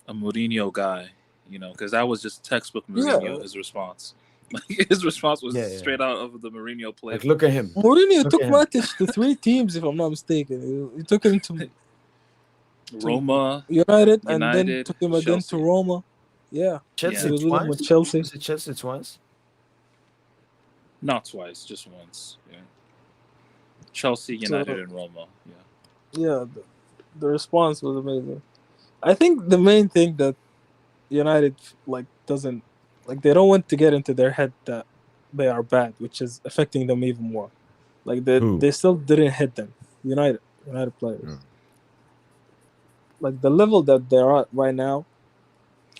a Mourinho guy, because that was just textbook Mourinho. Yeah. His response, his response was Yeah. straight out of the Mourinho play. Like look at him. Mourinho Look took at him. Matic to 3 teams, if I'm not mistaken. He took him to Roma, United, and then United, took him again to Chelsea. Roma. Yeah. Chelsea He was with him twice. with Chelsea. Was it Chelsea twice? not twice, just once. Yeah. Chelsea, United, and Roma. Yeah. Yeah. The response was amazing. I think the main thing that United doesn't they don't want to get into their head that they are bad, which is affecting them even more. Like Who? they still didn't hit them. United players. Yeah. Like the level that they're at right now.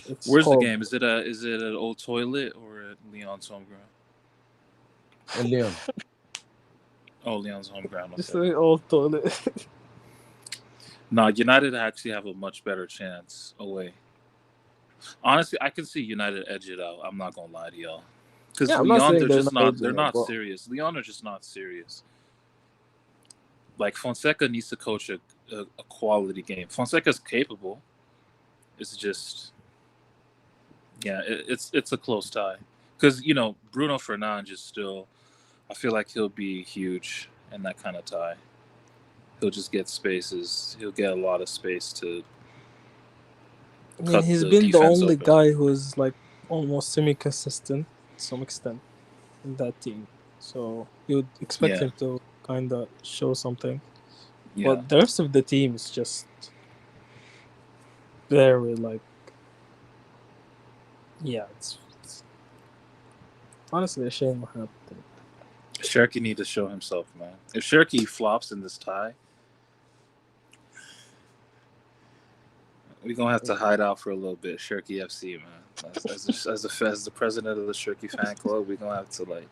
It's Where's horrible. the game? Is it an old toilet or at Leon's home ground? And Leon. Oh, Leon's home ground. Just Okay. an old toilet. No, United actually have a much better chance away. Honestly, I can see United edge it out. I'm not gonna lie to y'all, because Yeah, I'm not Leon, saying they're they're just not not. edging They're it, not but- serious. Leon are just not serious. Like Fonseca needs to coach a quality game. Fonseca's capable. It's just, yeah, it's a close tie. Because Bruno Fernandes is still. I feel like he'll be huge in that kind of tie. He'll just get spaces. He'll get a lot of space to. Yeah, he's the been the defense only open. guy who's almost semi-consistent to some extent in that team. So you would expect Yeah. him to kind of show something. Yeah. But the rest of the team is just very it's honestly a shame what happened. Cherky need to show himself, man. If Cherky flops in this tie, we're gonna have to hide out for a little bit. Cherky FC, man. As the president of the Cherky fan club, we're gonna have to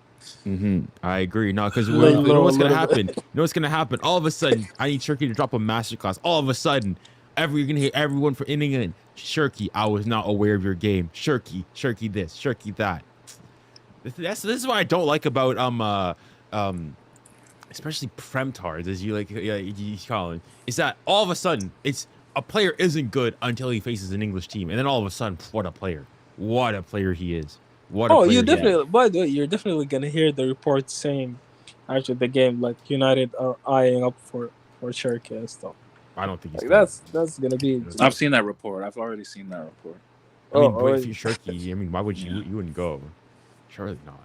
I agree. No, because Lay you know low what's a gonna little happen? You know what's gonna happen? All of a sudden, I need Shirky to drop a masterclass. All of a sudden, you're gonna hear everyone from England. Shirky, I was not aware of your game. Shirky this, Shirky that. This is what I don't like about especially Premtards, as you call him, is that all of a sudden it's a player isn't good until he faces an English team, and then all of a sudden, what a player he is. What a player You he is. definitely. By the way, you're definitely gonna hear the reports saying after the game, United are eyeing up for Cherky and stuff. I don't think he's That's gonna be. I've seen that report. I've already seen that report. I mean, Oh, if you're Shirky, I mean, why would you wouldn't go? Surely not.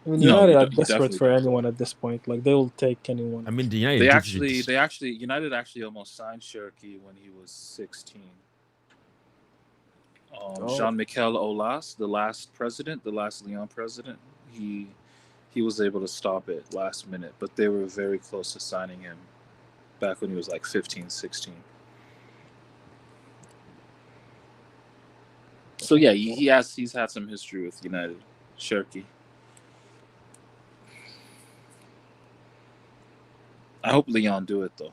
I mean, No, United you are don't- you desperate definitely for don't. anyone at this point. They will take anyone. I mean, the United. United actually almost signed Cherky when he was 16. Jean-Michel Aulas, the last Lyon president, he was able to stop it last minute, but they were very close to signing him back when he was 15, 16. So yeah, he's had some history with United. Cherky. I hope Leon do it though.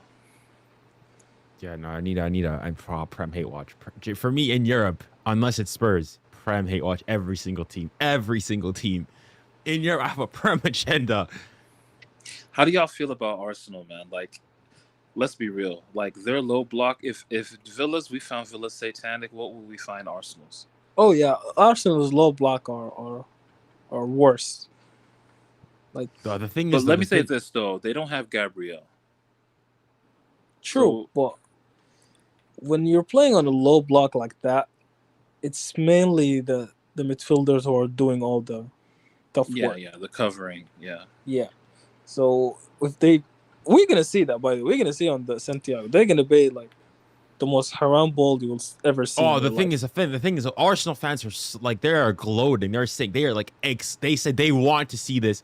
Yeah, no, I need a Prem hate watch. For me in Europe, unless it's Spurs, Prem hate watch every single team. In Europe, I have a Prem agenda. How do y'all feel about Arsenal, man? Let's be real. Their low block. If we found Villa's satanic, what will we find Arsenal's? Oh yeah, Arsenal's low block are worse. The thing But is, let me say this though: they don't have Gabriel. True, but when you're playing on a low block like that, it's mainly the midfielders who are doing all the tough work. Yeah, the covering, Yeah. So we're gonna see that. By the way, we're gonna see on the Santiago, they're gonna be the most haram ball you will ever see. the thing is, Arsenal fans are they are gloating. They're saying they are they said they want to see this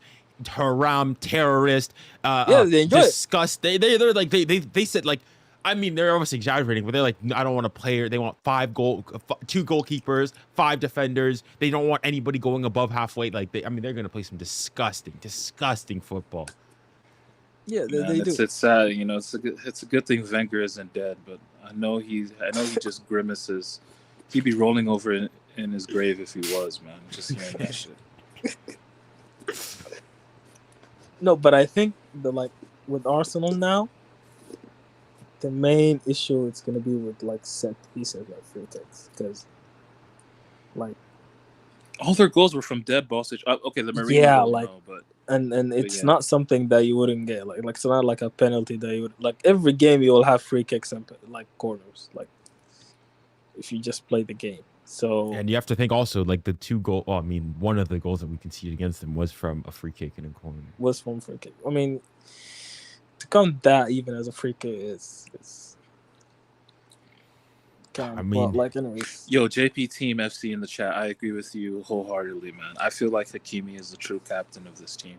haram terrorist. They enjoy disgust. They said I mean, they're obviously exaggerating, but they're I don't want a player. They want 2 goalkeepers, 5 defenders. They don't want anybody going above halfway. They're going to play some disgusting football. Yeah, they do. It's sad, it's a good thing Wenger isn't dead, but I know he just grimaces. He'd be rolling over in his grave if he was, man. Just hearing that shit. No, but I think with Arsenal now, the main issue it's gonna be with set pieces free kicks, because all their goals were from dead ball situation. Okay, the Marino goal, no, but and it's not something that you wouldn't get. It's not like a penalty that you would every game you will have free kicks and corners. If you just play the game. So And you have to think also the 2 goal. Well, I mean, one of the goals that we conceded against them was from a free kick in a corner. Was from free kick. I mean, to count that even as a free kick is I mean- like anyways. Yo, JP Team FC in the chat. I agree with you wholeheartedly, man. I feel like Hakimi is the true captain of this team.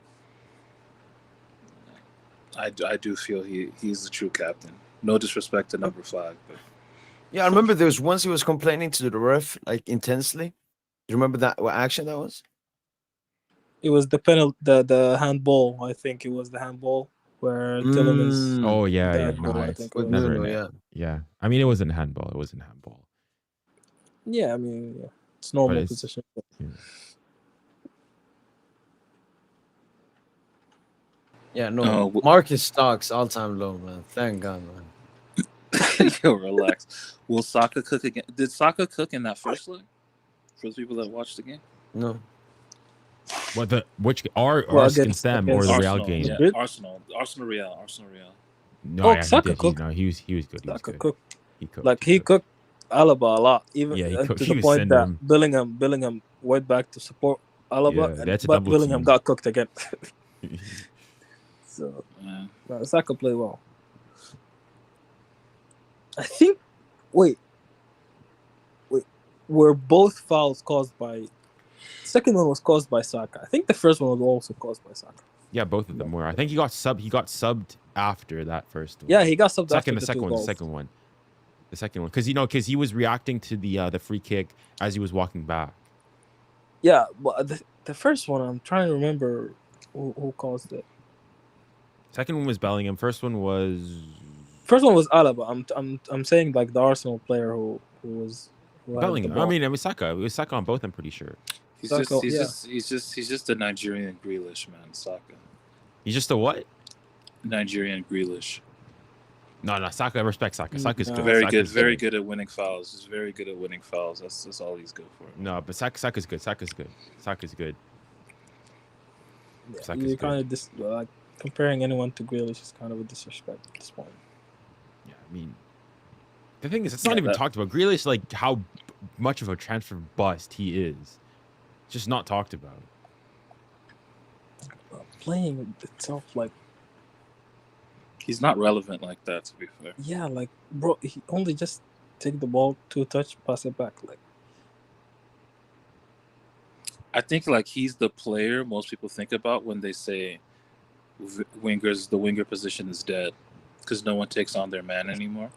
I do feel he's the true captain. No disrespect to number 5, but Yeah, I remember there was once he was complaining to the ref like intensely. You remember that what action that was? It was the penalty, the handball. I think it was the handball where Tillemans. Oh yeah, yeah. That goal, I Nice. think it With was. Never Nuno, in it. yeah. Yeah. I mean, it wasn't handball. It wasn't handball. Yeah, I mean, yeah, it's normal it's- position. Yeah, no. Oh, Marcus Stocks all-time low, man. Thank God, man. yo, relax. Will Saka cook again? Did Saka cook in that first leg? For the people that watched the game, No. Which Well, against against- them or against the Real Arsenal, game? yeah, Madrid? Arsenal, Real. No, Oh, yeah, Saka he did. cooked. He was good. He was Saka good. cooked. He cooked. Like he cooked Alaba a lot, even Yeah, he and cooked. to He the was point sending that him. Bellingham went back to support Alaba, Yeah, that's a but double Bellingham team. got cooked again. So Yeah. Saka played well. I think. Wait. Were both fouls caused by? Second one was caused by Saka. I think the first one was also caused by Saka. Yeah, both of them were. I think he got subbed after that first one. Yeah, he got subbed after the the second two one. goals. The second one, because he was reacting to the free kick as he was walking back. Yeah, but the first one, I'm trying to remember who caused it. Second one was Bellingham. First one was First one was Alaba. I'm saying like the Arsenal player who was who had the Bellingham. I ball. mean, it was Saka. It was Saka on both. I'm pretty sure. He's Saka, just a Nigerian Grealish, man. Saka, He's just a what? Nigerian Grealish. No. Saka. I respect Saka. Saka's No. good. Very Saka's good, very good at winning fouls. He's very good at winning fouls. That's all he's good for. No, but Saka's good. Saka's good. Saka's good. Yeah, Saka's you good. kind of like comparing anyone to Grealish is kind of a disrespect at this point. Yeah, I mean, the thing is, it's not Yeah, even that- talked about. Grealish, like how much of a transfer bust he is, just not talked about. Playing itself, like He's not relevant like that, to be fair. yeah, like bro, he only just take the ball, 2-touch, pass it back. Like I think like he's the player most people think about when they say wingers. The winger position is dead because no one takes on their man anymore.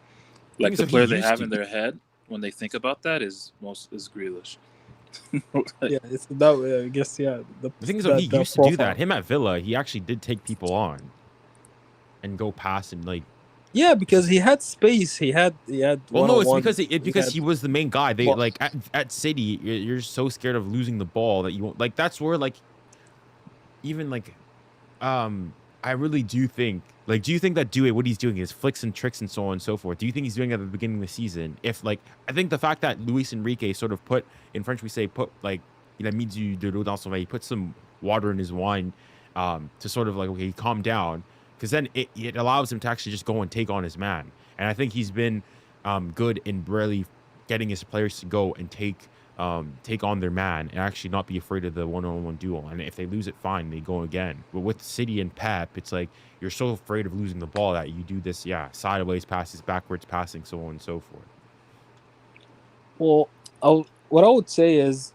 Like is the that he player they used have to. in their head when they think about that is Grealish. yeah, it's that way. I guess yeah. The thing is, though, he used to do that. Him at Villa, he actually did take people on and go past and like. Yeah, because he had space. He had. Well, no, it's one-on-ones. because he was the main guy. They Well- like at City, you're so scared of losing the ball that you won't like. That's where like, even like, I really do think like, do you think that Doué, what he's doing is flicks and tricks and so on and so forth? Do you think he's doing it at the beginning of the season? If like, I think the fact that Luis Enrique sort of put in French we say put like, il a mis de l'eau dans son vin, he put some water in his wine, to sort of like okay, calm down. Because then it allows him to actually just go and take on his man. And I think he's been good in really getting his players to go and take on their man and actually not be afraid of the one-on-one duel. And if they lose it, fine, they go again. But with City and Pep, it's like you're so afraid of losing the ball that you do this, sideways passes, backwards passing, so on and so forth. Well, what I would say is,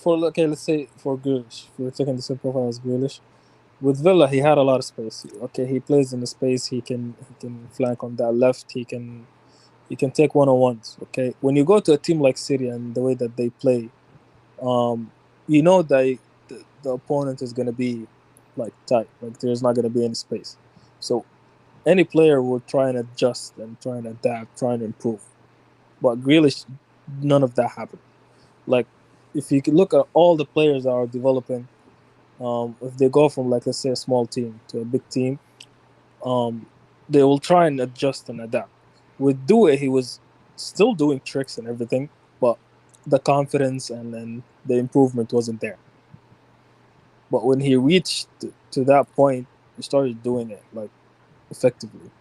let's say for Grealish, if we're taking the same profile as Grealish, with Villa he had a lot of space. Okay, he plays in the space. He can flank on that left. He can take one-on-ones. Okay, when you go to a team like City and the way that they play, you know that the opponent is going to be like tight. Like there's not going to be any space. So any player will try and adjust and try and adapt, try and improve. But Grealish, none of that happened. Like if you could look at all the players that are developing, if they go from like let's say a small team to a big team, they will try and adjust and adapt. With Doué, he was still doing tricks and everything, but the confidence and then the improvement wasn't there. But when he reached to that point, he started doing it like effectively.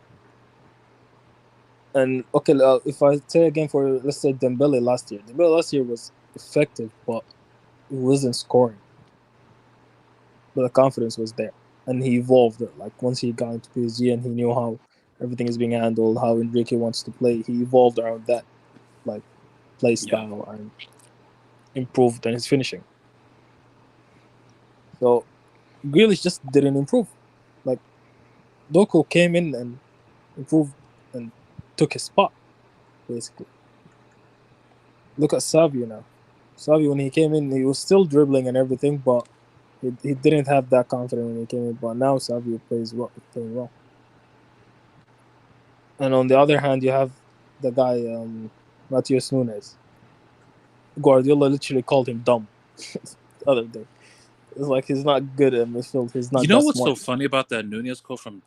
And okay, if I say again for let's say Dembele last year was effective, but he wasn't scoring. But the confidence was there, and he evolved it. Like once he got into PSG and he knew how everything is being handled, how Enrique wants to play, he evolved around that. like play style and improved in his finishing. So Grealish just didn't improve. Like Doku came in and improved and took his spot, basically. Look at Savio now. Savio, when he came in, he was still dribbling and everything, but he didn't have that confidence when he came in. But now Savio playing well. And on the other hand, you have the guy, Matheus Nunes. Guardiola literally called him dumb the other day. It's like he's not good at midfield. He's not. You know that what's smart. so funny about that Nunez quote from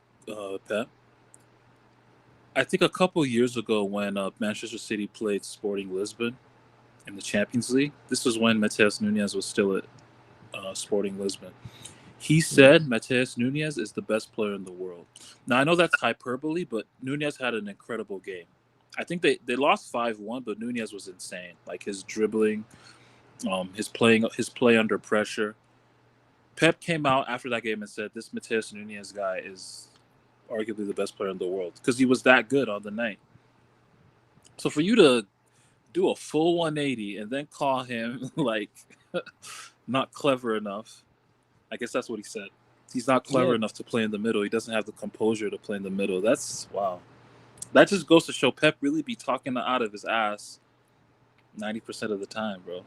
Pep? I think a couple years ago when Manchester City played Sporting Lisbon in the Champions League, this was when Matheus Nunes was still at Sporting Lisbon. He said Matheus Nunes is the best player in the world. Now, I know that's hyperbole, but Nunes had an incredible game. I think they lost 5-1, but Nunes was insane. Like his dribbling, his play under pressure. Pep came out after that game and said, this Matheus Nunes guy is arguably the best player in the world because he was that good on the night. So for you to do a full 180 and then call him like not clever enough, I guess that's what he said. He's not clever enough to play in the middle. He doesn't have the composure to play in the middle. That's wow. That just goes to show Pep really be talking out of his ass 90% of the time, bro.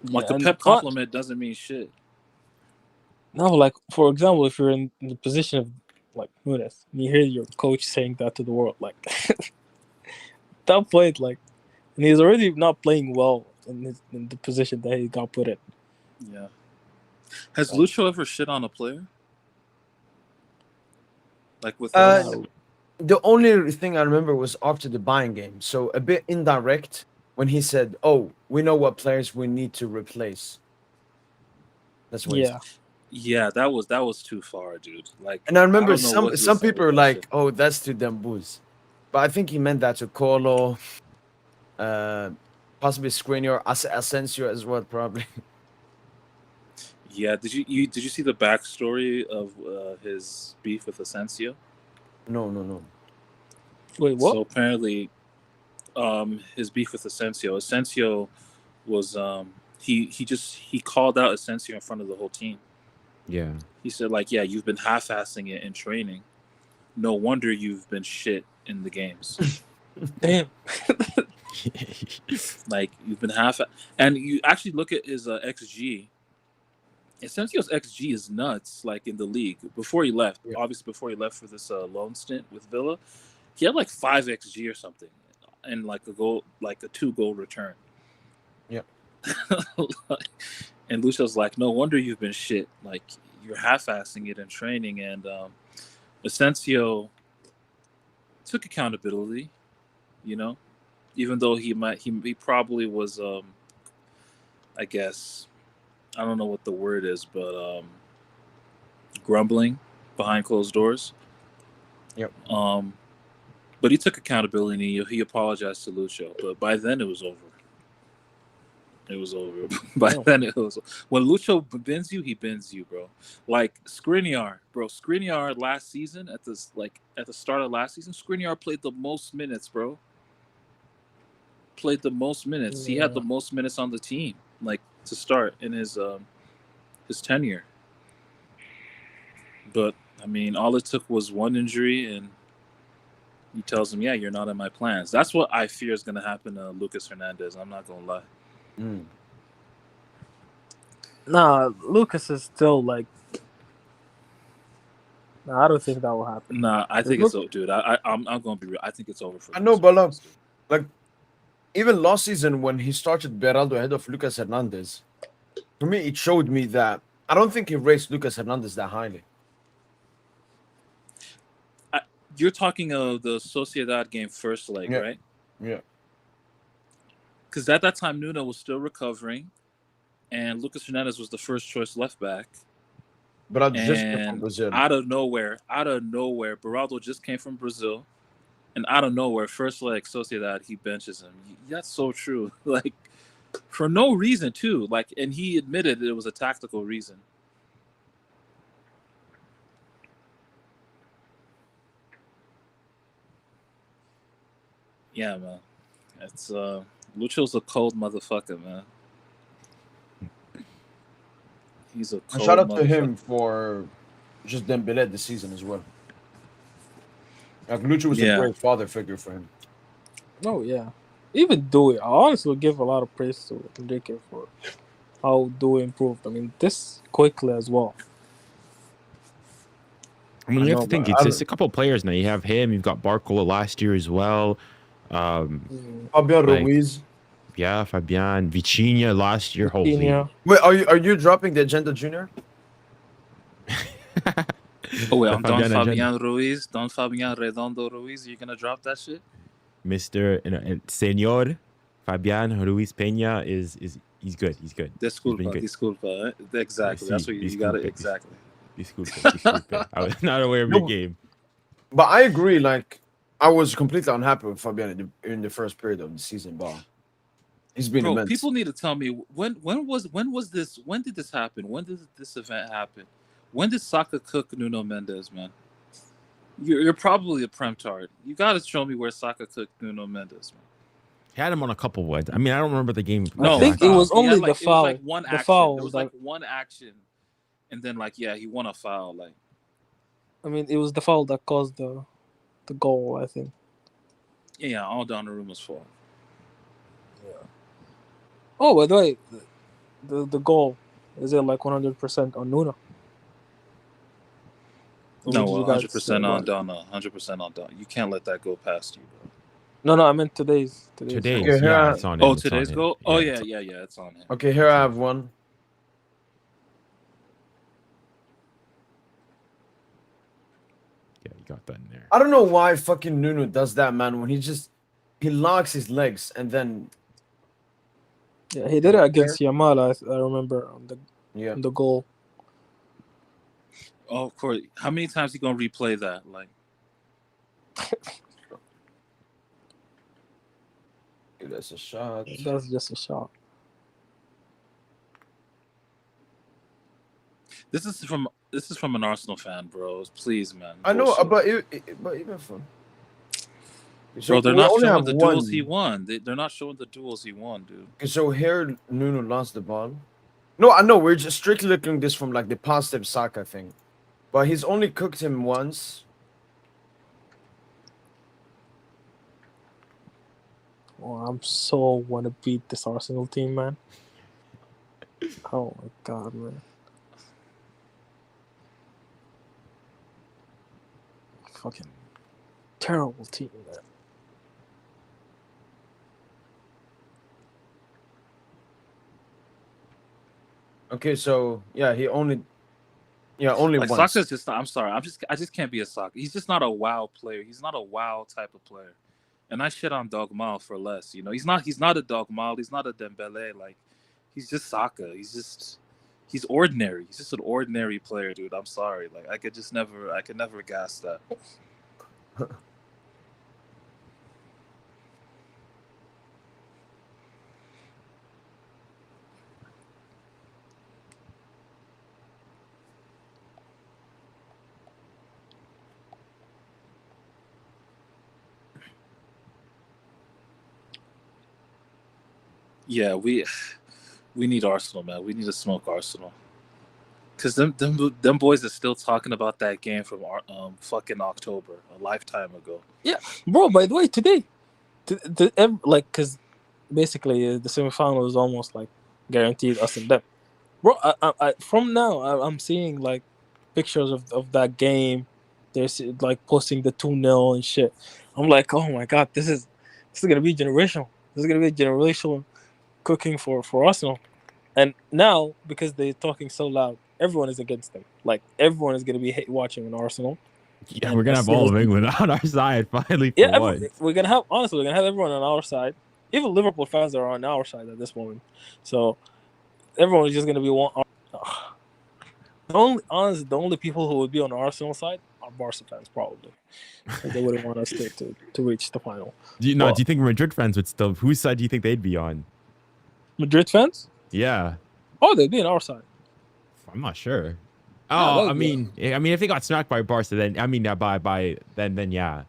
Like a Pep compliment doesn't mean shit. No, like for example, if you're in the position of like Nunes, and you hear your coach saying that to the world, like that point, like, and he's already not playing well in the position that he got put in. Yeah. Has Lucho ever shit on a player? Like with the only thing I remember was after the Bayern game, so a bit indirect when he said, "Oh, we know what players we need to replace." That's what he said. Yeah, that was too far, dude. Like, and I remember some people were like, "Oh, that's to Dembele," but I think he meant that to Colo, possibly Skriniar, Asensio as well, probably. Yeah, did you see the backstory of his beef with Asensio? No. Wait, what? So apparently, his beef with Asensio was he called out Asensio in front of the whole team. Yeah. He said, like, yeah, you've been half-assing it in training. No wonder you've been shit in the games. Damn. Like, you've been and you actually look at his XG. Asensio's XG is nuts, like, in the league. Before he left, obviously before he left for this loan stint with Villa, he had, like, 5 XG or something. And, like, a 2-goal return. Yeah. And Lucho's like, no wonder you've been shit. Like, you're half-assing it in training. And Asensio took accountability, you know, even though he probably was, I guess, I don't know what the word is, but grumbling behind closed doors. Yep. But he took accountability and he apologized to Lucho. But by then it was over. It was over. Then it was. When Lucho bends you, he bends you, bro. Like Skriniar, bro. Skriniar last season at the start of last season, Skriniar played the most minutes, bro. Played the most minutes. He had the most minutes on the team, like to start in his tenure. But I mean, all it took was one injury, and he tells him, "Yeah, you're not in my plans." That's what I fear is going to happen to Lucas Hernandez. I'm not going to lie. Nah, Lucas is still like. Nah, I don't think that will happen. Nah, I think it's over, dude. I'm going to be real. I think it's over for. I know, but like even last season when he started Beraldo ahead of Lucas Hernandez, for me it showed me that I don't think he raised Lucas Hernandez that highly. You're talking of the Sociedad game first leg, right? Yeah. Because at that time, Nuno was still recovering, and Lucas Hernandez was the first choice left back. But just came from Brazil. Out of nowhere, Beraldo just came from Brazil, and out of nowhere, first leg Sociedad, he benches him. That's so true. Like, for no reason, too. Like, and he admitted it was a tactical reason. Yeah, man. It's Lucho's a cold motherfucker, man. He's a And cold shout out to motherfucker. him for just Dembele this season as well. Like Lucho was a Yeah. great father figure for him. Oh yeah, even Dewey. I honestly give a lot of praise to Enrique for how Dewey improved. I mean, this quickly as well. I mean, I you have know, to think but it's I just a couple of players now. You have him. You've got Barcola last year as well. Fabian Like- Ruiz. Yeah, Fabian, Vitinha last year. Holy. Vitinha. Wait, are you dropping the Agenda Junior? Oh wait, I'm Don Fabian Agenda. Fabian Ruiz, Don Fabian Redondo Ruiz. You gonna drop that shit? Mr. Senor Fabian Ruiz Peña is he's good. He's good. Disculpa, good. disculpa. Exactly. That's what you got it. Disculpe. Exactly. Disculpe. I was not aware of your No, game. But I agree. Like I was completely unhappy with Fabian in the first period of the season. But he's been Bro, immense. people need to tell me when did this happen? When did this event happen? When did Saka cook Nuno Mendes, man? You're probably a prem-tard. You gotta show me where Saka cooked Nuno Mendes, man. He had him on a couple ones. I mean, I don't remember the game. No, I think it stop. was He had, only like, the it was, foul. like, one The action. foul. There was like one action, and then like he won a foul. Like I mean, it was the foul that caused the goal. I think. yeah, all Donnarumma's fault. Oh, by the way, the goal is it like 100% on Nuno? Or No, did you guys 100% say on what? Donna. 100% on Donna. You can't let that go past you, bro. No, I meant today's. Today's, Okay, here yeah, I- it's on him. Oh, it's on today's him. goal. Oh it's- yeah, it's on him. Okay, here I have one. Yeah, you got that in there. I don't know why fucking Nuno does that, man. When he locks his legs and then Yeah, he did it against Yamal. I remember on the goal. Oh, of course. How many times he gonna replay that? Like, that's a shot. That's just a shot. this is from an Arsenal fan, bro. Please, man. I know, Bullshit. but even from Bro, they're we not only showing have the one. duels he won. They're not showing the duels he won, dude. Okay, so here Nuno lost the ball. No, I know we're just strictly looking at this from like the positive Saka thing, but he's only cooked him once. Oh, I'm so wanna beat this Arsenal team, man. Oh my god, man. Fucking terrible team, man. Okay, so yeah, only Like once. Saka's just not, I'm sorry. I just can't be a Saka. He's just not a wow player. He's not a wow type of player. And I shit on Dogmal for less. You know, he's not a Dogmal. He's not a Dembele. Like, he's just Saka. He's ordinary. He's just an ordinary player, dude. I'm sorry. Like, I could never gas that. Yeah, we need Arsenal, man. We need to smoke Arsenal. Cause them boys are still talking about that game from fucking October, a lifetime ago. Bro, by the way, today, because basically the semifinal is almost like guaranteed us and them. Bro, I from now I'm seeing like pictures of that game. They're like posting the 2-0 and shit. I'm like, oh my god, this is gonna be generational. This is gonna be generational cooking for Arsenal. And now because they're talking so loud, everyone is against them. Like everyone is gonna be watching an Arsenal. Yeah, And we're gonna as have all soon of as- England on our side finally. For Yeah, once. we're gonna have everyone on our side. Even Liverpool fans are on our side at this moment. So everyone is just gonna be one. The only people who would be on the Arsenal side are Barca fans, probably. They wouldn't want us to reach the final. Do you think Madrid fans would still? Whose side do you think they'd be on? Madrid fans? Yeah, Oh, they'd be on our side. I'm not sure. Yeah, Oh, well, I mean, if they got smacked by Barca, then then yeah.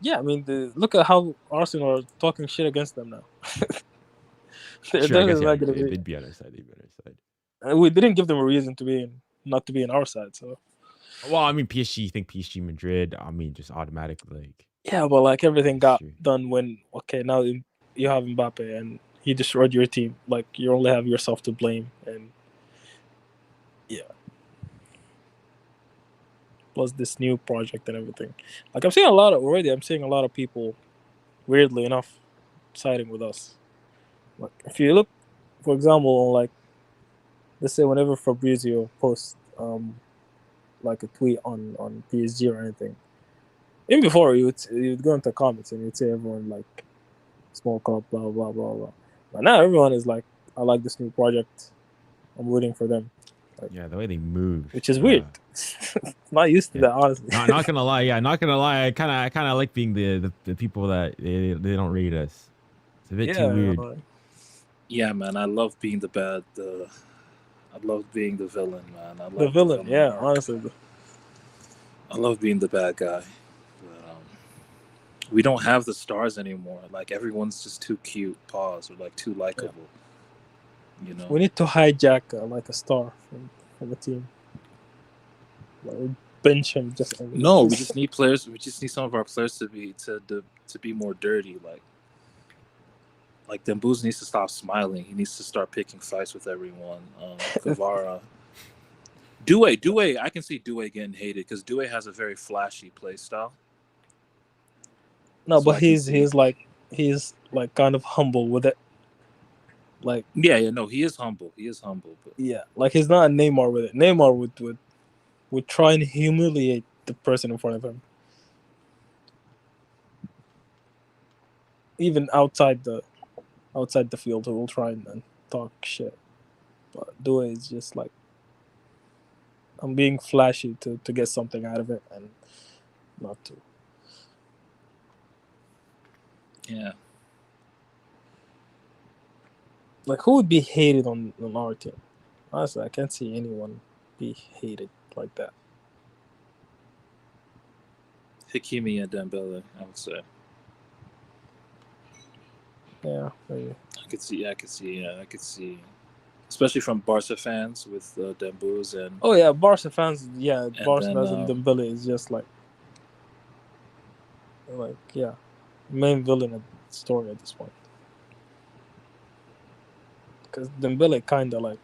Yeah, I mean, look at how Arsenal are talking shit against them now. They're Sure, I guess definitely not gonna they'd be on our side. They'd be on our side. we didn't give them a reason to be not to be in our side. So Well, I mean, PSG. You think PSG, Madrid? I mean, just automatically like. yeah, but like everything got Sure. done when now you have Mbappe and he destroyed your team. Like you only have yourself to blame, and yeah. Plus this new project and everything. Like I'm seeing a lot of people, weirdly enough, siding with us. Like if you look, for example, like let's say whenever Fabrizio posts like a tweet on PSG or anything, even before you'd go into comments and you'd say everyone like small club, blah blah blah blah. But now everyone is like, I like this new project. I'm rooting for them. Like, Yeah, the way they move, which is weird. Not used to that, honestly. Not gonna lie, yeah, not gonna lie. I kind of like being the people that they don't rate us. It's a bit too weird. Yeah, man, I love being I love being the villain, man. I love the villain, yeah, arc. honestly. I love being the bad guy. But, we don't have the stars anymore. Like everyone's just too cute, or like too likable. Yeah. You know, we need to hijack like a star from the team. Like, bench him just. No, we just need players. We just need some of our players to be more dirty. Like Dembele needs to stop smiling. He needs to start picking fights with everyone. Guevara. Doué. I can see Doué getting hated because Doué has a very flashy play style. No, so but he's like kind of humble with it. Like no, he is humble. But yeah, like he's not a Neymar with it. Neymar would try and humiliate the person in front of him, even outside the field. He will try and talk shit. But Doué is just like, I'm being flashy to get something out of it and not to. Yeah. Like, who would be hated on our team? Honestly, I can't see anyone be hated like that. Hakimi and Dembele, I would say. Yeah, maybe. I could see. Especially from Barca fans with Dembele and... Oh, yeah, Barca fans, and Dembele is just like, yeah, main villain of the story at this point. Because Dembele kind of like...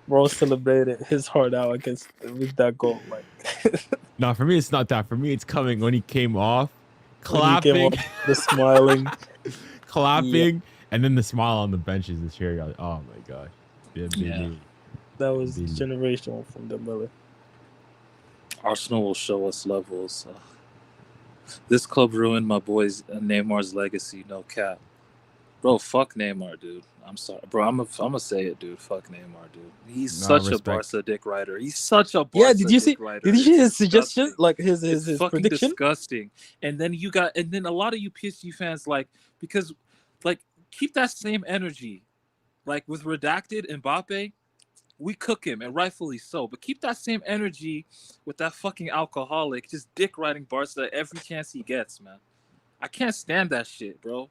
Bro celebrated his heart out with that goal. Like, no, for me it's not that. For me it's coming when he came off, clapping, the smiling, clapping, and then the smile on the benches and cheering. Oh my gosh, yeah, that was generational from Dembele. Arsenal will show us levels. This club ruined my boy's Neymar's legacy. No cap. Bro, fuck Neymar, dude. I'm sorry, bro. I'm gonna say it, dude. Fuck Neymar, dude. He's such a Barca dick rider. He's such a Barca did you see? Rider. Did you see his suggestion? Like his fucking prediction? Disgusting. And then a lot of you PSG fans because keep that same energy, like with Redacted and Mbappe. We cook him, and rightfully so. But keep that same energy with that fucking alcoholic, just dick riding Barca every chance he gets, man. I can't stand that shit, bro.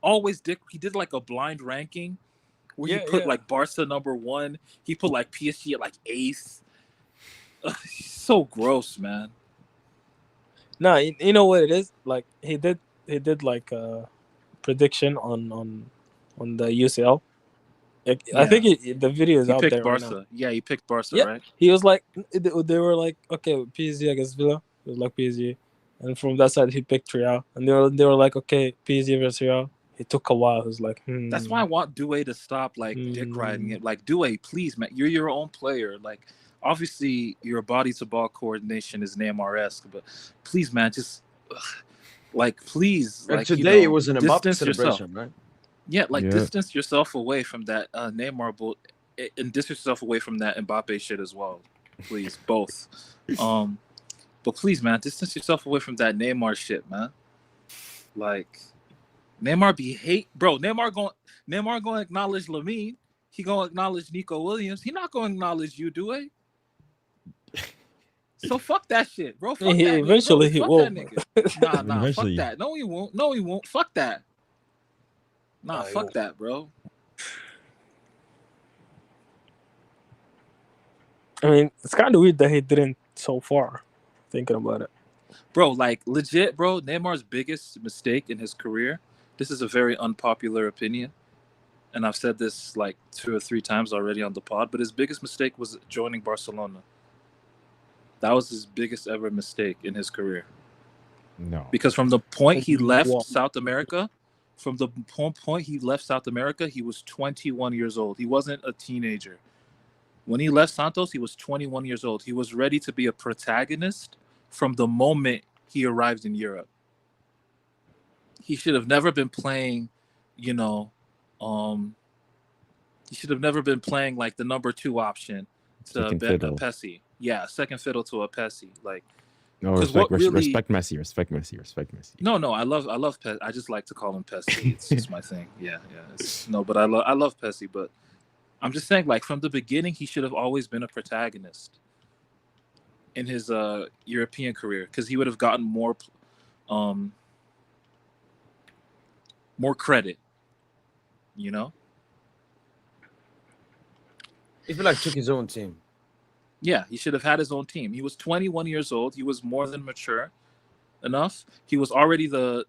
Always dick. He did like a blind ranking where he put like Barca #1. He put like PSG at like 8th. So gross, man. No, you know what it is? Like he did like a prediction on the UCL. I think the video is out there Barca. Right now. Yeah, he picked Barca, right? He was like, they were like, okay, PSG against Villa. It was like PSG, and from that side he picked Real, and they were like, okay, PSG versus Real. It took a while. It was like, That's why I want Doué to stop dick riding it. Like, Doué, please, man, you're your own player. Like, obviously your body to ball coordination is Neymar-esque, but please, man, just please. And today it was an Mbappe celebration, right? Yeah, distance yourself away from that Neymar and distance yourself away from that Mbappe shit as well. Please, both. But please, man, distance yourself away from that Neymar shit, man. Like, Neymar bro. Neymar going to acknowledge Lamine. He going to acknowledge Nico Williams. He not going to acknowledge you, Doué. So fuck that shit, bro. Fuck He- that. eventually No, he fuck will. that nigga. Nah, Eventually. fuck that. No, he won't. No, he won't. Fuck that. Nah, Nah, he fuck won't. that, bro. I mean, it's kind of weird that he didn't so far. Thinking about it. Bro, like legit, bro. Neymar's biggest mistake in his career. This is a very unpopular opinion, and I've said this like 2 or 3 times already on the pod. But his biggest mistake was joining Barcelona. That was his biggest ever mistake in his career. No. Because from the point he left Wow. South America, he was 21 years old. He wasn't a teenager. When he left Santos, he was 21 years old. He was ready to be a protagonist from the moment he arrived in Europe. He should have never been playing, he should have never been playing like the number 2 option to Second fiddle. Pessi. Yeah, second fiddle to a Pessi. Like, No, 'cause what really- respect Messi. Respect Messi. no, I love Pessi. I just like to call him Pessi. It's just my thing. Yeah. But I love Pessi. But I'm just saying, like from the beginning, he should have always been a protagonist in his European career because he would have gotten more credit. You know? He feel like took his own team. Yeah, he should have had his own team. He was 21 years old. He was more than mature enough. He was already the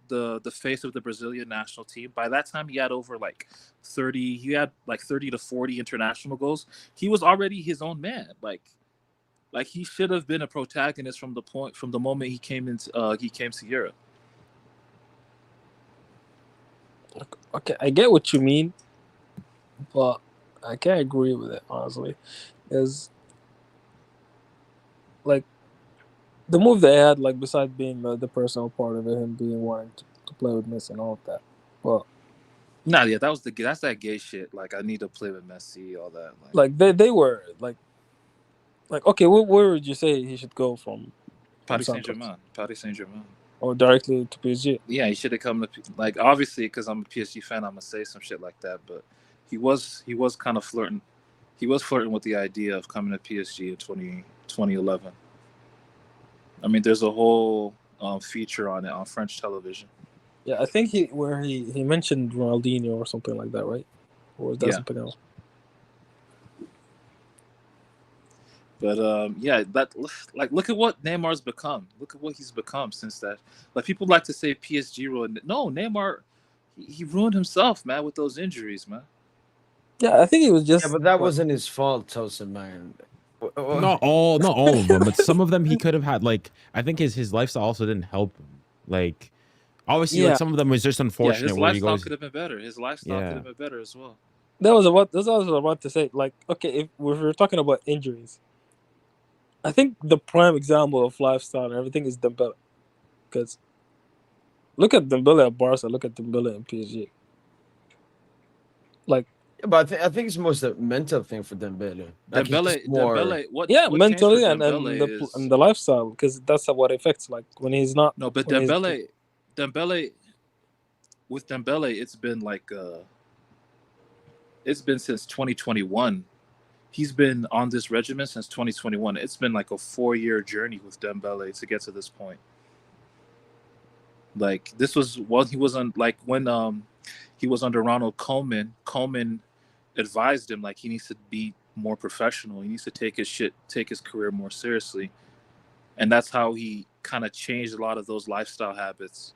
face of the Brazilian national team. By that time, he had over like 30. He had like 30 to 40 international goals. He was already his own man. Like he should have been a protagonist from the moment he came to Europe. Okay, I get what you mean, but I can't agree with it honestly. Is like the move they had, like besides being the personal part of it, him being wanting to play with Messi and all of that. Well, Nah, yeah, that's that gay shit. Like I need to play with Messi, all that. like they were like okay, where would you say he should go from? Paris Saint Santos? Germain. Or directly to PSG? Yeah, he should have come to like obviously because I'm a PSG fan, I'm gonna say some shit like that. But he was kind of flirting. He was flirting with the idea of coming to PSG in 2011. I mean, there's a whole feature on it on French television. Yeah, I think he mentioned Ronaldinho or something like that, right? Or was that something else? But look at what Neymar's become. Look at what he's become since that. Like people like to say PSG ruined it. No, Neymar, he ruined himself, man, with those injuries, man. Yeah, I think it was just. Yeah, but that wasn't his fault, Tosin, man. Not all of them, but some of them he could have had. Like I think his lifestyle also didn't help him. Like obviously, like some of them was just unfortunate. His where he lifestyle goes, could have been better. His lifestyle could have been better as well. That's what I was about to say. Like, okay, if we're talking about injuries, I think the prime example of lifestyle and everything is Dembele. Because look at Dembele at Barca, look at Dembele in PSG. Like, yeah, but I think it's most a mental thing for Dembele. Like Dembele, what mentally changed for Dembele and the lifestyle, because that's what affects. Like when he's not. No, but Dembele, with Dembele, it's been like it's been since 2021. He's been on this regimen since 2021. It's been like a 4-year journey with Dembele to get to this point. Like this was while he was on, like when he was under Ronald Koeman. Koeman advised him like he needs to be more professional. He needs to take his career more seriously, and that's how he kind of changed a lot of those lifestyle habits.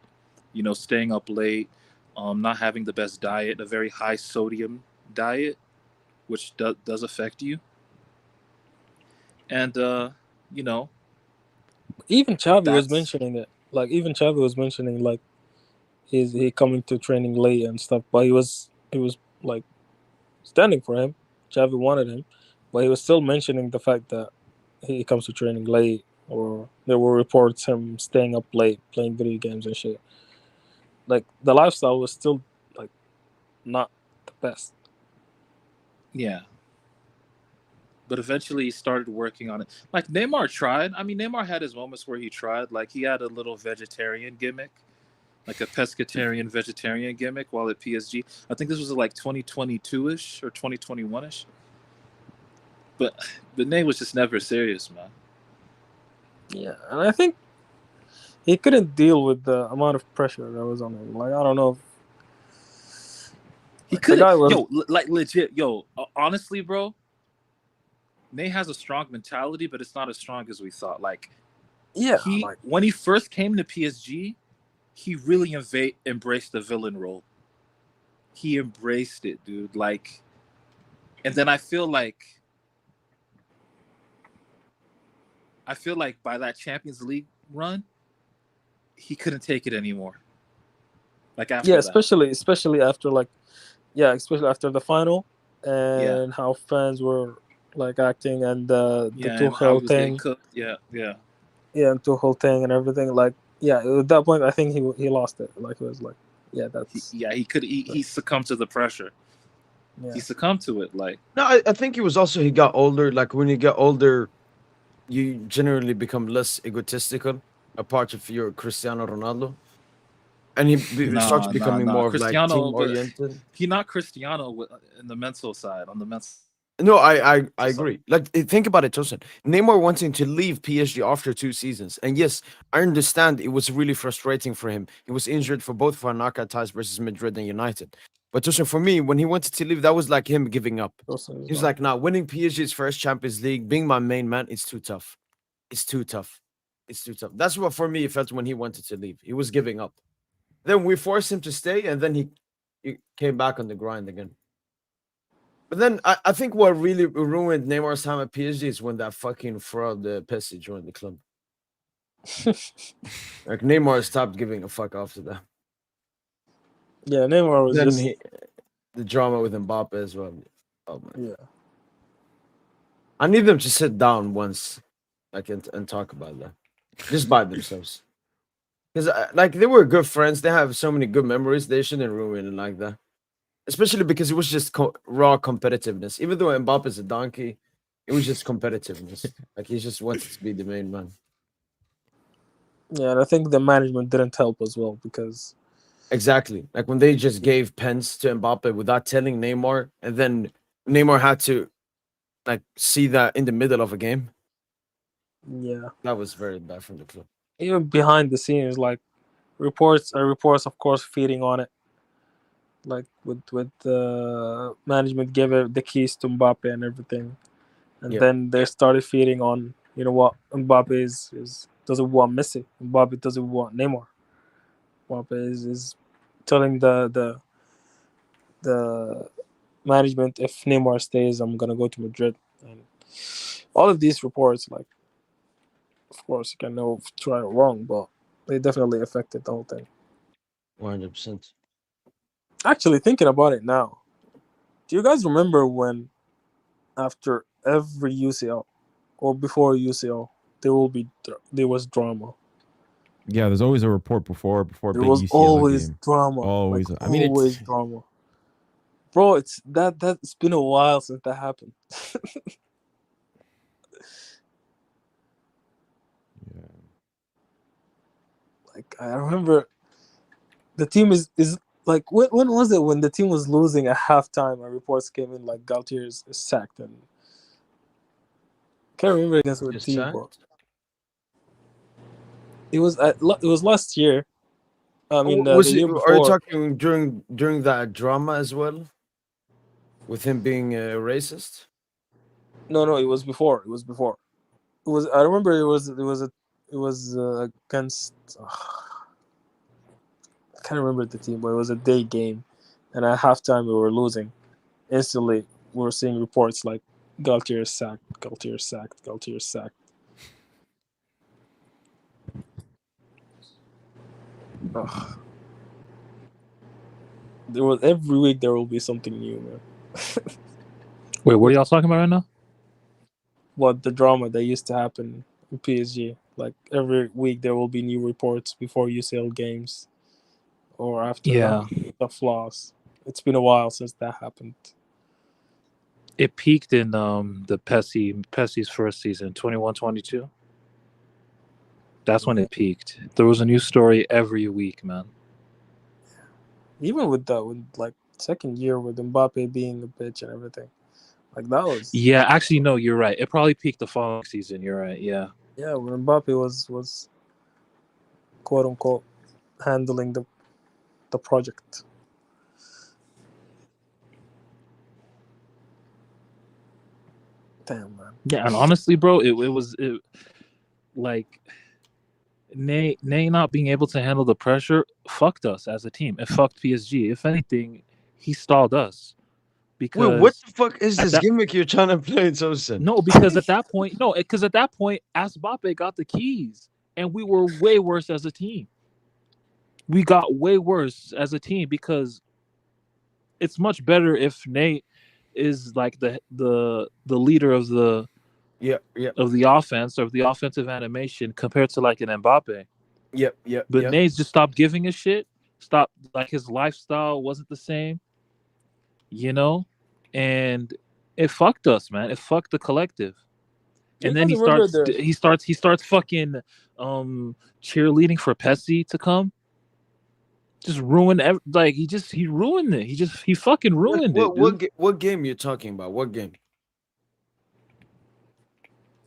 You know, staying up late, not having the best diet, a very high sodium diet, which does affect you. And you know, even Xavi was mentioning it. Like even Xavi was mentioning like he coming to training late and stuff, but he was like standing for him. Xavi wanted him, but he was still mentioning the fact that he comes to training late, or there were reports him staying up late playing video games and shit. Like the lifestyle was still like not the best. Yeah. But eventually he started working on it. Like Neymar tried. I mean, Neymar had his moments where he tried. Like he had a little vegetarian gimmick, like a pescatarian vegetarian gimmick while at PSG. I think this was like 2022-ish or 2021-ish. But Ney was just never serious, man. Yeah, and I think he couldn't deal with the amount of pressure that was on him. Like, I don't know. He The could guy have, was. like legit, honestly, bro. Ney has a strong mentality, but it's not as strong as we thought. Like, Yeah, like when he first came to PSG, he really embraced the villain role. He embraced it, dude. Like, and then I feel like by that Champions League run, he couldn't take it anymore. Like after yeah, that, especially after especially after the final and how fans were like acting and the and how he Tuchel was getting thing, cooked. Yeah. and Tuchel thing and everything. Like, at that point, I think he lost it. Like, it was like, that's He succumbed to the pressure. yeah. He succumbed to it. Like, No, I think it was also he got older. Like when you get older, you generally become less egotistical, apart of your Cristiano Ronaldo, and he starts becoming more of like Cristiano, team but oriented. he not Cristiano in the mental side. On the mental No, I side. agree. Like think about it, Tosin. Neymar wanting to leave PSG after 2 seasons, and yes, I understand it was really frustrating for him. He was injured for both of our knockout ties versus Madrid and United. But Tosin, for me, when he wanted to leave, that was like him giving up. Wilson He was well. like, "Nah, winning PSG's first Champions League, being my main man, it's too tough. It's too tough. It's too tough." That's what for me it felt when he wanted to leave. He was giving up. Then we forced him to stay, and then he came back on the grind again. But then I think what really ruined Neymar's time at PSG is when that fucking fraud Pessi joined the club. Like Neymar stopped giving a fuck after that. Yeah, Neymar was Then just the drama with Mbappe as well. Oh man, yeah. I need them to sit down once, like and talk about that, just by themselves. Because like they were good friends, they have so many good memories. They shouldn't ruin it like that. Especially because it was just raw competitiveness. Even though Mbappe is a donkey, it was just competitiveness. Like he just wanted to be the main man. Yeah, and I think the management didn't help as well because Exactly. Like when they just gave pens to Mbappe without telling Neymar, and then Neymar had to like see that in the middle of a game. yeah, That was very bad from the club. even behind the scenes, like reports, of course, feeding on it. Like with the management gave it the keys to Mbappe and everything, and Yeah. then they started feeding on what Mbappe is doesn't want Messi. Mbappe doesn't want Neymar. Mbappe is telling the management, if Neymar stays, I'm gonna go to Madrid. And all of these reports, like, of course, you can know if it's right or wrong, but they definitely affected the whole thing. 100%. Actually, thinking about it now, do you guys remember when after every UCL or before UCL there was drama? Yeah, there's always a report before There big was UCL always game. drama. Always. Like, I mean, always it's drama. Bro, it's been a while since that happened. yeah. Like, I remember the team is like, when was it when the team was losing at halftime and reports came in like Galtier is sacked, and can't remember against what Just team, sacked? but it was last year. I mean, Was the it? year Are you before. talking during that drama as well, with him being racist? No, it was before. It was before. It was. I remember it was against. I can't remember the team, but it was a day game, and at halftime we were losing. Instantly, we were seeing reports like Galtier is sacked, Galtier is sacked, Galtier is sacked. Ugh. There was every week there will be something new, man. wait, what are y'all talking about right now? What the drama that used to happen in PSG. Like every week there will be new reports before UCL games or after the flaws. It's been a while since that happened. It peaked in the Pessi's first season, 21-22. That's when it peaked. There was a new story every week, man. Even with like second year with Mbappe being a bitch and everything. Like that was Yeah, actually, no, you're right. It probably peaked the following season. You're right. Yeah. Yeah, when Mbappe was quote unquote handling the project. Damn, man. Yeah, and honestly, bro, it was like Ney not being able to handle the pressure fucked us as a team. It fucked PSG. If anything, he stalled us Wait, what because the fuck is at this that gimmick you're trying to play, Tosin? no, because at that point, Asbape got the keys, and we were way worse as a team. We got way worse as a team because it's much better if Nate is like the leader of the Yep. offense or of the offensive animation compared to like an Mbappe. Yep. But Nate's just stopped giving a shit. Stopped, like, his lifestyle wasn't the same, and it fucked us, man. It fucked the collective. And then he starts fucking cheerleading for Pesci to come. Just ruined he ruined it. He fucking ruined it, dude. What game you talking about? What game?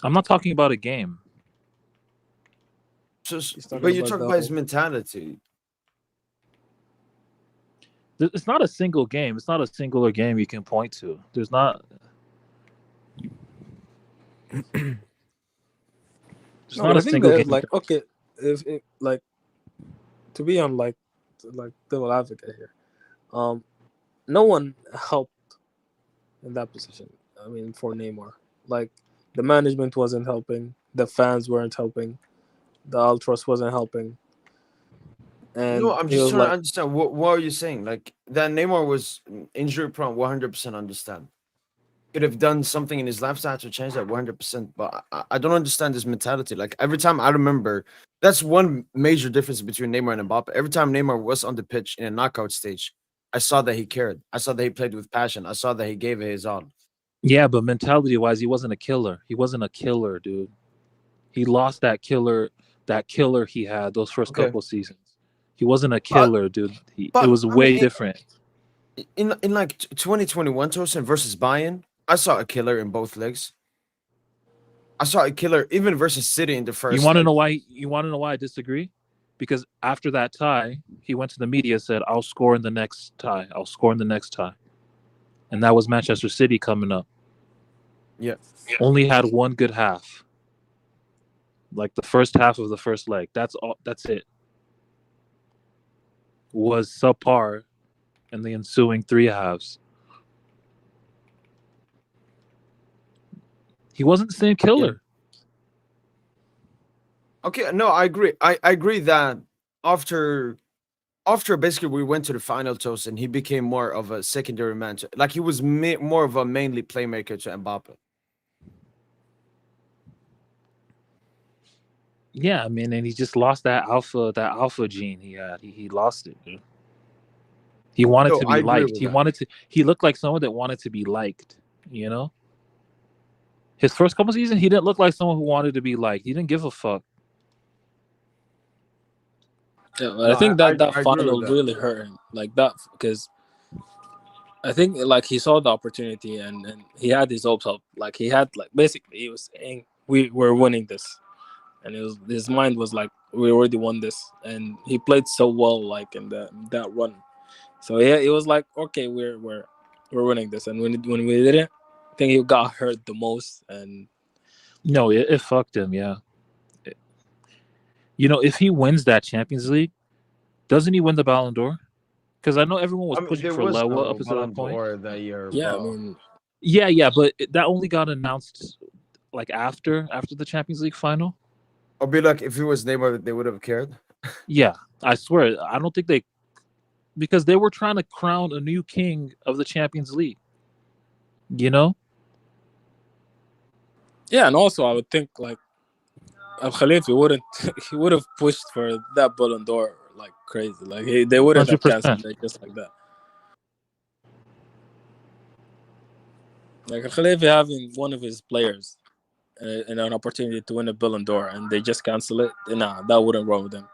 I'm not talking about a game. But you're talking about his mentality. It's not a single game. It's not a singular game you can point to. There's not. It's not a single game. Like, okay, if like, to be on like devil advocate here, no one helped in that position. I mean, for Neymar, like, the management wasn't helping, the fans weren't helping, the ultras wasn't helping. And no, I'm just trying to understand what are you saying? Like, that Neymar was injury prone, 100% understand. Could have done something in his lifestyle to change that 100%, but I don't understand his mentality. Like, every time I remember, that's one major difference between Neymar and Mbappe. Every time Neymar was on the pitch in a knockout stage, I saw that he cared. I saw that he played with passion. I saw that he gave it his all. Yeah, but mentality-wise, he wasn't a killer. He wasn't a killer, dude. He lost that killer he had those first couple seasons. He wasn't a killer, dude. It was way different. In like 2021, Tosin versus Bayern, I saw a killer in both legs. I saw a killer even versus City in the first. You want to know why? You want to know why I disagree? Because after that tie, he went to the media and said, "I'll score in the next tie. I'll score in the next tie," and that was Manchester City coming up. Yeah. Only had one good half, like the first half of the first leg. That's all. That's it. Was subpar in the ensuing three halves. He wasn't the same killer. Yeah. Okay, no, I agree. I agree that after basically we went to the final toast and he became more of a secondary man. Like, he was more of a mainly playmaker to Mbappe. Yeah, I mean, and he just lost that alpha gene he had. He lost it, dude. He wanted to be liked. He looked like someone that wanted to be liked, His first couple seasons, he didn't look like someone who wanted to be liked. He didn't give a fuck. Yeah, I think that final really hurt him, like that, because I think, like, he saw the opportunity and he had his hopes up. Like, he had, like, basically he was saying we're winning this, and his mind was like, we already won this, and he played so well, like, in that run. So yeah, it was like, okay, we're winning this, and when we didn't, I think he got hurt the most. And no, it fucked him. Yeah, if he wins that Champions League, doesn't he win the Ballon d'Or? Because I know everyone was pushing for Lewa up until that point. That year, yeah, I mean, yeah, but that only got announced like after the Champions League final. I'll be like, if it was Neymar, they would have cared. Yeah, I swear, I don't think they. Because they were trying to crown a new king of the Champions League. Yeah, and also I would think, like, Al Khalifi he would have pushed for that Ballon d'Or like crazy. Like, they wouldn't have canceled it just like that. Like, Al Khalifi having one of his players and an opportunity to win a Ballon d'Or, and they just cancel it. Nah, that wouldn't roll with him.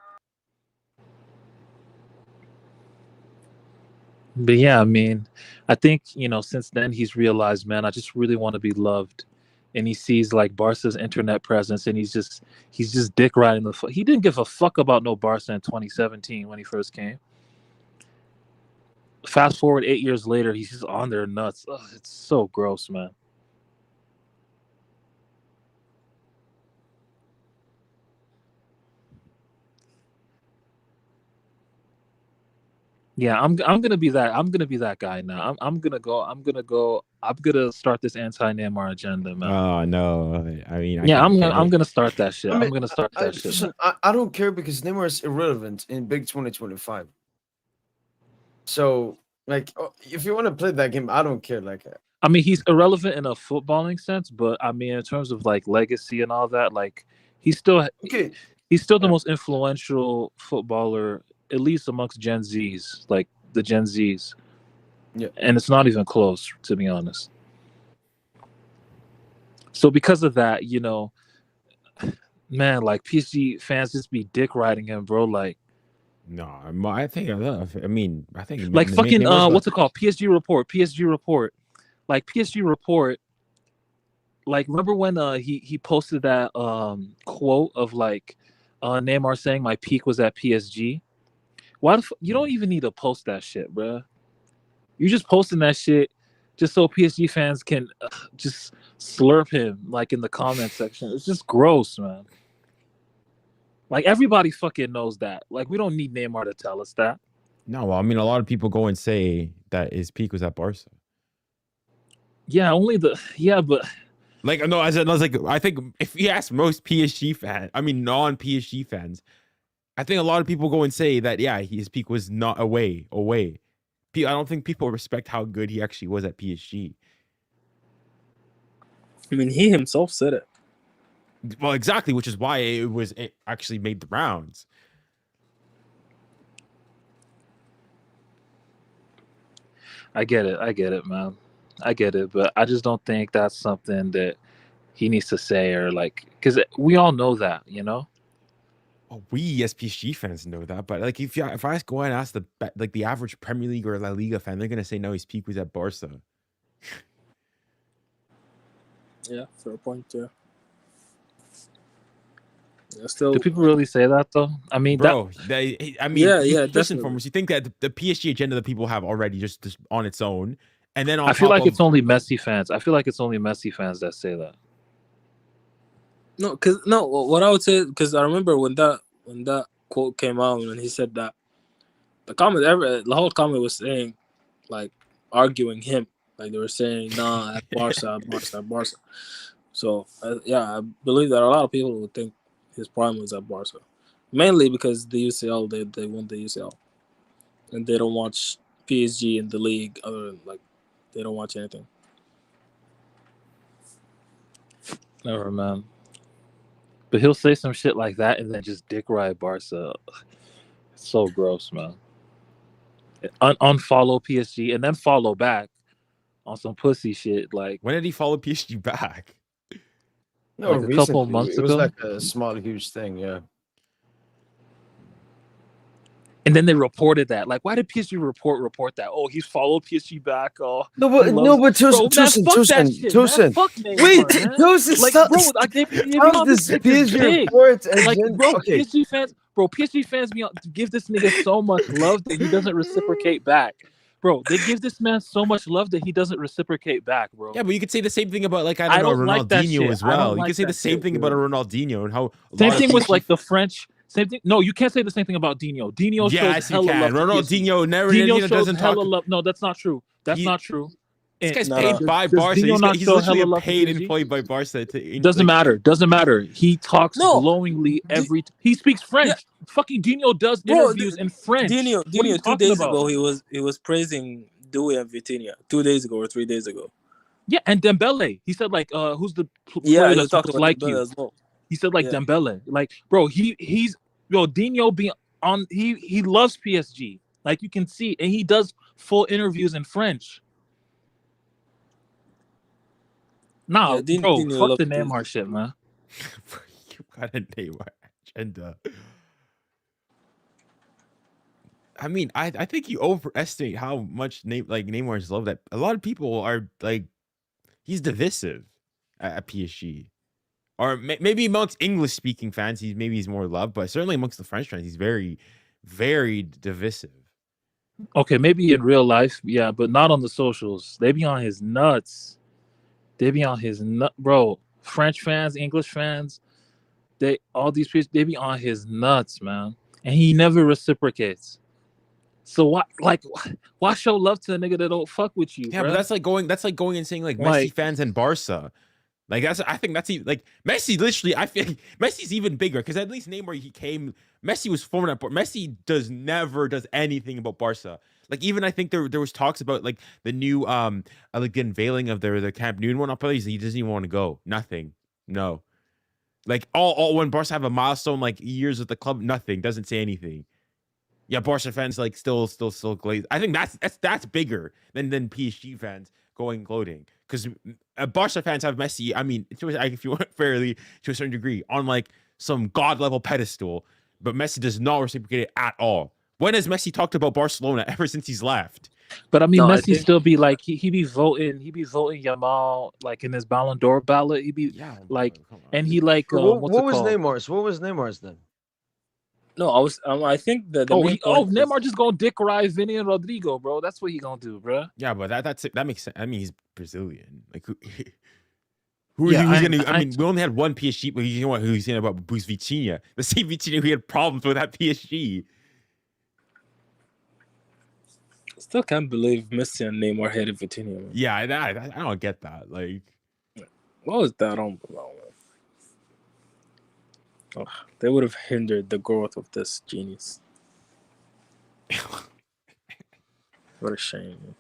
But yeah, I mean, I think, since then he's realized, man, I just really want to be loved. and he sees like Barca's internet presence, and he's just dick riding the. He didn't give a fuck about no Barca in 2017 when he first came. Fast forward 8 years later, he's just on their nuts. Ugh, it's so gross, man. Yeah, I'm gonna be that. I'm gonna be that guy now. I'm gonna start this anti-Neymar agenda, man. Oh no! I mean, Yeah, I'm gonna start that shit. I mean, I'm gonna start that shit. listen, I don't care because Neymar is irrelevant in big 2025. So, like, if you want to play that game, I don't care. Like, I mean, he's irrelevant in a footballing sense, but I mean, in terms of like legacy and all that, like he's still okay, he's still the most influential footballer, at least amongst Gen Zs, like the Gen Zs. Yeah. And it's not even close, to be honest. So because of that, you know, man, like PSG fans just be dick riding him, bro. Like, no, I think I mean, I think like fucking what's it called? PSG report. Like PSG report. Like, remember when he posted that quote of like Neymar saying my peak was at PSG? Why the you don't even need to post that shit, bro. You're just posting that shit just so PSG fans can just slurp him like in the comment section. It's just gross, man. Like, everybody fucking knows that. Like, we don't need Neymar to tell us that. No, well, I mean, a lot of people go and say that his peak was at Barca. Yeah, but like, no, I was like, I think if you ask most PSG fans, I mean, non-PSG fans, I think a lot of people go and say that, yeah, his peak was not away. I don't think people respect how good he actually was at PSG. I mean, he himself said it. Well, exactly, which is why it actually made the rounds. I get it, man. I get it, but I just don't think that's something that he needs to say, or like, because we all know that, you know. Well, we as PSG fans know that, but like if I go and ask the average Premier League or La Liga fan, they're gonna say no, his peak was at Barca. Yeah, fair point. Yeah. Still, do people really say that though? I mean, bro, yeah, first and foremost, you think that the PSG agenda that people have already just on its own, and then I feel like it's only Messi fans. I feel like it's only Messi fans that say that. No, what I would say, because I remember when that quote came out and he said that, the whole comment was saying, like, arguing him, like they were saying, nah, at Barca. So I believe that a lot of people would think his prime was at Barca, mainly because the UCL, they won the UCL, and they don't watch PSG in the league other than, like, they don't watch anything. Never, man. But he'll say some shit like that and then just dick ride Barca. It's so gross, man. Unfollow PSG and then follow back on some pussy shit. Like, when did he follow PSG back? no, like a couple months it was ago. like a small, huge thing. Yeah. And then they reported that. Like, why did PSG report that? Oh, he's followed PSG back. Oh, No, but Tosin. Wait, Tosin, like, stop. bro, like, they How's this PSG report? Like, bro, okay. PSG fans give this nigga so much love that he doesn't reciprocate back. Bro, they give this man so much love that he doesn't reciprocate back, bro. Yeah, but you could say the same thing about, like, I don't know, Ronaldinho as well. You could say the same thing about a Ronaldinho and how. Same thing with like the French. Same thing. No, you can't say the same thing about Dino. Dino shows hella love. Ronaldinho never. Dino doesn't talk. Love. No, that's not true. That's not true. This guy's paid by Barca. He's literally a paid employee by Barca. Doesn't matter. He talks glowingly he speaks French. Yeah. Fucking Dino does interviews in French. Dino 2 days ago he was praising Dewey and Vitinha 2 days ago or 3 days ago. Yeah, and Dembele. He said, like, who's the player that's talking like you? As well. He said, like, Dembele. Like, bro, he's Dino be on. He loves PSG. Like, you can see, and he does full interviews in French. Nah, bro, fuck the Neymar shit, man. You got a Neymar agenda. I mean, I think you overestimate how much Neymar is loved. That a lot of people are like, he's divisive. at PSG. Or maybe amongst English-speaking fans, he's more loved, but certainly amongst the French fans, he's very, very divisive. Okay, maybe in real life, yeah, but not on the socials. They be on his nuts. They be on his nut, bro. French fans, English fans, all these people, they be on his nuts, man. And he never reciprocates. So why show love to a nigga that don't fuck with you? Yeah, bruh? but that's like going and saying like Messi fans and Barca. Like I think that's even like Messi. Literally, I feel like Messi's even bigger because at least Neymar Messi was formed at Messi never does anything about Barca. Like even I think there was talks about like the new like the unveiling of the Camp Nou one. He doesn't even want to go. Nothing. No. Like all when Barca have a milestone like years with the club, nothing. Doesn't say anything. Yeah, Barca fans like still glazed. I think that's bigger than PSG fans going gloating because Barca fans have Messi. I mean, if you want fairly to a certain degree on like some god level pedestal, but Messi does not reciprocate it at all. When has Messi talked about Barcelona ever since he's left? But I mean, No, I Messi think- still be like he be voting Yamal like in his Ballon d'Or ballot. He be like, come on. and he like What what's it was called? Neymar's? What was Neymar's then? No, I think that the Oh, main point is- Neymar just gonna dick ride Vinny and Rodrigo, bro. That's what he gonna do, bro. Yeah, but that makes sense. I mean, he's Brazilian. Like who's Yeah, gonna? I mean, we only had one PSG, but you know what? Who he's saying about Bruce Vitinha? The same Vitinha who had problems with that PSG. still can't believe Messi and Neymar hated Vitinha. Man. Yeah, I don't get that. Like, What was that on? Oh, they would have hindered the growth of this genius. What a shame.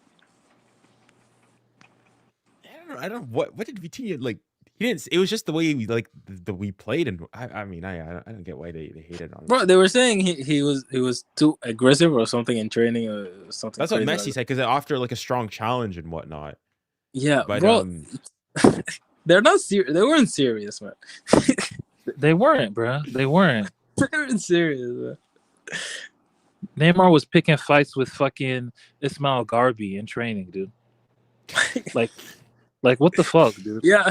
I don't know what did Vitinha like. He didn't. It was just the way we played, and I mean, I don't get why they hated on him. Bro, they were saying he was too aggressive or something in training or something. That's what crazy Messi like said because after like a strong challenge and whatnot. Yeah, But bro. They're not serious. They weren't serious, man. They weren't, bro. They weren't. They weren't serious, man. Neymar was picking fights with fucking Ismail Garbi in training, dude. Like what the fuck, dude? Yeah.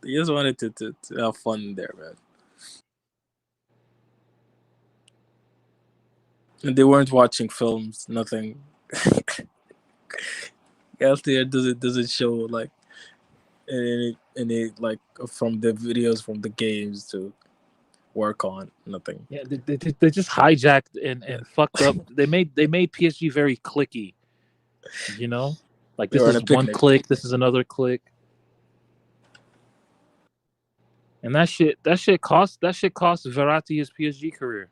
They just wanted to have fun there, man. And they weren't watching films, nothing. Galtier doesn't show like any like from the videos from the games to work on, nothing. Yeah, they just hijacked and fucked up. They made PSG very clicky. You know, like They this were on is a one picnic. click, this is another click, and that shit cost Verratti his PSG career.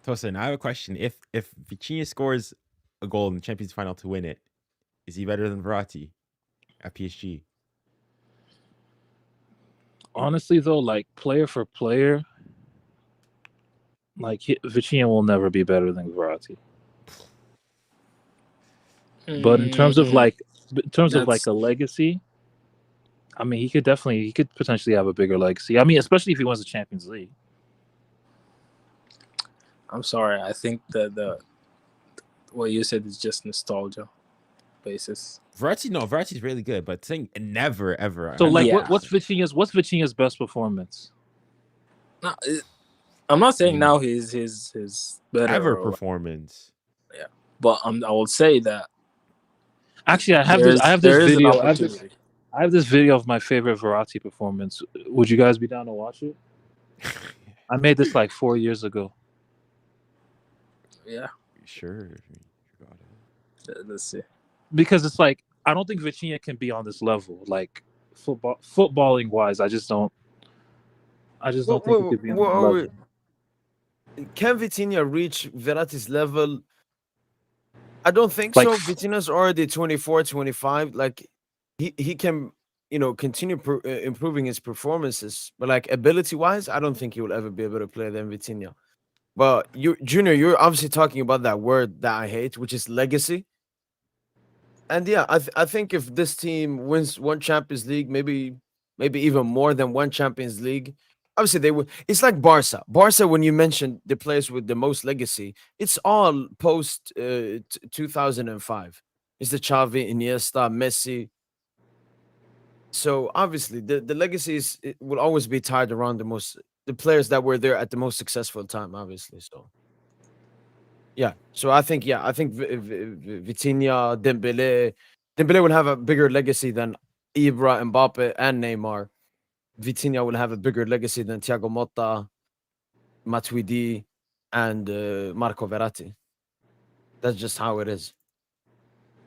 Tosin, I have a question. If Vitinha scores a goal in the Champions final to win it, is he better than Verratti at PSG? Honestly, though, like player for player, like Vitinha will never be better than Verratti. But in terms of like a legacy, I mean, he could potentially have a bigger legacy. I mean, especially if he wins the Champions League. I'm sorry. I think that what you said is just nostalgia basis. Verratti's really good, but saying never ever. So, like, Yeah. what's Vitinha's best performance? No, I'm not saying now he's better ever or- performance. but I will say that Actually, I have there this is an video. opportunity. I have this video of my favorite Verratti performance. Would you guys be down to watch it? I made this like 4 years ago. Yeah, Sure. let's see. Because it's like I don't think Vitinha can be on this level. Like footballing wise, I just don't think he could be on that level. Can Vitinha reach Verratti's level? I don't think Like- so. Vitinha's already 24, 25. Like he can, continue improving his performances. But like ability wise, I don't think he will ever be a better player than Vitinha. But Junior, you're obviously talking about that word that I hate, which is legacy. And yeah, I think if this team wins one Champions League, maybe even more than one Champions League, obviously they would. It's like Barca. Barca, when you mentioned the players with the most legacy, it's all post 2005. It's the Xavi, Iniesta, Messi. So obviously the legacy will always be tied around the players that were there at the most successful time, obviously. So yeah. So I think Vitinha, Dembele will have a bigger legacy than Ibra, Mbappe, and Neymar. Vitinha will have a bigger legacy than Thiago Motta, Matuidi, and Marco Verratti. That's just how it is.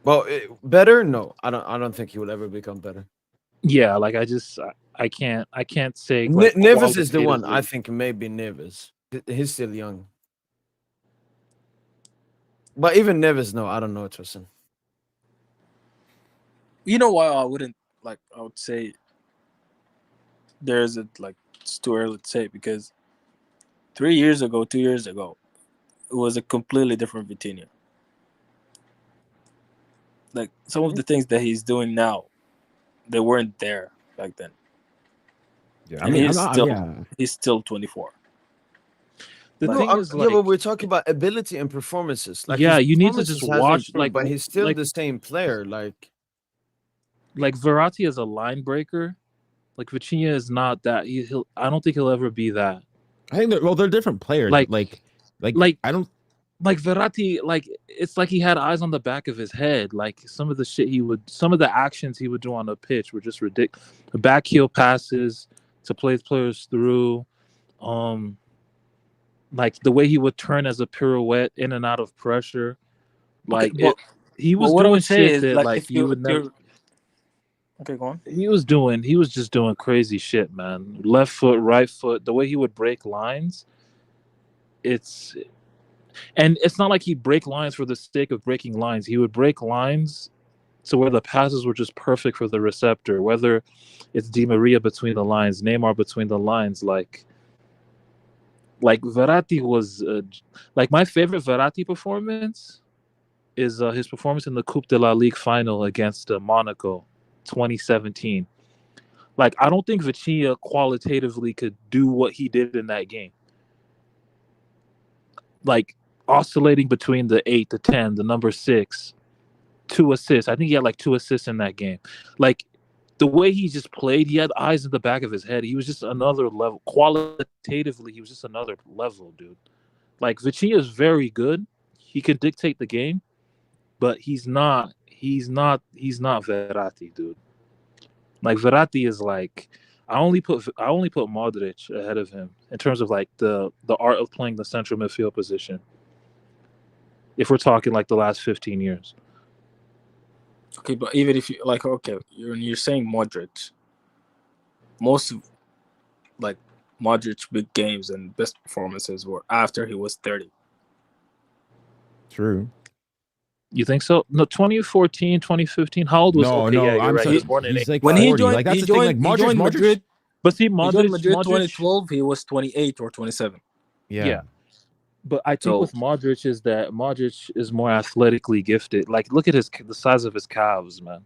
Well, better? No, I don't think he will ever become better. Yeah, like I can't say like Neves is the one. I qualitatively. think maybe Neves. He's still young. But even Neves, no, I don't know, Tristan. You know why I wouldn't like? I would say there's a like it's too early to say because 2 years ago, it was a completely different Vitinha. Like some of the things that he's doing now, they weren't there back then. Yeah, I And mean, he's still 24. The Like- thing No, is, yeah, like, but we're talking about ability and performances. Like, yeah, his you need to just performances hasn't watch, improved, like, but he's still like- the same player. Like, Verratti is a line breaker. Like Vitinha is not that. I don't think he'll ever be that. I think they're different players. Like- Like I don't. Like Verratti, like it's like he had eyes on the back of his head. Like some of the actions he would do on the pitch were just ridiculous. The back heel passes to play players through, like the way he would turn as a pirouette in and out of pressure. Like Okay, he was what I doing would say shit is that like like if you you would never. okay, go on. He was just doing crazy shit, man. Left foot, right foot, the way he would break lines. It's not like he'd break lines for the sake of breaking lines. He would break lines to where the passes were just perfect for the receptor, whether it's Di Maria between the lines, Neymar between the lines. Like Verratti was like my favorite Verratti performance is his performance in the Coupe de la Ligue final against Monaco 2017. Like I don't think Vitinha qualitatively could do what he did in that game. Like oscillating between the 8, the 10, the number 6, 2 assists. I think he had like 2 assists in that game. Like the way he just played, he had eyes in the back of his head. He was just another level. Qualitatively, he was just another level, dude. Like Vitinha is very good. He can dictate the game, but he's not Verratti, dude. Like Verratti is like I only put Modric ahead of him in terms of like the art of playing the central midfield position. If we're talking like the last 15 years. Okay, but even if you like, okay, you're saying Modric. Most of like Modric's big games and best performances were after he was 30. True. You think so? No, 2014, 2015. How old was No, okay, no, yeah, you're I'm right. sorry. He was born in He's 8. like When 40. he joined, Like that's he the thing. Like joined, he joined Modric. Madrid. But see, He joined Madrid Modric 2012. He was 28 or 27. Yeah. But I think So- with Modric is that Modric is more athletically gifted. Like, look at the size of his calves, man.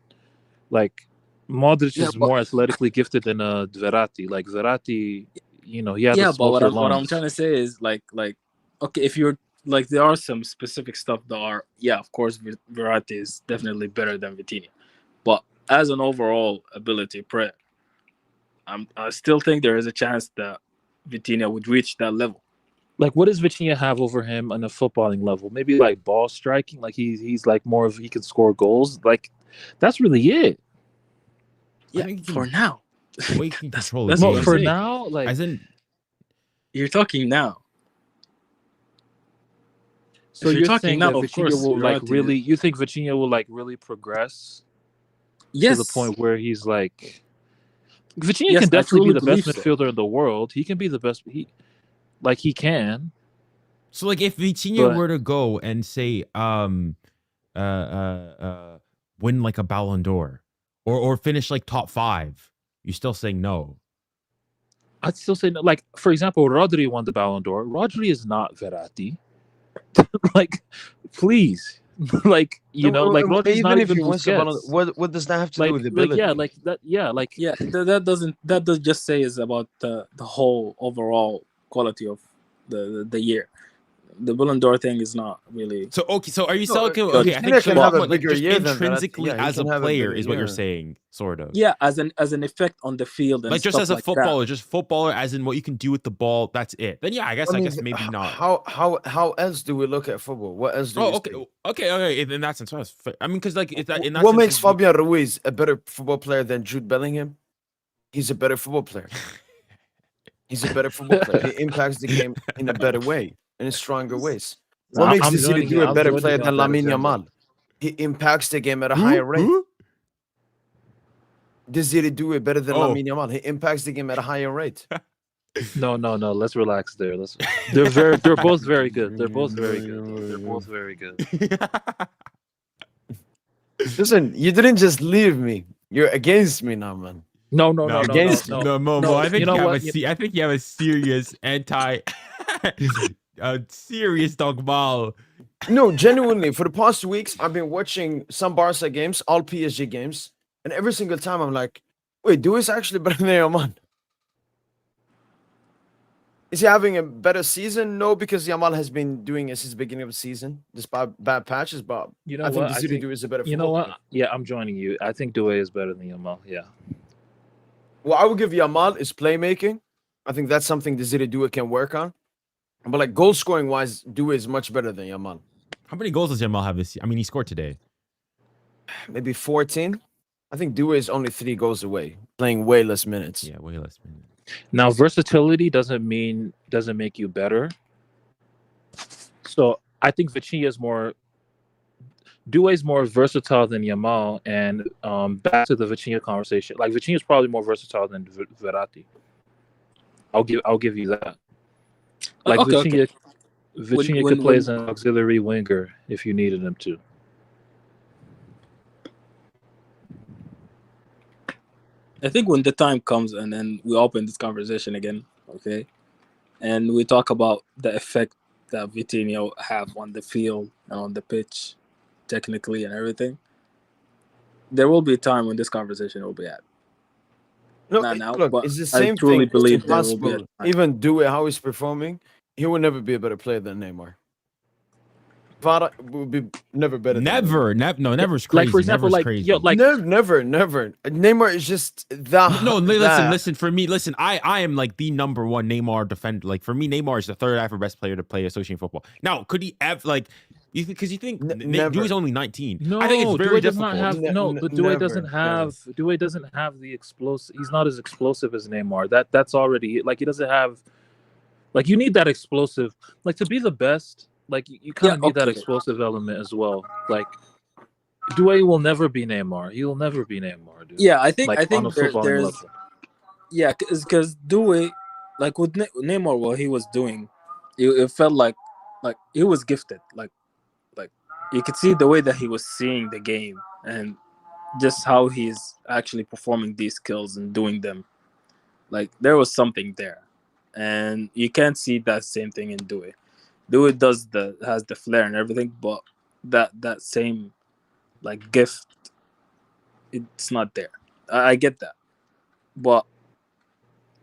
Like, Modric Yeah, is but- more athletically gifted than Verratti. Like Verratti, he has Yeah, a but smoker what I'm lungs. trying to say is like okay, if you're like there are some specific stuff that are of course Verratti is definitely better than Vitinha, but as an overall ability player, I still think there is a chance that Vitinha would reach that level. Like, what does Vitinha have over him on a footballing level? Maybe like ball striking. Like he's like more of he can score goals. Like that's really it. Yeah, think he for can- now. The way he can control that's the what No, I'm game. for saying. now, like As in, You're talking now. so if you're you're talking saying now, that of Vitinha course, will like Verratti- really. You think Vitinha will like really progress Yes. to the point where he's like. Vitinha Yes, can I definitely be the truly best believe so. midfielder in the world. He can be the best. He can. so like if Vitinha But- were to go and say, win like a Ballon d'Or, or finish like top 5, you're still saying no. I'd still say no. Like, for example, Rodri won the Ballon d'Or. Rodri is not Verratti. Like, please. like like Rodri's not even if even he wins the Ballon, Busquets. what does that have to do with ability? That doesn't just say is about the whole overall quality of the year. The Ballon d'Or thing is not really. So okay, so are you No, saying Vitinha I think can so have a like, bigger just year than intrinsically Verratti. Yeah, he as a can have a player bigger is what you're year. saying, sort of. Yeah, as an effect on the field and Like just stuff as a like footballer, just footballer as in what you can do with the ball, that's it. Then yeah, I guess maybe not. How else do we look at football? What else do we okay. see? Okay. In that sense, I mean, because like in that What sense, makes Fabian Ruiz a better football player than Jude Bellingham? He's a better football player. He's a better football player. He impacts the game in a better way, in stronger ways. What makes Desiree Doué a better player than Lamine Yamal? He impacts the game at a higher rate. Desiree Doué better than Lamine Yamal. He impacts the game at a higher rate. No. Let's relax there. They're both very good. They're both very good. They're both very good. Listen, you didn't just leave me. You're against me now, man. No. Mo. I think You know what? I think you have a serious serious dogmal. No, genuinely, for the past 2 weeks, I've been watching some Barca games, all PSG games, and every single time I'm like, wait, Doué's actually better than Yamal. Is he having a better season? No, because Yamal has been doing it since the beginning of the season, despite bad patches. But You know I think what? Desiree Doué is a better. You know football what? player. Yeah, I'm joining you. I think Doué is better than Yamal. Yeah. What I would give Yamal is playmaking. I think that's something Desiree Doué can work on. But like goal scoring wise, Doué is much better than Yamal. How many goals does Yamal have this year? I mean, he scored today. Maybe 14. I think Doué is only 3 goals away, playing way less minutes. Yeah, way less minutes. Now, versatility doesn't make you better. So I think Vitinha is Doué is more versatile than Yamal, and back to the Vitinha conversation. Like Vitinha is probably more versatile than Verratti. I'll give you that. Like Okay. Vitinha could play as an auxiliary winger if you needed him to. I think when the time comes and then we open this conversation again, okay, and we talk about the effect that Vitinha have on the field and on the pitch, technically and everything, there will be a time when this conversation will be had. No, Not now, look, but it's the I same truly thing. believe It's there will be a impossible. time. Even Doué, how he's performing, he will never be a better player than Neymar. Vara will be never better. Never is crazy. Like for example, Never's like crazy. Never. Neymar is just that. No, listen. For me, I am like the number one Neymar defender. Like for me, Neymar is the third ever best player to play association football. Now, could he have like? Because you think Doué's only 19? No, I think it's very Doué does difficult. not have but Doué doesn't have the explosive. He's not as explosive as Neymar. That's already like he doesn't have. Like you need that explosive. Like to be the best. Like you kind of need that explosive element as well. Like Doué will never be Neymar. He will never be Neymar, dude. Yeah, I think like, on a footballing there's level. Yeah, because Doué, like with Neymar, what he was doing, it felt like he was gifted. Like you could see the way that he was seeing the game and just how he's actually performing these skills and doing them. Like there was something there, and you can't see that same thing in Doué. Doué has the flair and everything, but that same like gift, it's not there. I get that, but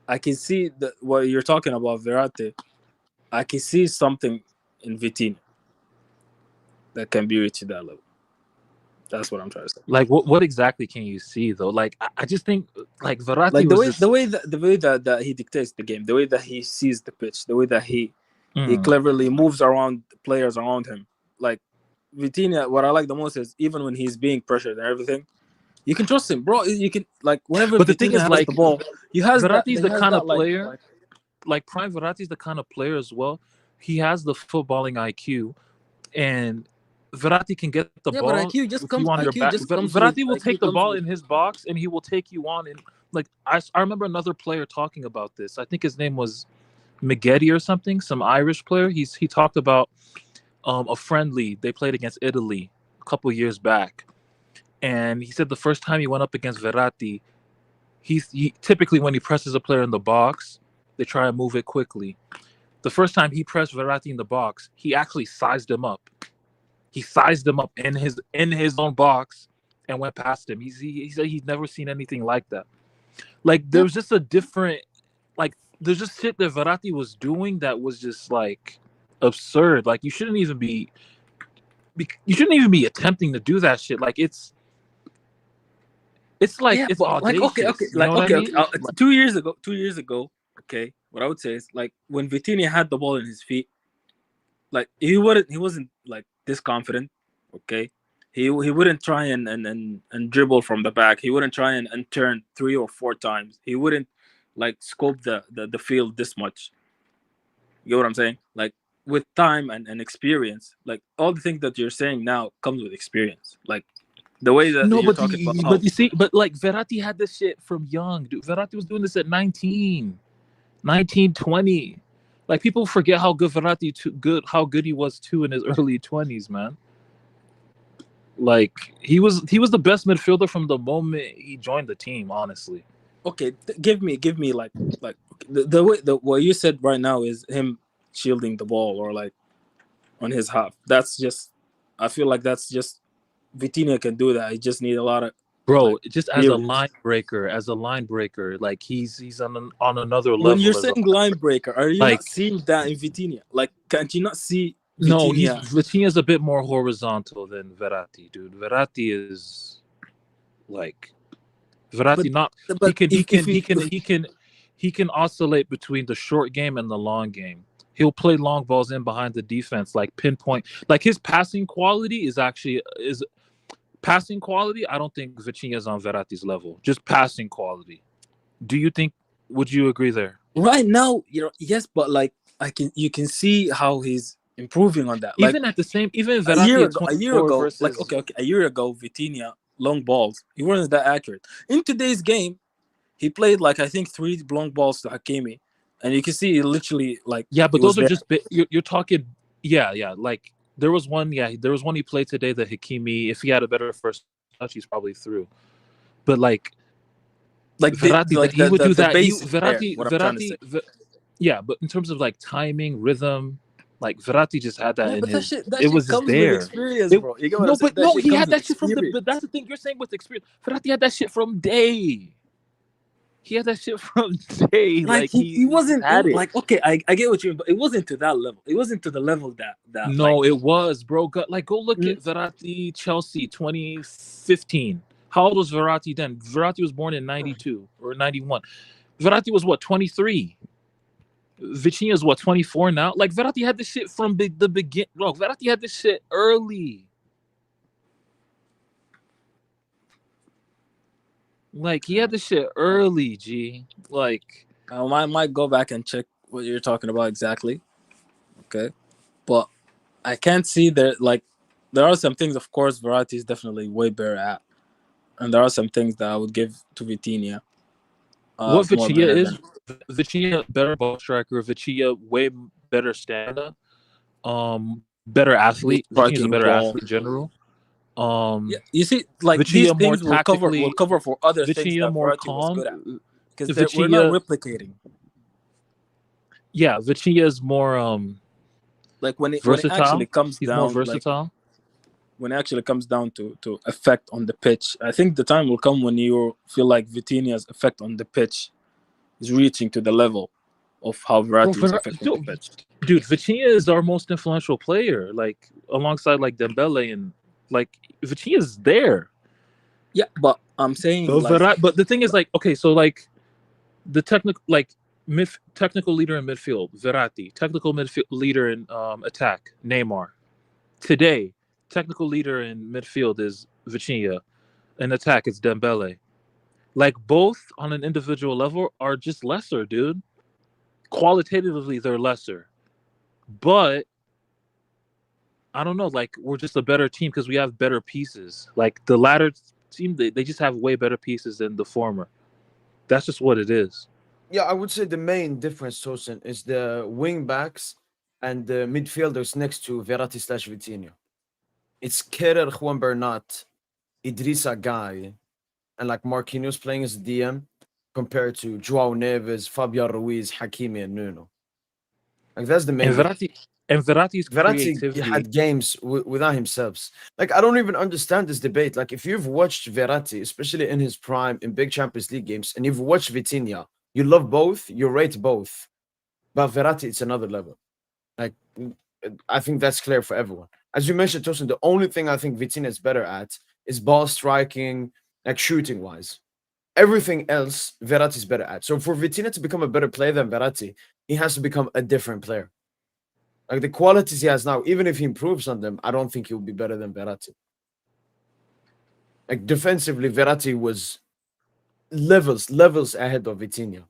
I can see that what you're talking about, Verratti. I can see something in Vitinha that can be reached to that level. That's what I'm trying to say. Like what exactly can you see though? Like I just think like Verratti, like the way that he dictates the game, the way that he sees the pitch, the way that he cleverly moves around players around him. Like Vitinha, what I like the most is even when he's being pressured and everything, you can trust him, bro. You can like whenever. But the Vitinha thing is, has like the ball, Verratti's the kind of player. Like Prime Verratti's the kind of player as well. He has the footballing IQ, and Verratti can get the ball. But IQ just comes. Verratti will take the ball in his box, and he will take you on. And like I remember another player talking about this. I think his name was Maggette or something, some Irish player. He talked about a friendly they played against Italy a couple years back, and he said the first time he went up against Verratti, he typically when he presses a player in the box, they try to move it quickly. The first time he pressed Verratti in the box, he actually sized him up. He sized him up in his own box and went past him. He said he's never seen anything like that. Like there was just a different, like there's just shit that Verratti was doing that was just like absurd. Like you shouldn't even be attempting to do that shit. Like it's like Yeah, it's but like audacious. okay, You know what I mean? Like, 2 years ago, okay, what I would say is like when Vitinha had the ball in his feet, like he wasn't like this confident, okay. He wouldn't try and dribble from the back. He wouldn't try and turn 3 or 4 times. He wouldn't like scope the field this much. You know what I'm saying? Like with time and experience, like all the things that you're saying now comes with experience. Like the way that No, you're but talking about but you see, but like Verratti had this shit from young, dude. Verratti was doing this at 19, 20. Like people forget how good how good he was too in his early 20s, man. Like he was the best midfielder from the moment he joined the team, honestly. okay, give me like the way what you said right now is him shielding the ball or like on his half. That's just, I feel like that's just Vitinha can do that. He just need a lot of Bro, like just as a experience. line breaker, like he's on another When level you're as a saying line breaker, are you not like seeing that in Vitinha? Like, can't you not see no, Vitinha? Vitinha's a bit more horizontal than Verratti, dude. Verratti is like Verratti not But he can oscillate between the short game and the long game. He'll play long balls in behind the defense, like pinpoint. Like his passing quality is passing quality. I don't think Vitinha's on Verratti's level. Just passing quality. Do you think? Would you agree there? right now, yes, but like you can see how he's improving on that. Like Even a Verratti year at ago, 24 like versus okay, a year ago, Vitinha long balls, he wasn't that accurate. In today's game, he played like I think 3 long balls to Hakimi, and you can see he literally like yeah, he but was those are there. just you're talking yeah. Like there was one he played today that Hakimi, if he had a better first touch, he's probably through. But like Verratti, Like he would do the that. base is there. What I'm trying to say. Yeah, but in terms of like timing, rhythm, like Verratti just had that Yeah, in but his. that It shit was just comes with there. experience, bro. You get what I'm No, saying? but That no, shit he comes had with that shit from the. experience. But that's the thing you're saying with experience. Verratti had that shit from day. He had that shit from day. Like he wasn't had it. like okay, I get what you mean, but it wasn't to that level. It wasn't to the level that like No, it was, bro. Go look at Verratti Chelsea 2015. How old was Verratti then? Verratti was born in 92 or 91. Verratti was what, 23? Vitinha is what, 24 now? Like Verratti had this shit from the begin. Bro, Verratti had this shit early. Like he had this shit early, G. Like I might go back and check what you're talking about exactly. Okay, but I can't see that. Like there are some things, of course, Verratti is definitely way better at, and there are some things that I would give to Vitinha. what More Vitinha better is, than Vitinha better ball striker, Vitinha way better stamina, better athlete. Vitinha is a striking better ball. athlete in general. Yeah, you see, like these Vitinha more things will tactically, cover for other things Vitinha that more Verratti was calm. good at because we're not replicating. Yeah, Vitinha is more Like when it versatile. actually comes He's down, more versatile. Like, when it actually comes down to effect on the pitch, I think the time will come when you feel like Vitinha's effect on the pitch is reaching to the level of how Verratti's effect on the pitch. Dude, Vitinha is our most influential player, like alongside like Dembele, and like Vitinha's there. Yeah, but I'm saying but the thing is like, okay, so like the technical technical leader in midfield, Verratti, technical midfield leader in attack, Neymar. Today, technical leader in midfield is Vitinha. In attack, it's Dembele. Like both on an individual level are just lesser, dude. Qualitatively, they're lesser, but I don't know. Like we're just a better team because we have better pieces. Like the latter team, they just have way better pieces than the former. That's just what it is. Yeah, I would say the main difference, Tosin, is the wing backs and the midfielders next to Verratti / Vitinha. It's Kerr, Juan Bernat, Idrissa Gueye, and like Marquinhos playing as DM compared to Joao Neves, Fabian Ruiz, Hakimi, and Nuno. Like that's the main. And Verratti's Verratti creativity. had games without himself. Like I don't even understand this debate. Like if you've watched Verratti, especially in his prime in big Champions League games, and you've watched Vitinha, you love both, you rate both, but Verratti it's another level. Like I think that's clear for everyone. As you mentioned, Tosin, the only thing I think Vitinha is better at is ball striking, like shooting wise. Everything else, Verratti is better at. So for Vitinha to become a better player than Verratti, he has to become a different player. Like the qualities he has now, even if he improves on them, I don't think he will be better than Verratti. Like defensively, Verratti was levels ahead of Vitinha.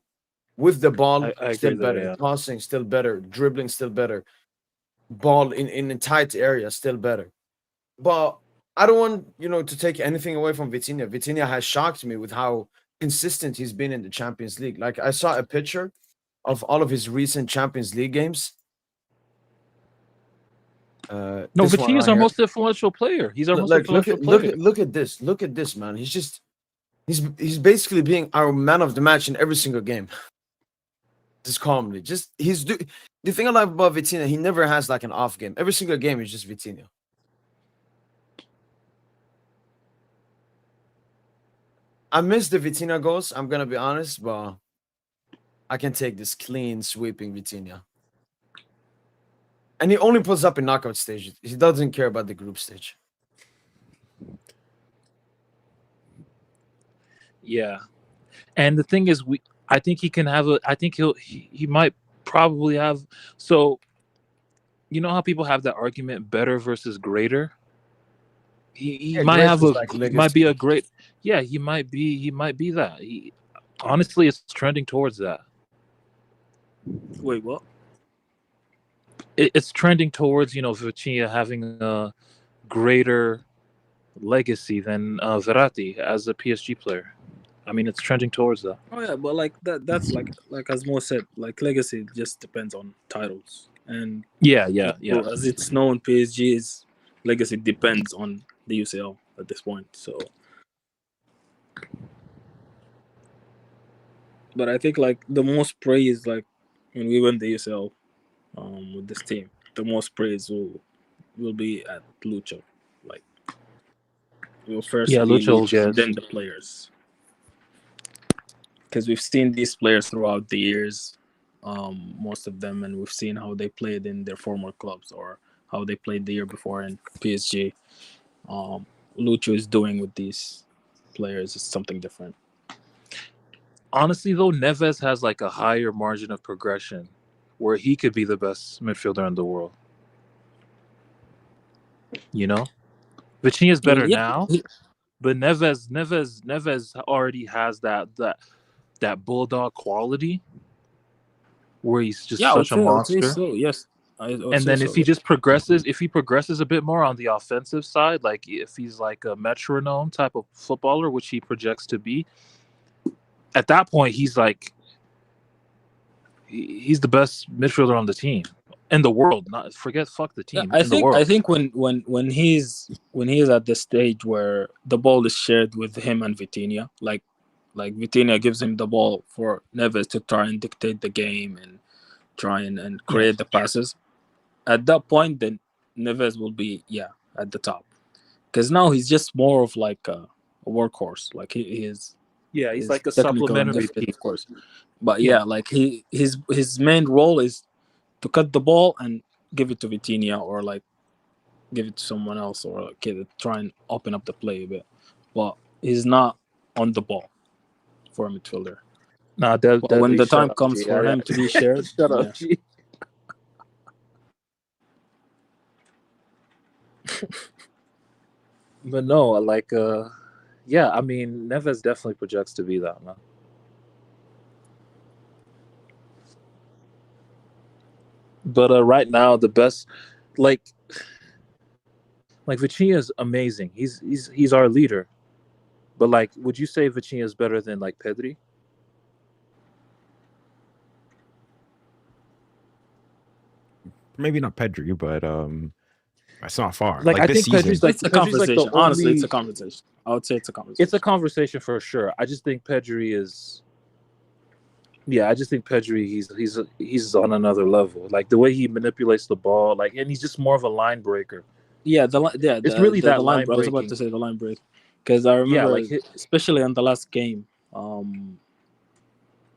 With the ball, I still agree there, better. yeah. Passing, still better. Dribbling, still better. Ball in a tight area, still better. But I don't want to take anything away from Vitinha. Vitinha has shocked me with how consistent he's been in the Champions League. Like I saw a picture of all of his recent Champions League games. No, This one Vitinha's right our here. most influential player. He's our most Like influential player. look at this. Look at this, man. He's basically being our man of the match in every single game. Just calmly. The thing I like about Vitinha, he never has like an off game. Every single game is just Vitinha. I miss the Vitinha goals, I'm gonna be honest, but I can take this clean sweeping Vitinha. And he only pulls up in knockout stage. He doesn't care about the group stage. Yeah, and the thing is, I think he can have I think he might probably have. So, you know how people have that argument, better versus greater. He might great have is a like he might be legacy. a great. Yeah, he might be that. Honestly, it's trending towards that. Wait, what? It's trending towards Vitinha having a greater legacy than Verratti as a PSG player. I mean, it's trending towards that. Oh yeah, but like that's like as Mo said, like legacy just depends on titles, and Yeah. as it's known, PSG's legacy depends on the UCL at this point. So, but I think like the most praise, like when we win the UCL, with this team, the most praise will be at Lucho. Like, it will first be Lucho will Lucho, get. and then the players. Because we've seen these players throughout the years, most of them, and we've seen how they played in their former clubs or how they played the year before in PSG. Lucho is doing with these players is something different. Honestly, though, Neves has like a higher margin of progression where he could be the best midfielder in the world. Vitinha's better now, but Neves already has that bulldog quality where he's just such a monster. So, yes. And then if he just progresses a bit more on the offensive side, like if he's like a metronome type of footballer, which he projects to be, at that point he's the best midfielder on the team in the world. Fuck the team. I think when he's at the stage where the ball is shared with him and Vitinha, like Vitinha gives him the ball for Neves to try and dictate the game and try and create the passes. At that point, then Neves will be at the top, because now he's just more of like a workhorse. Like he is. Yeah, he's like a supplementary piece, of course. But like his main role is to cut the ball and give it to Vitinha, or like give it to someone else, or like try and open up the play a bit. But he's not on the ball for a midfielder. Nah, when the time comes for him to be shared, shut up, G. But no, like I mean, Neves definitely projects to be that, man. But right now, the best, like Vitinha is amazing. He's our leader. But like, would you say Vitinha is better than like Pedri? Maybe not Pedri, but it's not far. Like I this think season, it's a conversation. Honestly, it's a conversation. I would say it's a conversation. It's a conversation for sure. I just think Pedri is Yeah, I just think Pedri, he's on another level. Like the way he manipulates the ball, like, and he's just more of a line breaker. Yeah, It's really the that line line break. I was about breaking. to say the line break because I Yeah, remember, like especially on the last game,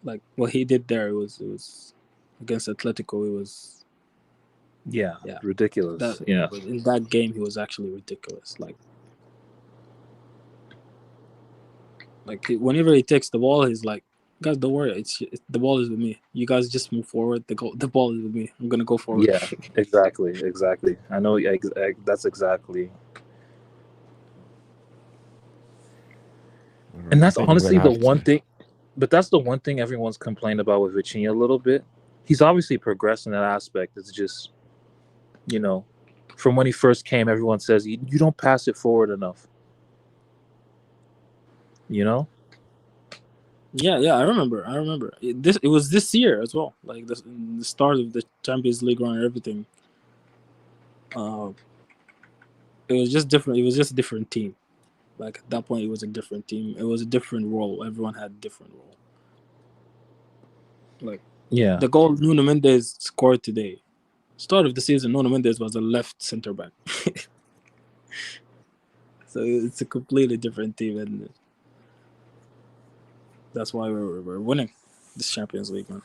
like what he did there, it was against Atletico. It was yeah, yeah, ridiculous. that Yeah, in that game he was actually ridiculous. Like whenever he takes the ball, he's like, "Guys, don't worry. The ball is with me. You guys just move forward. The ball is with me. I'm gonna go forward." yeah, exactly. I know. That's exactly. And I that's think I'm honestly gonna the have one to. thing. But that's the one thing everyone's complained about with Vitinha a little bit. He's obviously progressed in that aspect. It's just, you know, from when he first came, everyone says you don't pass it forward enough. You know? Yeah, I remember. It was this year as well. Like the start of the Champions League run and everything. It was just different. It was just a different team. Like at that point, it was a different team. It was a different role. Everyone had a different role. Like Yeah. the goal Nuno Mendes scored today. Start of the season, Nuno Mendes was a left center back. So it's a completely different team, and that's why we're winning this Champions League, man.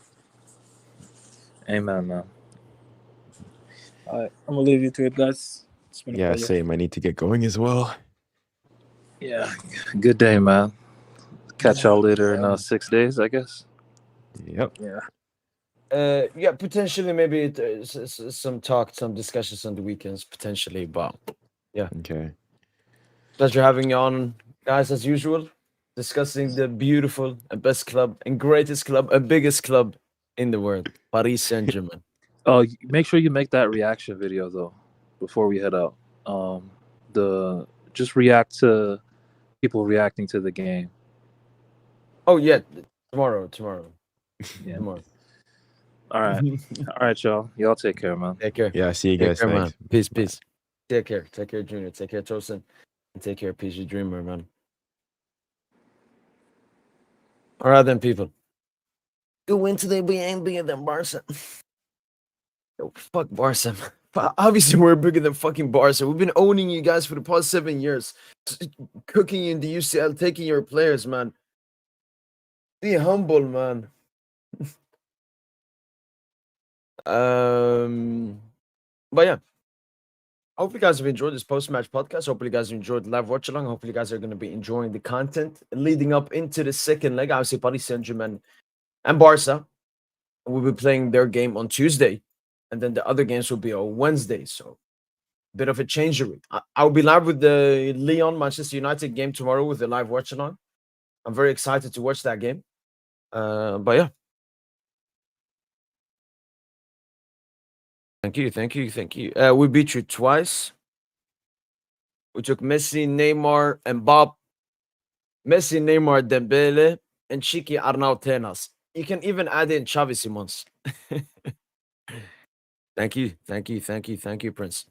Amen, man. All right, I'm gonna leave you to it, guys. It's been a Yeah, pleasure. same. I need to get going as well. Yeah. Good day, man. Catch y'all later in 6 days, I guess. Yep. Yeah. Yeah, potentially maybe some talk, some discussions on the weekends, potentially. But Okay. pleasure having you on, guys, as usual. Discussing the beautiful and best club and greatest club and biggest club in the world, Paris Saint Germain. Oh, make sure you make that reaction video though before we head out. Just react to people reacting to the game. Oh yeah, tomorrow. Yeah. Tomorrow. All right. All right, y'all. Y'all take care, man. Take care. Yeah. See you Take guys. care, man. Thanks. Peace, Bye. peace. Take care. Take care, Junior. Take care, Tosin. And take care, PG Dreamer, man. All right, then, people. Go win today. We ain't bigger than Barca. Yo, fuck Barca. Obviously, we're bigger than fucking Barca. We've been owning you guys for the past 7 years. Cooking you in the UCL, taking your players, man. Be humble, man. But yeah. Hope you guys have enjoyed this post-match podcast. Hopefully, you guys enjoyed the live watch along. Hopefully, you guys are going to be enjoying the content leading up into the second leg. Obviously, Paris Saint Germain and Barca will be playing their game on Tuesday, and then the other games will be on Wednesday. So, bit of a changery. I'll be live with the Lyon Manchester United game tomorrow with the live watch along. I'm very excited to watch that game. But yeah. Thank you. We beat you twice. We took Messi, Neymar, and Bob. Messi, Neymar, Dembele, and Chiki Arnautenas. You can even add in Xavi Simons. Thank you, Prince.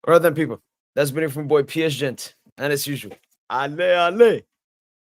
All right, then, people. That's been it from boy PSG, and as usual, ale.